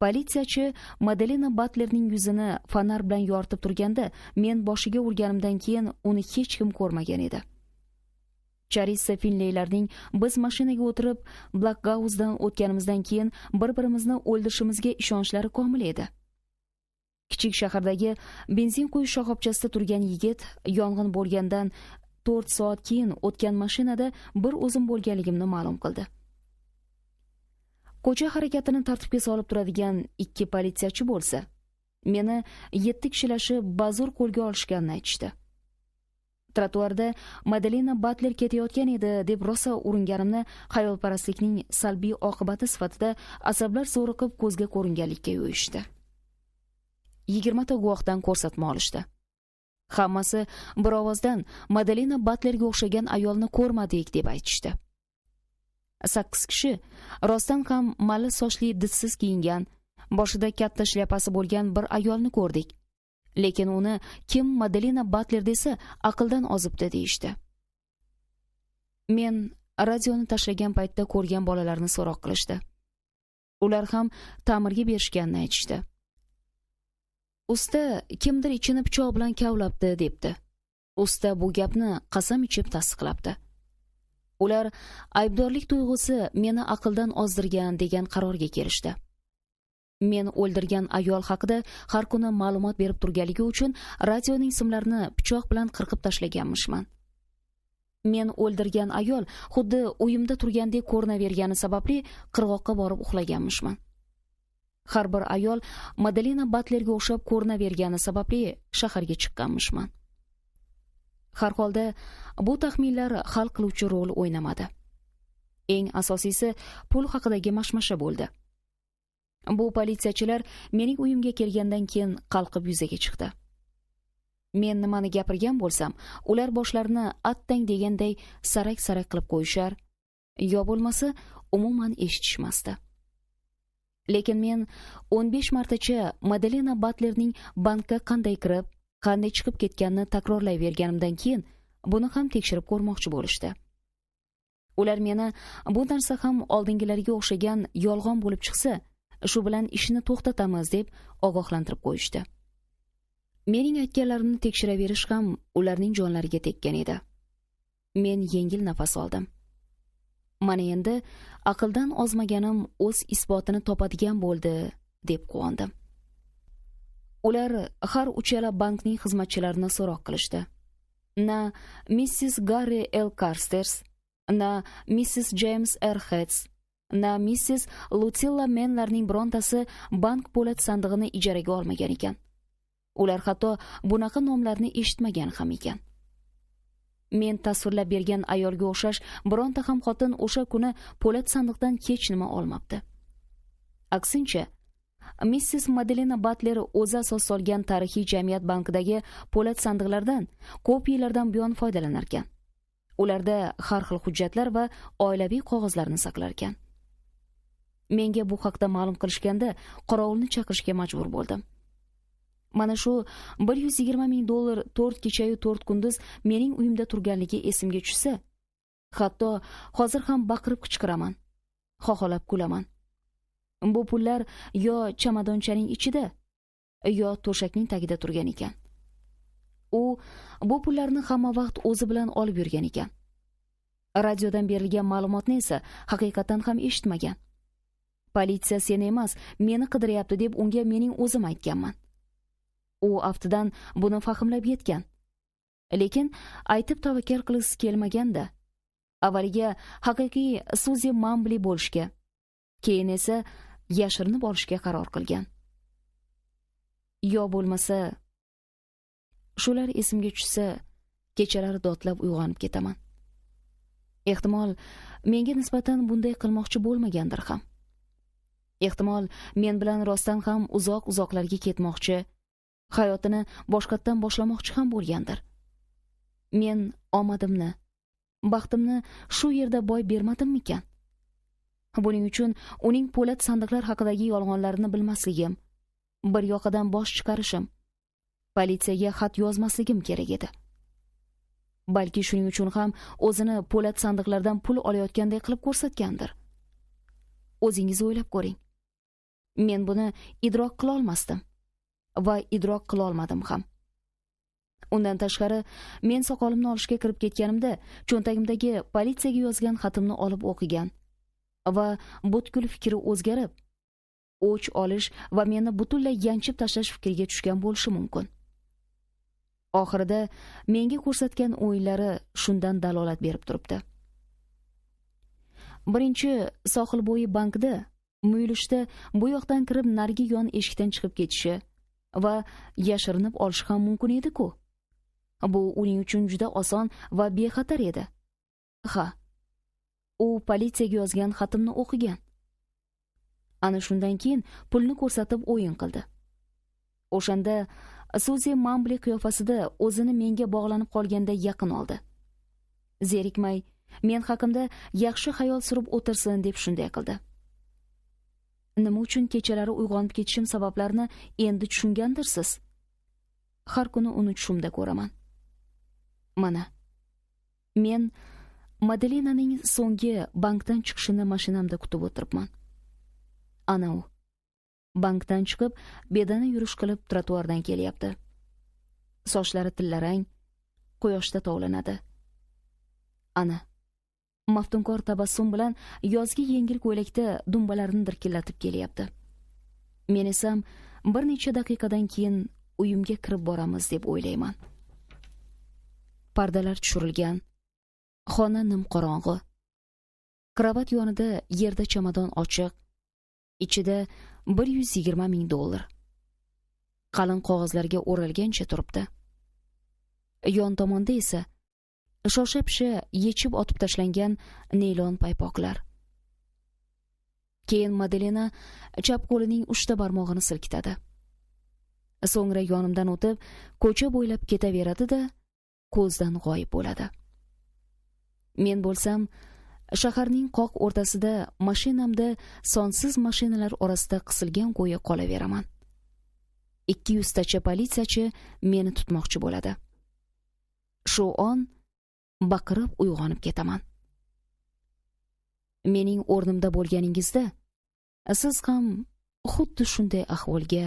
politsiyachi Madalena Batlerning yuzini fonar bilan yoritib turganda, men boshiga urganimdan keyin uni hech kim ko'rmagan edi. Charissa Finleylarning biz mashinaga o'tirib Blackgauzdan o'tganimizdan keyin bir-birimizni o'ldirishimizga ishonchlari komil edi. Kichik shahardagi benzin quyish shoxobchasida turgan yigit yong'in bo'lgandan 4 soat keyin o'tgan mashinada bir o'zim bo'lganligimni ma'lum qildi. Ko'cha harakatini tartibga solib turadigan 2 politsiyachi bo'lsa, meni 7 kishilashib bazur qo'lga olishganini aytishdi. Trotuarda Madalena Batler ketayotgan edi deb rosa uringanimni xayolparastlikning salbiy oqibati sifatida asablar zo'riqib ko'zga ko'ringanlikka yo'yishdi. 20 ta guvohdan ko'rsatma olishdi. Hammasi bir ovozdan Madalena Batlerga o'xshagan ayolni ko'rmadik deb aytishdi. 8 kishi rostdan ham mali sochli didsiz kiyingan, boshida katta shlyapasi bo'lgan bir ayolni ko'rdik. Lekin uni kim Madalena Batler desa aqldan ozibdi deyishdi. Men radioni tashlagan paytda ko'rgan bolalarni so'roq qilishdi. Ular ham ta'mirga berishganini aytishdi. Usta kimdir ichini pichoq bilan kavlabdi debdi. Usta bu gapni qasam ichib tasdiqlabdi. Ular aybdorlik tuyg'usi meni aqldan ozdirgan degan qarorga kelishdi. Men o'ldirgan ayol haqida har kuni ma'lumot berib turganligi uchun radioning simlarini pichoq bilan qirqib tashlaganmishman. Men o'ldirgan ayol xuddi uyimda turgandek ko'rinavergani sababli qirg'oqqa borib uxlaganmishman. Har bir ayol Madalena Batlerga o'xshab ko'rinavergani sababli shaharga chiqqanmishman. Har holda bu taxminlar hal qiluvchi rol o'ynamadi. Eng asosiysi pul haqidagi mashmasha bo'ldi. Bu politsiyachilar mening uyimga kelgandan keyin qalqib yuzaga chiqdi. Men nimani gapirgan bo'lsam, ular boshlarini attang deganday sarak-sarak qilib qo'yishar, yo bo'lmasa umuman eshitishmasdi. Lekin men 15 martacha Madalena Batlerning bankka qanday kirib, qanday chiqib ketganini takrorlayverganimdan keyin buni ham tekshirib ko'rmoqchi bo'lishdi. Ular meni bu narsa ham oldingilariga o'xshagan yolg'on bo'lib chiqsa, shu bilan ishni to'xtatamiz deb ogohlantirib qo'yishdi. Mening aytganlarimni tekshiraverish ham ularning jonlariga tekkan edi. Men yengil nafas oldim. Mana endi aqldan ozmaganim o'z isbotini topadigan bo'ldi deb quvondim. Ular har uchala bankning xizmatchilarini so'roq qilishdi. Na Mrs. Gary L. Carsters, na Mrs. James R. Heads, na Mrs. Lucilla Menlarning birontasi bank po'lat sandig'ini ijaraga olmagan ekan. Ular hatto bunaqa nomlarni eshitmagan ham ekan. Men tasvirlab bergan ayolga o'xshash bironta ham xotin o'sha kuni po'lat sandiqdan hech nima olmabdi. Aksincha, Mrs. Madalena Batler o'zi asos solgan tarixiy jamiyat bankidagi po'lat sandiqlardan ko'p yillardan buyon foydalanar ekan. Ularda har xil hujjatlar va oilaviy qog'ozlarni saqlar ekan. Menga bu haqda ma'lum qilishganda qorovulni chaqirishga majbur bo'ldim. Mana shu $120,000 4 kechayu 4 kunduz mening uyimda turganligi esimga tushsa, hatto hozir ham baqirib qichqiraman, xoxolab kulaman. Bu pullar yo chamadonchaning ichida, yo to'shakning tagida turgan ekan. U bu pullarni hamma vaqt o'zi bilan olib yurgan ekan. Radiodan berilgan ma'lumotni esa haqiqatan ham eshitmagan. Politsiya seni emas, meni qidiryapti deb unga mening o'zim aytganman. U aftidan buni fahmlab yetgan. Lekin aytib tavakkal qilgisi kelmaganda, avvaliga haqiqiy Suzi Mambli bo'lishga, keyin esa yashirinib olishga qaror qilgan. Yo bo'lmasa, shular esimga tushsa, kechalari dodlab uyg'onib ketaman. Ehtimol menga nisbatan bunday qilmoqchi bo'lmagandir ham. Ehtimol men bilan rostdan ham uzoq-uzoqlarga ketmoqchi, hayotini boshqatdan boshlamoqchi ham bo'lgandir. Men omadimni, baxtimni shu yerda boy bermadimmikan? Buning uchun uning po'lat sandiqlar haqidagi yolg'onlarini bilmasligim, bir yoqadan bosh chiqarishim, politsiyaga xat yozmasligim kerak edi. Balki shuning uchun ham o'zini po'lat sandiqlardan pul olayotganday qilib ko'rsatgandir. O'zingiz o'ylab ko'ring. Men buni idrok qila olmasdim va idrok qila olmadim ham. Undan tashqari, men soqolimni olishga kirib ketganimda cho'ntagimdagi politsiyaga yozgan xatimni olib o'qigan va butkul fikri o'zgarib, o'ch olish va meni butunlay yanchib tashlash fikriga tushgan bo'lishi mumkin. Oxirida menga ko'rsatgan o'yinlari shundan dalolat berib turibdi. Birinchi sohil bo'yi bankda muyulishda bu yoqdan kirib narigi yon eshikdan chiqib ketishi va yashirinib olishi ham mumkin edi-ku. Bu uning uchun juda oson va bexatar edi. Ha, u politsiyaga yozgan xatimni o'qigan. Ana shundan keyin pulni ko'rsatib o'yin qildi. O'shanda Suzi Mambli qiyofasida o'zini menga bog'lanib qolganda yaqin oldi. Zerikmay, men haqimda yaxshi xayol surib o'tirsin deb shunday qildi. Nima uchun kechalari uyg'onib ketishim sabablarini endi tushungandirsiz. Har kuni uni tushimda ko'raman. Mana, men Madelinaning so'nggi bankdan chiqishini mashinamda kutib o'tiribman. Ana u. Bankdan chiqib, bedana yurish qilib trotuardan kelyapti. Sochlari tillarang, quyoshda tovlanadi. Ana, maftunkor tabassum bilan yozgi yengil ko'ylakda dumbalarini dirkillatib kelyapti. Men esam bir necha daqiqadan keyin uyimga kirib boramiz deb o'ylayman. Pardalar tushirilgan, xona nimqorong'i. Kravat yonida yerda chamadon ochiq, ichida $120,000. Qalin qog'ozlarga o'ralgancha turibdi. Yon tomonda esa shosha-pisha yechib otib tashlangan naylon paypoqlar. Keyin Madelina chap qo'lining uchta barmog'ini silkitadi. So'ngra yonimdan o'tib, ko'cha bo'ylab ketaveradi-da, ko'zdan g'oyib bo'ladi. Men bo'lsam, shaharning qoq o'rtasida mashinamda sonsiz mashinalar orasida qisilgan go'yo qolaveraman. 200 tacha politsiyachi meni tutmoqchi bo'ladi. Shu on baqirib uyg'onib ketaman. Mening o'rnimda bo'lganingizda, siz ham xuddi shunday ahvolga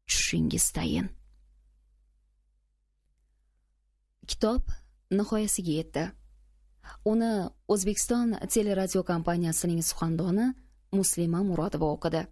tushishingiz tayin. Kitob nihoyasiga yetdi. Uni O'zbekiston teleradio kompaniyasining suxandoni Muslima Murodova o'qidi.